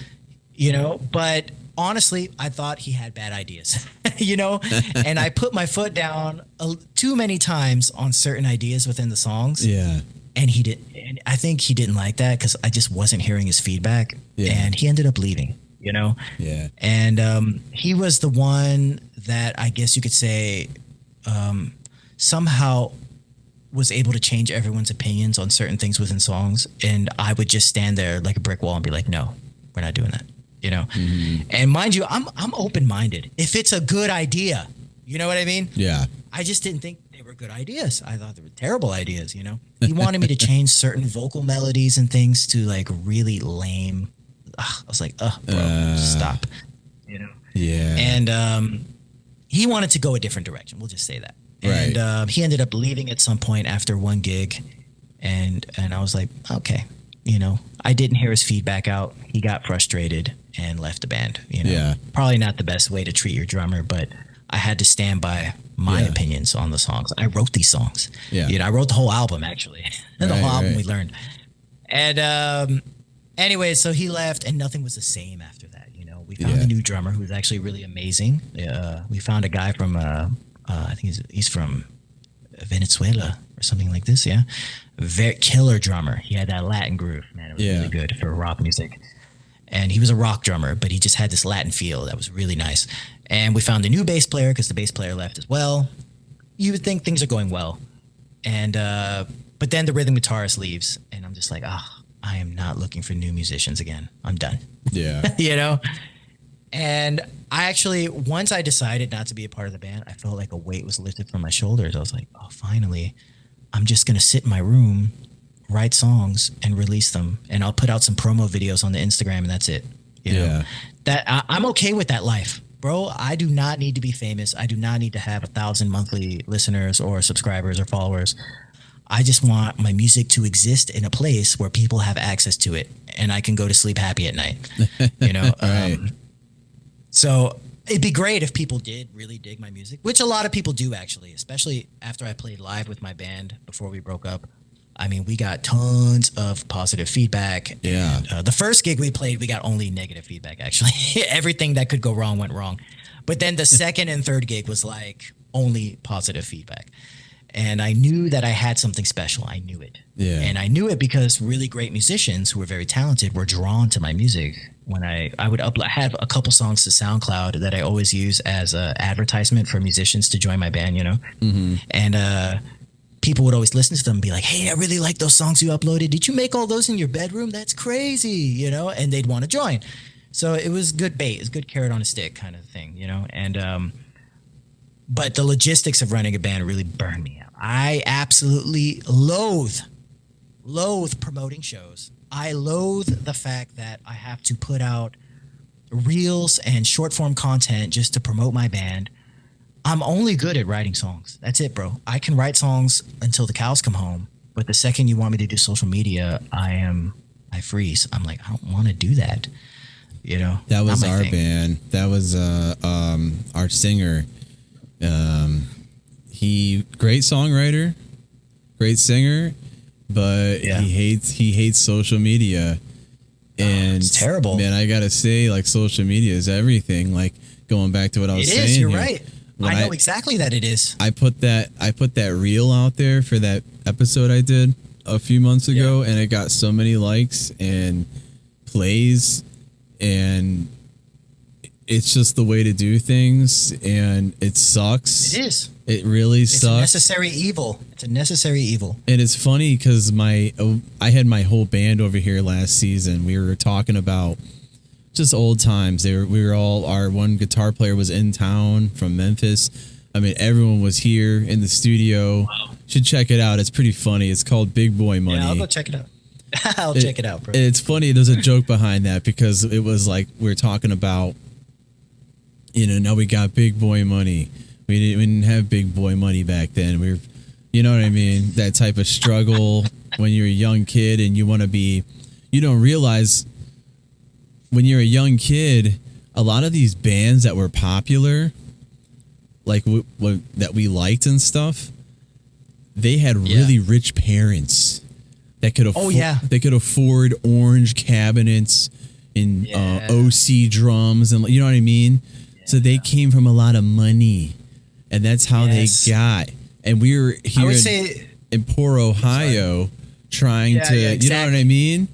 But honestly, I thought he had bad ideas. And I put my foot down too many times on certain ideas within the songs. Yeah. And he did. And I think he didn't like that because I just wasn't hearing his feedback. Yeah. And he ended up leaving. Yeah. And he was the one that I guess you could say somehow was able to change everyone's opinions on certain things within songs. And I would just stand there like a brick wall and be like, no, we're not doing that. Mm-hmm. And mind you, I'm open-minded. If it's a good idea, you know what I mean? Yeah. I just didn't think they were good ideas. I thought they were terrible ideas, He wanted me to change certain vocal melodies and things to like really lame. I was like, bro, stop. Yeah. And he wanted to go a different direction. We'll just say that. Right. And he ended up leaving at some point after one gig. And I was like, okay, I didn't hear his feedback out. He got frustrated and left the band. Yeah. Probably not the best way to treat your drummer, but I had to stand by my opinions on the songs. I wrote these songs. Yeah. I wrote the whole album actually. The whole album we learned. And anyway, so he left and nothing was the same after that. We found a new drummer who was actually really amazing. We found a guy from I think he's from Venezuela or something like this. Yeah. Very killer drummer. He had that Latin groove, man. It was really good for rock music. And he was a rock drummer, but he just had this Latin feel that was really nice. And we found a new bass player because the bass player left as well. You would think things are going well. And but then the rhythm guitarist leaves and I'm just like, I am not looking for new musicians again. I'm done. Yeah. And I actually, once I decided not to be a part of the band, I felt like a weight was lifted from my shoulders. I was like, finally, I'm just going to sit in my room, write songs and release them. And I'll put out some promo videos on the Instagram and that's it. That I'm okay with that life, bro. I do not need to be famous. I do not need to have 1,000 monthly listeners or subscribers or followers. I just want my music to exist in a place where people have access to it and I can go to sleep happy at night, Right. So it'd be great if people did really dig my music, which a lot of people do actually, especially after I played live with my band before we broke up. I mean, we got tons of positive feedback. Yeah. And, the first gig we played, we got only negative feedback, actually. Everything that could go wrong went wrong. But then the second and third gig was like only positive feedback. And I knew that I had something special. I knew it. Yeah. And I knew it because really great musicians who were very talented were drawn to my music. When I would upload, I have a couple songs to SoundCloud that I always use as an advertisement for musicians to join my band, Mm-hmm. And people would always listen to them and be like, hey, I really like those songs you uploaded. Did you make all those in your bedroom? That's crazy, and they'd want to join. So it was good bait. It's good carrot on a stick kind of thing, and but the logistics of running a band really burned me out. I absolutely loathe promoting shows. I loathe the fact that I have to put out reels and short form content just to promote my band. I'm only good at writing songs. That's it, bro. I can write songs until the cows come home. But the second you want me to do social media, I freeze. I'm like, I don't want to do that. That was our band. That was our singer. He great songwriter, great singer, but he hates social media. And it's terrible. Man, I gotta say, like, social media is everything. Like, going back to what I was saying. It is, you're right. I know exactly that it is. I put that reel out there for that episode I did a few months ago, and it got so many likes and plays, and it's just the way to do things, and it sucks. It is. It really sucks. It's a necessary evil. It's a necessary evil. And it's funny because I had my whole band over here last season. We were talking about just old times. Our one guitar player was in town from Memphis. I mean, everyone was here in the studio. Wow. Should check it out. It's pretty funny. It's called Big Boy Money. Yeah, I'll go check it out. I'll check it out, bro. It's funny. There's a joke behind that because it was like we're talking about, now we got big boy money. We didn't have big boy money back then. We were, you know what I mean? That type of struggle when you're a young kid and you want to be, you don't realize when you're a young kid, a lot of these bands that were popular, like that we liked and stuff, they had really rich parents that could they could afford orange cabinets and OC drums, and you know what I mean? Yeah. So they came from a lot of money, and that's how they got. And we were here in poor Ohio trying to, you know what I mean?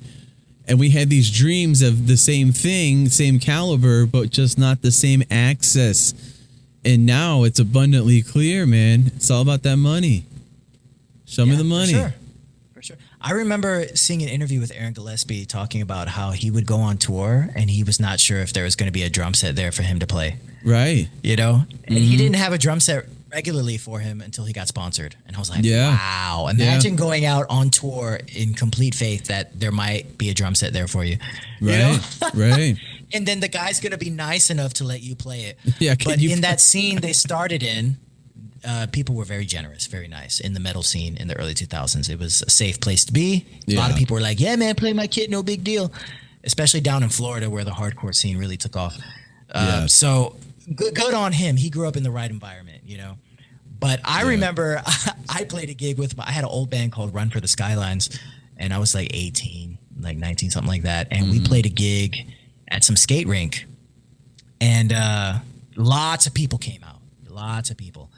And we had these dreams of the same thing, same caliber, but just not the same access. And now it's abundantly clear, man. It's all about that money. Show me the money. For sure. I remember seeing an interview with Aaron Gillespie talking about how he would go on tour and he was not sure if there was going to be a drum set there for him to play. Right. And he didn't have a drum set regularly for him until he got sponsored. And I was like, wow. Imagine going out on tour in complete faith that there might be a drum set there for you. Right. Right. And then the guy's going to be nice enough to let you play it. Yeah. But in that scene they started in, people were very generous, very nice in the metal scene in the early 2000s. It was a safe place to be. A lot of people were like, yeah, man, play my kit, no big deal. Especially down in Florida where the hardcore scene really took off. So good on him. He grew up in the right environment, But I remember I played a gig I had an old band called Run for the Skylines, and I was like 18, like 19, something like that. And we played a gig at some skate rink, and lots of people came out, lots of people.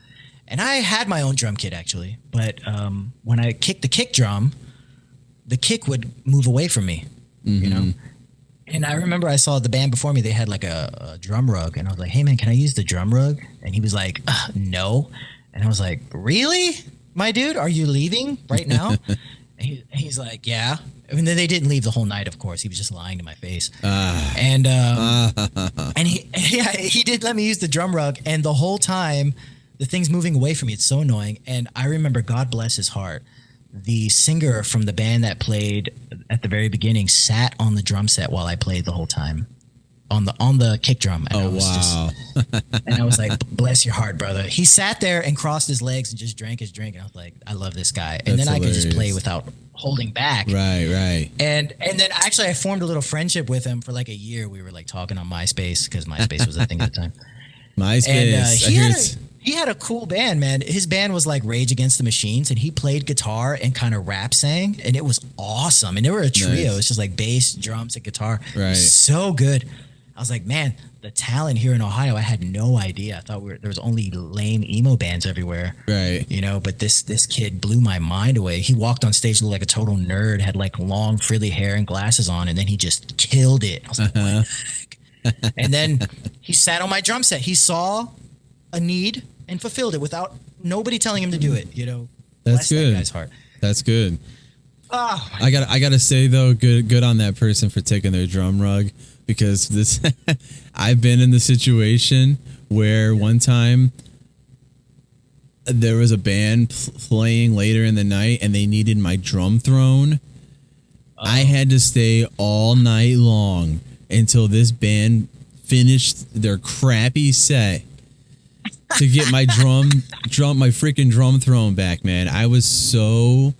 And I had my own drum kit actually, but when I kicked the kick drum, the kick would move away from me, And I remember I saw the band before me, they had like a drum rug, and I was like, hey man, can I use the drum rug? And he was like, no. And I was like, really, my dude, are you leaving right now? And he's like, yeah. I mean, they didn't leave the whole night, of course. He was just lying to my face. And he did let me use the drum rug, and the whole time the thing's moving away from me. It's so annoying. And I remember, God bless his heart, the singer from the band that played at the very beginning sat on the drum set while I played the whole time on the kick drum. And and I was like, bless your heart, brother. He sat there and crossed his legs and just drank his drink. And I was like, I love this guy. And then I could just play without holding back. Right. And then actually I formed a little friendship with him for like a year. We were like talking on MySpace because MySpace was a thing at the time. MySpace. And he had a cool band, man. His band was like Rage Against the Machines, and he played guitar and kind of rap sang, and it was awesome. And they were a trio. Nice. It's just like bass, drums, and guitar. Right. So good. I was like, man, the talent here in Ohio, I had no idea. I thought there was only lame emo bands everywhere. Right. But this kid blew my mind away. He walked on stage like a total nerd, had like long frilly hair and glasses on, and then he just killed it. I was like, what the heck? And then he sat on my drum set. He saw a need and fulfilled it without nobody telling him to do it. That's good. That guy's heart. That's good. Oh, I gotta say though, good on that person for taking their drum rug, because this I've been in the situation where one time there was a band playing later in the night and they needed my drum throne. I had to stay all night long until this band finished their crappy set to get my my freaking drum throne back, man. I was so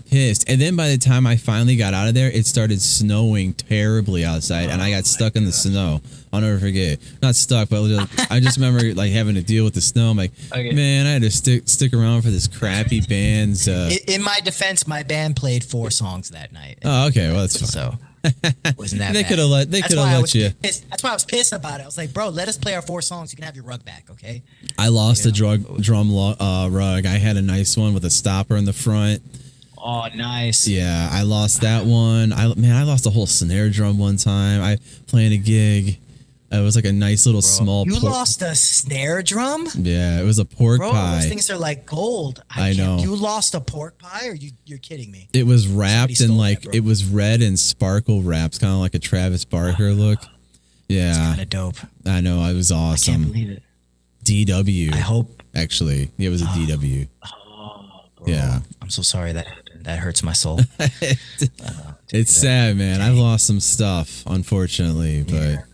pissed. And then by the time I finally got out of there, it started snowing terribly outside, and I got stuck in the snow. I'll never forget. Not stuck, but I just remember like having to deal with the snow. I'm like, man, I had to stick around for this crappy band's. In my defense, my band played 4 songs that night. Oh, okay, well that's fine. So wasn't that they bad. could have let you. That's why I was pissed about it. I was like, bro, let us play our 4 songs. You can have your rug back, okay? I lost the drum rug. I had a nice one with a stopper in the front. Oh, nice. Yeah, I lost that one. I lost a whole snare drum one time. I playing a gig. It was like a nice little small. You lost a snare drum? Yeah, it was a pork pie. Those things are like gold. I know. You lost a pork pie, or you're kidding me? It was wrapped in like it was red and sparkle wraps, kind of like a Travis Barker look. Yeah, it's kind of dope. I know. It was awesome. I can't believe it. DW. I hope. Actually, it was a DW. Oh, bro. Yeah. I'm so sorry that happened. That hurts my soul. It's sad, man. I've lost some stuff, unfortunately, but.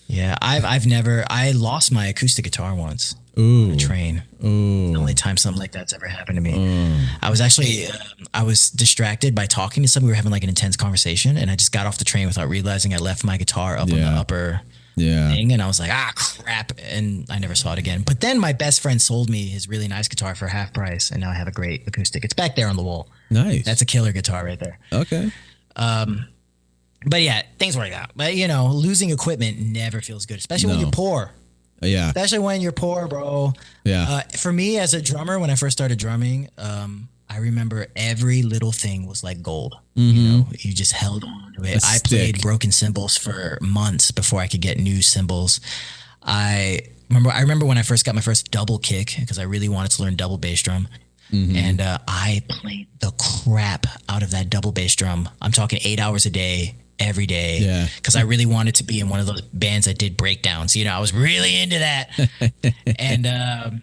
Yeah, I lost my acoustic guitar once on a train. Ooh. The only time something like that's ever happened to me. I was actually, I was distracted by talking to somebody. We were having like an intense conversation, and I just got off the train without realizing I left my guitar up on the upper thing, and I was like, crap, and I never saw it again. But then my best friend sold me his really nice guitar for half price, and now I have a great acoustic. It's back there on the wall. Nice. That's a killer guitar right there. Okay. But yeah, things work out. But losing equipment never feels good, especially when you're poor. Yeah. Especially when you're poor, bro. Yeah. For me as a drummer, when I first started drumming, I remember every little thing was like gold. You just held on to it. I played broken cymbals for months before I could get new cymbals. I remember when I first got my first double kick, because I really wanted to learn double bass drum. And I played the crap out of that double bass drum. I'm talking 8 hours a day, every day. Yeah. Because I really wanted to be in one of those bands that did breakdowns. I was really into that. And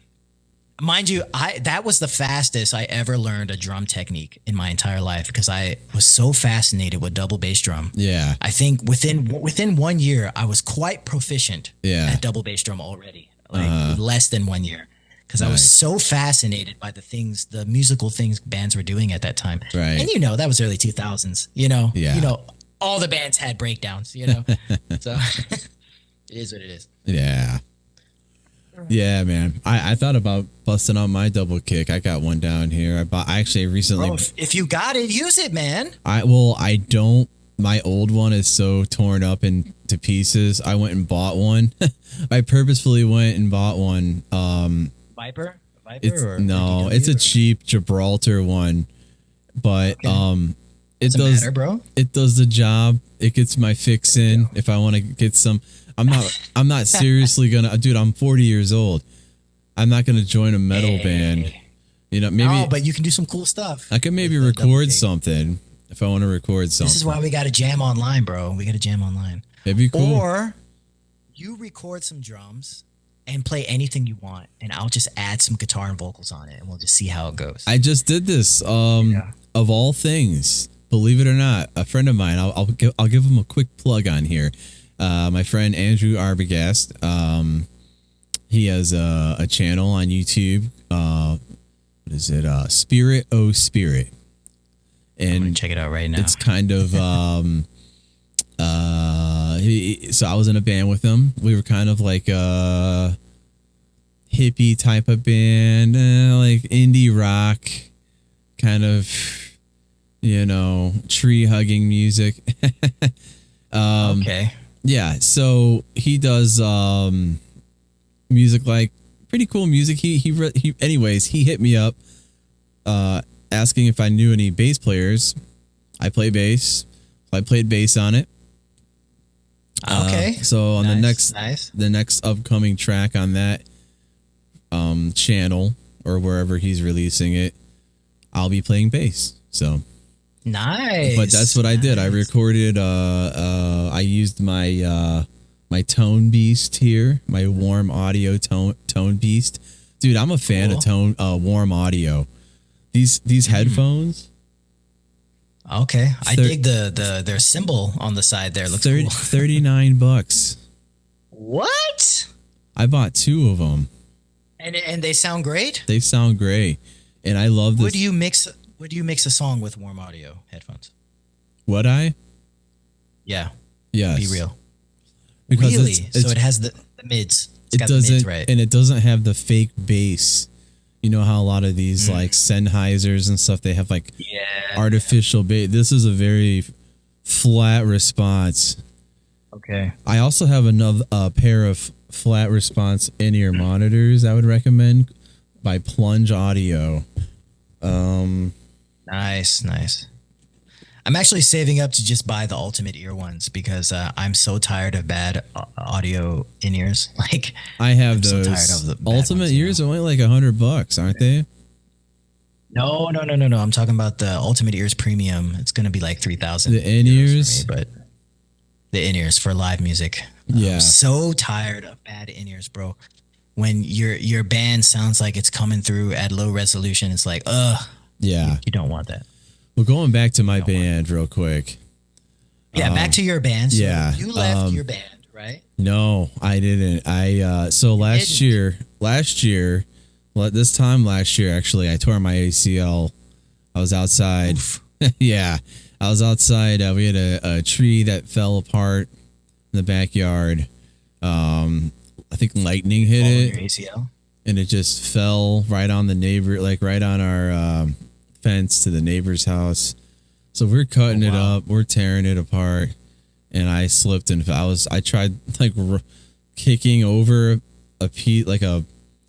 mind you, that was the fastest I ever learned a drum technique in my entire life, because I was so fascinated with double bass drum. Yeah. I think within 1 year, I was quite proficient at double bass drum already. Less than 1 year. Because I was so fascinated by the musical things bands were doing at that time. Right. And that was early 2000s, all the bands had breakdowns, so it is what it is. Yeah. Yeah, man. I thought about busting out my double kick. I got one down here. I actually recently. Bro, if you got it, use it, man. I don't. My old one is so torn up into pieces. I went and bought one. I purposefully went and bought one. Viper? It's a cheap Gibraltar one, but it does matter, bro. It does the job. It gets my fix in. If I want to get some, I'm not seriously gonna, dude. I'm 40 years old. I'm not gonna join a metal band. Maybe. But you can do some cool stuff. I could maybe record something if I want to record something. This is why we got to jam online, bro. We got to jam online. It'd be cool. Or you record some drums and play anything you want, and I'll just add some guitar and vocals on it, and we'll just see how it goes. I just did this. Of all things, believe it or not, a friend of mine. I'll give him a quick plug on here. My friend Andrew Arbogast. He has a channel on YouTube. What is it? Spirit O Spirit. And I'm gonna check it out right now. It's kind of so I was in a band with him. We were kind of like a hippie type of band, like indie rock, kind of, tree hugging music. Okay. Yeah. So he does music, like pretty cool music. Anyways, he hit me up asking if I knew any bass players. I play bass. So I played bass on it. Okay. So on the next upcoming track on that channel or wherever he's releasing it, I'll be playing bass. So nice. But that's what I did. I recorded. I used my my Tone Beast here, my Warm Audio Tone Beast. Dude, I'm a fan of Warm Audio. These headphones. Okay, I dig their symbol on the side there. Looks cool. $39. What? I bought 2 of them. And they sound great? They sound great. And I love this. Would you mix a song with Warm Audio headphones? Would I? Yeah. Yes. Be real. Because really? So it has the mids. It doesn't, right? And it doesn't have the fake bass. You know how a lot of these like Sennheisers and stuff, they have like artificial bass. This is a very flat response. Okay. I also have another pair of flat response in-ear monitors I would recommend by Plunge Audio. Nice. I'm actually saving up to just buy the ultimate ear ones because I'm so tired of bad audio in-ears. Like I have I'm those. So tired of the bad ultimate ones, ears are only like $100, aren't they? No. I'm talking about the ultimate ears premium. It's going to be like 3,000. The in-ears, but the in-ears for live music. Yeah. I'm so tired of bad in-ears, bro. When your band sounds like it's coming through at low resolution, it's like, yeah, you don't want that. Well, going back to my band real quick. Yeah, back to your band. So yeah, you left your band, right? No, I didn't. So last year, this time last year, actually, I tore my ACL. I was outside. Yeah, I was outside. We had a tree that fell apart in the backyard. I think lightning hit it. Your ACL? And it just fell right on the neighbor, like right on our fence to the neighbor's house. So we're cutting it up, we're tearing it apart, and I slipped and I tried like kicking over a piece, like a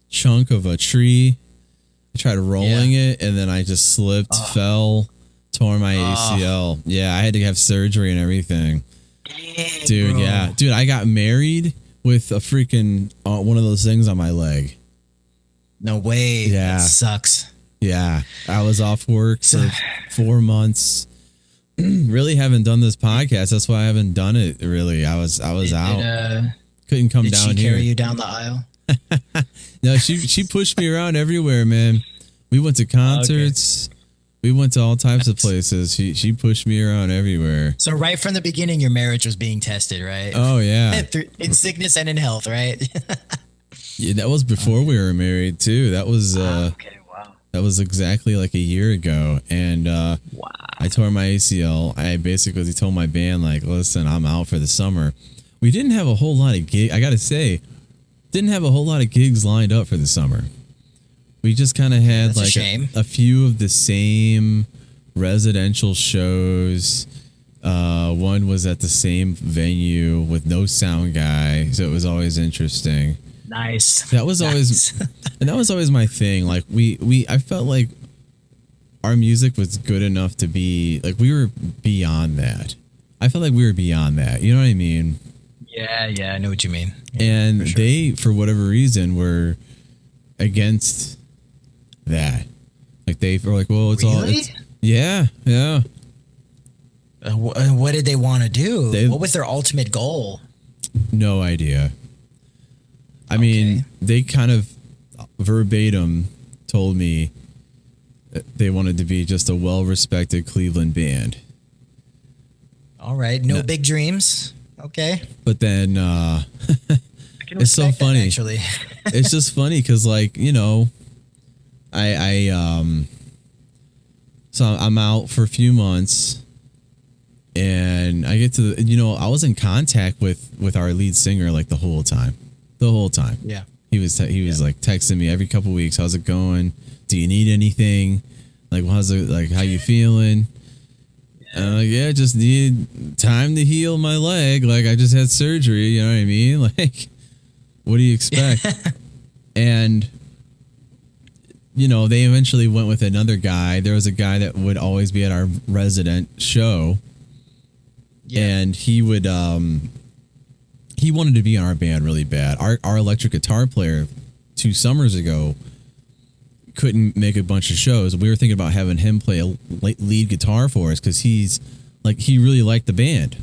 chunk of a tree. I tried rolling it, and then I just slipped, fell, tore my ACL. Yeah, I had to have surgery and everything. Dang, dude, bro. yeah, dude, I got married with a freaking one of those things on my leg. No way. Yeah. That sucks. Yeah, I was off work for 4 months. Really haven't done this podcast. That's why I haven't done it. Really, I was out. Couldn't come did down she here. Carry you down the aisle? No, she pushed me around everywhere, man. We went to concerts. Okay. We went to all types of places. She pushed me around everywhere. So right from the beginning, your marriage was being tested, right? Oh yeah, in sickness and in health, right? Yeah, that was before we were married too. That was okay, wow. That was exactly like a year ago, and wow. I tore my ACL. I basically told my band, like, listen, I'm out for the summer. We didn't have a whole lot of gigs. I got to say, didn't have a whole lot of gigs lined up for the summer. We just kind of had like a few of the same residential shows. One was at the same venue with no sound guy, so it was always interesting. Nice. That was always, and that was always my thing. Like I felt like our music was good enough to be like we were beyond that. I felt like we were beyond that. You know what I mean? Yeah, I know what you mean. Yeah, and they, for whatever reason, were against that. Like they were like, well, it's really? all. Yeah. What did they want to do? What was their ultimate goal? No idea. I mean, they kind of verbatim told me that they wanted to be just a well-respected Cleveland band. All right. No big dreams. Okay. But then it's so funny. That, actually. It's just funny because, like, you know, so I'm out for a few months and I get to, I was in contact with our lead singer like the whole time. Yeah. He was like texting me every couple of weeks. How's it going? Do you need anything? Like, how's it, like, how you feeling? And I'm like, yeah, just need time to heal my leg. Like, I just had surgery. You know what I mean? Like, what do you expect? And, they eventually went with another guy. There was a guy that would always be at our resident show. Yeah. And he would, he wanted to be in our band really bad. Our electric guitar player 2 summers ago couldn't make a bunch of shows. We were thinking about having him play a lead guitar for us because he really liked the band.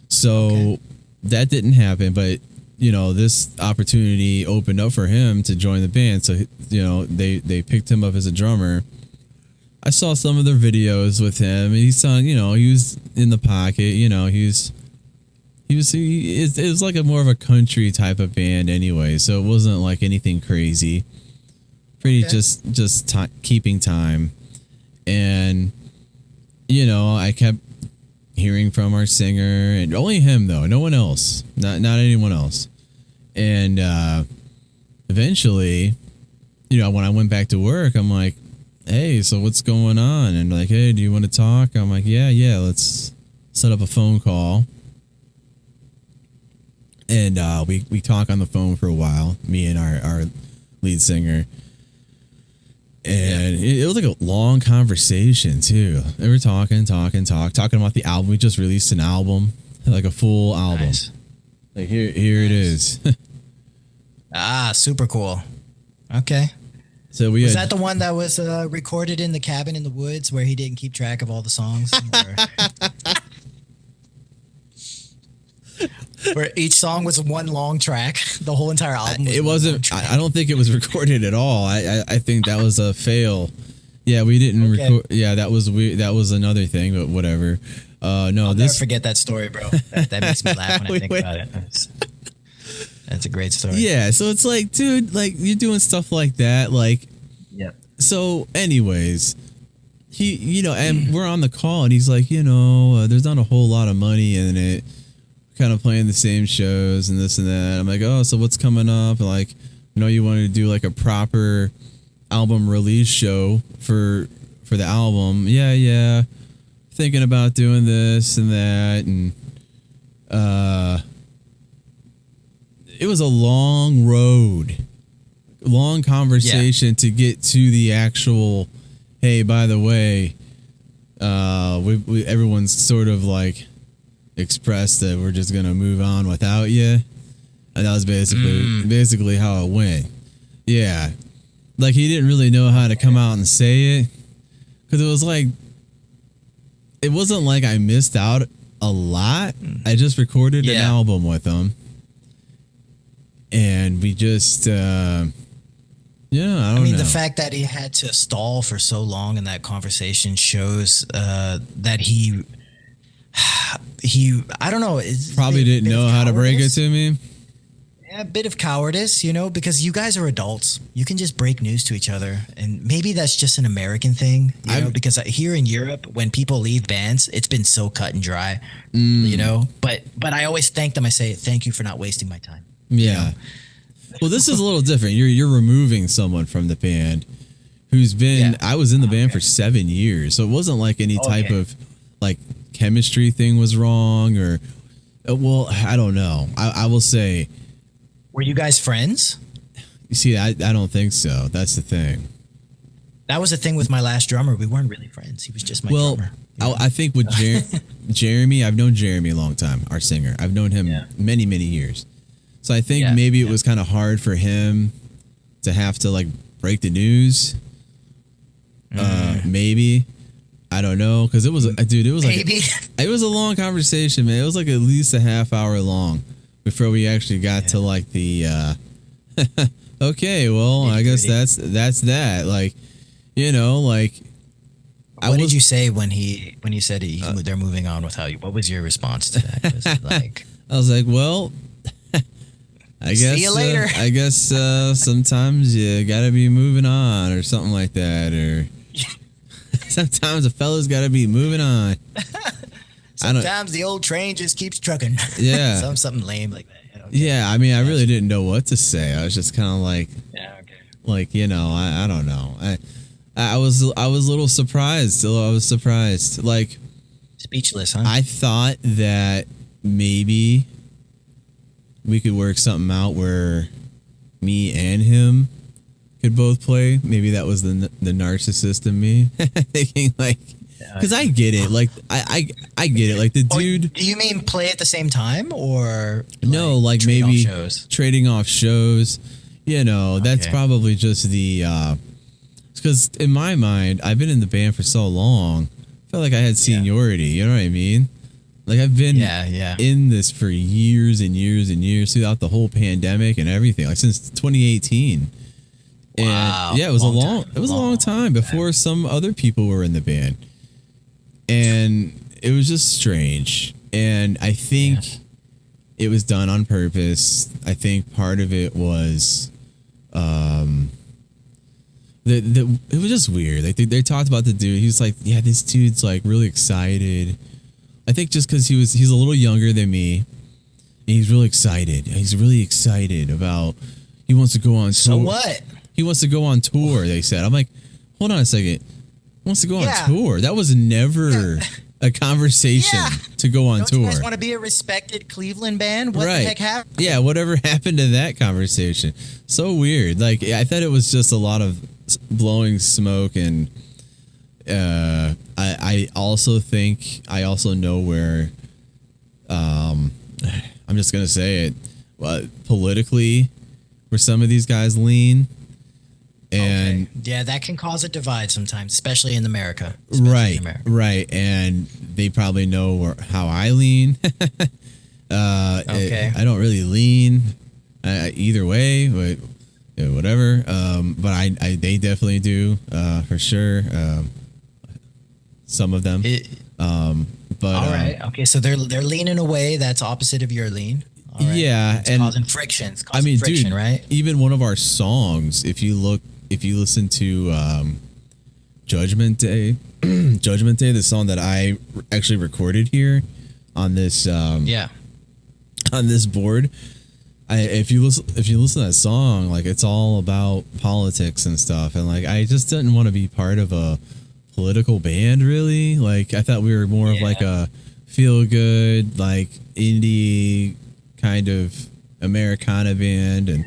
So that didn't happen, but this opportunity opened up for him to join the band. So they picked him up as a drummer. I saw some of their videos with him, and he was in the pocket. It was like a more of a country type of band anyway, so it wasn't like anything crazy. Pretty just keeping time. And I kept hearing from our singer, and only him though, no one else, not anyone else. And eventually, when I went back to work, I'm like, hey, so what's going on? And like, hey, do you want to talk? I'm like, yeah, let's set up a phone call. And we talk on the phone for a while, me and our lead singer. And it was like a long conversation too. They were talking about the album. We just released an album, like a full album. Nice. Like here it is. Super cool. Okay. So was that the one that was recorded in the cabin in the woods where he didn't keep track of all the songs? Where each song was one long track, the whole entire album. It wasn't. I don't think it was recorded at all. I think that was a fail. Yeah, we didn't record. Yeah, that was weird. That was another thing, but whatever. No, I'll never forget that story, bro. That makes me laugh when I think about it. That's a great story. Yeah, so it's like, dude, like you're doing stuff like that, like. Yeah. So, anyways, he, and we're on the call, and he's like, there's not a whole lot of money in it. Kind of playing the same shows and this and that. I'm like, oh, so what's coming up? Like, you wanted to do like a proper album release show for the album. Yeah. Thinking about doing this and that. And it was a long road, long conversation to get to the actual, hey, by the way, everyone's sort of like expressed that we're just gonna move on without you, and that was basically how it went. Yeah, like he didn't really know how to come out and say it, because it was like, it wasn't like I missed out a lot. I just recorded an album with him, and we just I don't know. The fact that he had to stall for so long in that conversation shows that he I don't know. Probably didn't know how to break it to me. Yeah, a bit of cowardice, because you guys are adults. You can just break news to each other. And maybe that's just an American thing, because here in Europe, when people leave bands, it's been so cut and dry, But I always thank them. I say, thank you for not wasting my time. Yeah. Well, this is a little different. You're removing someone from the band who's been, I was in the band for 7 years. So it wasn't like any type of like chemistry thing was wrong or, well, I don't know. I will say. Were you guys friends? You see, I don't think so. That's the thing. That was the thing with my last drummer. We weren't really friends. He was just my drummer. I think with Jeremy, I've known Jeremy a long time, our singer. I've known him many, many years. So I think maybe it was kind of hard for him to have to like break the news. Maybe. I don't know. Cause it was, dude, it was it was a long conversation, man. It was like at least a half hour long before we actually got to like the, okay, well, I guess that's that. Like, like. What did you say when you said they're moving on without you? What was your response to that? Was it like, I was like, well, I guess see you later. I guess sometimes you gotta be moving on or something like that, or sometimes a fella's gotta be moving on. Sometimes the old train just keeps trucking. Yeah, something lame like that. Okay. Yeah, I mean, I really didn't know what to say. I was just kind of like, like I don't know. I was a little surprised. I was surprised, like speechless. Huh? I thought that maybe we could work something out where me and him could both play. Maybe that was the narcissist in me thinking like, because I get it. Like I get it. Like the dude. Do you mean play at the same time or no? Like maybe trading off shows. That's probably just the. Because in my mind, I've been in the band for so long. I felt like I had seniority. You know what I mean? Like I've been in this for years and years and years throughout the whole pandemic and everything. Like since 2018. Wow. And it was a long time before some other people were in the band. And it was just strange. And I think it was done on purpose. I think part of it was it was just weird. Like they talked about the dude. He was like, yeah, this dude's like really excited. I think just because he's a little younger than me, and he's really excited. He's really excited about. He wants to go on tour. So what? He wants to go on tour. They said. I'm like, hold on a second. He wants to go on tour. That was never a conversation to go on tour. You guys want to be a respected Cleveland band? What the heck happened? Yeah, whatever happened to that conversation? So weird. Like I thought it was just a lot of blowing smoke, and I also think I also know where. I'm just gonna say it. Politically, where some of these guys lean, and yeah, that can cause a divide sometimes, especially in America. Right, and they probably know how I lean. I don't really lean either way, but whatever. But they definitely do for sure. Some of them. But all right, okay, so they're leaning away. That's opposite of your lean. All right. Yeah, it's causing friction. It's causing friction, dude, right? Even one of our songs, if you listen to Judgment Day, the song that I actually recorded here on this on this board. If you listen to that song, like, it's all about politics and stuff, and like, I just didn't want to be part of a political band, really. Like, I thought we were more of like a feel good, like, indie kind of Americana band, and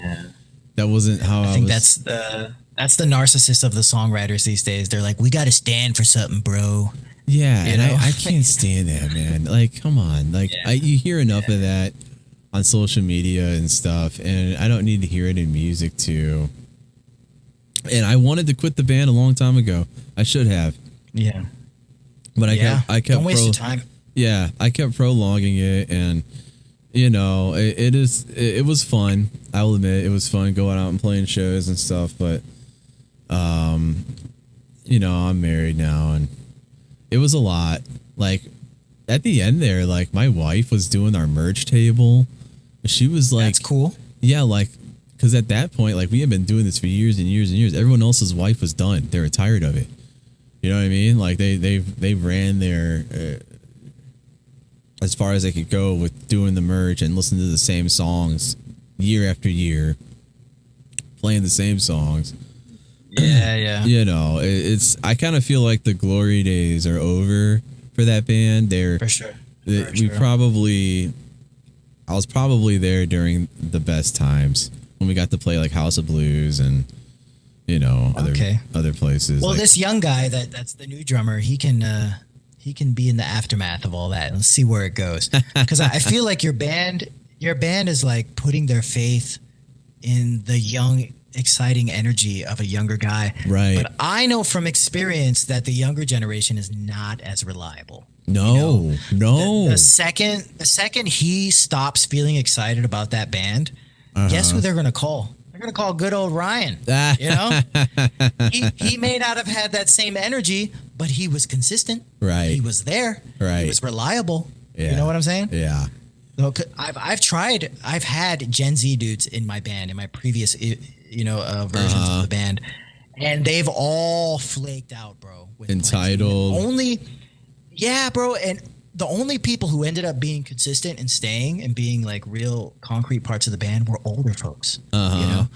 that wasn't how I think that's the narcissist of the songwriters these days. They're like, we got to stand for something, bro. Yeah, and I can't stand that, man. Like, come on. Like, you hear enough of that on social media and stuff, and I don't need to hear it in music too. And I wanted to quit the band a long time ago. I should have. Yeah. But I kept don't waste your time. Yeah, I kept prolonging it, and it was fun. I will admit, it was fun going out and playing shows and stuff, but I'm married now, and it was a lot. Like, at the end there, like, my wife was doing our merch table. She was like, that's cool. Yeah, like, because at that point, like, we had been doing this for years and years and years. Everyone else's wife was done. They were tired of it. You know what I mean? Like, they ran their as far as they could go with doing the merch and listening to the same songs year after year, playing the same songs. Yeah. It's I kind of feel like the glory days are over for that band. For sure. I was probably there during the best times when we got to play like House of Blues and other places. Well, like, this young guy that's the new drummer, he can be in the aftermath of all that. Let's see where it goes, because I feel like your band is like putting their faith in the young, exciting energy of a younger guy. Right. But I know from experience that the younger generation is not as reliable. No. The second he stops feeling excited about that band, guess who they're going to call? They're going to call good old Ryan. He may not have had that same energy, but he was consistent. Right. He was there. Right. He was reliable. Yeah. You know what I'm saying? Yeah. So I've had Gen Z dudes in my band, in my previous, versions of the band, and they've all flaked out, bro. Entitled. Yeah, bro. And the only people who ended up being consistent and staying and being like real concrete parts of the band were older folks. And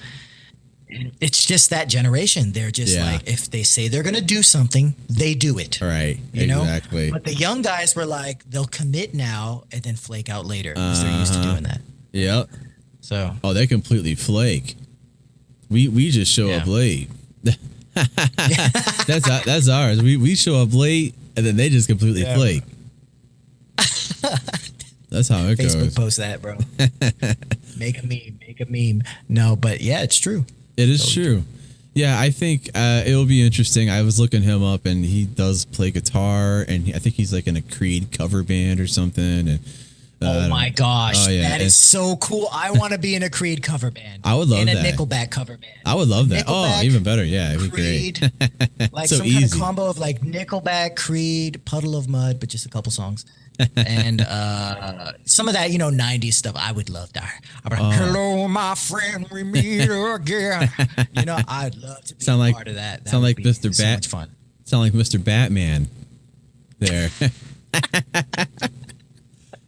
it's just that generation. They're just like, if they say they're going to do something, they do it. Right. You know? Exactly. But the young guys were like, they'll commit now and then flake out later because they're used to doing that. Yep. So. Oh, they completely flake. We just show up late. That's ours. We show up late and then they just completely flake. That's how it goes. Facebook post that, bro. Make a meme. No, but yeah, it's true. It is true. Yeah, I think it'll be interesting. I was looking him up, and he does play guitar, and I think he's like in a Creed cover band or something. And oh my gosh, that is and so cool! I want to be in a Creed cover band. I would love that. In a Nickelback cover band. I would love that. Nickelback, even better. Yeah, it'd be Creed, great. like so some easy. kind of combo of like Nickelback, Creed, Puddle of Mud, but just a couple songs. And some of that, 90s stuff. I would love that. Hello, my friend, we meet again. I'd love to be part of that. Sound like Mr. So much fun. Sound like Mr. Batman. There.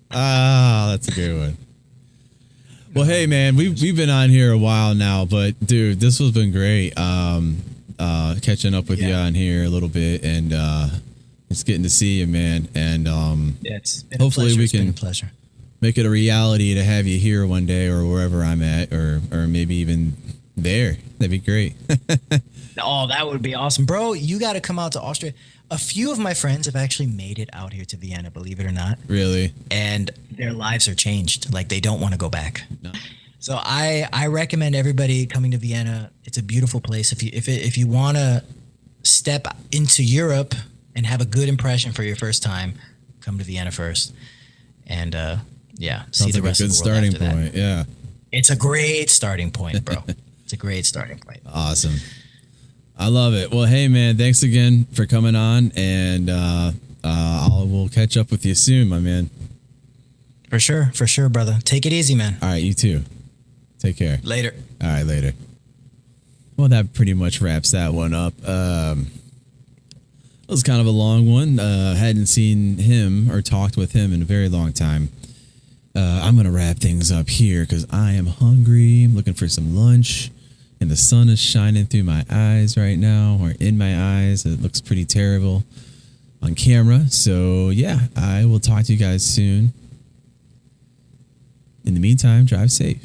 That's a good one. Well, hey man, we've been on here a while now, but dude, this has been great. Catching up with you on here a little bit, and it's getting to see you, man. And it's been hopefully we can pleasure. Make it a reality to have you here one day or wherever I'm at, or maybe even there. That'd be great. Oh, that would be awesome, bro. You got to come out to Austria. A few of my friends have actually made it out here to Vienna, believe it or not. Really? And their lives are changed. Like they don't want to go back. No. So I recommend everybody coming to Vienna. It's a beautiful place. If you want to step into Europe and have a good impression for your first time, come to Vienna first. And see the rest of the world after that. Yeah. It's a great starting point, bro. It's a great starting point. Awesome. I love it. Well, hey man, thanks again for coming on, and we'll catch up with you soon, my man. For sure, brother. Take it easy, man. All right, you too. Take care. Later. All right, later. Well, that pretty much wraps that one up. It was kind of a long one. Hadn't seen him or talked with him in a very long time. I'm going to wrap things up here because I am hungry. I'm looking for some lunch. And the sun is shining through my eyes right now, or in my eyes. It looks pretty terrible on camera. So, yeah, I will talk to you guys soon. In the meantime, drive safe.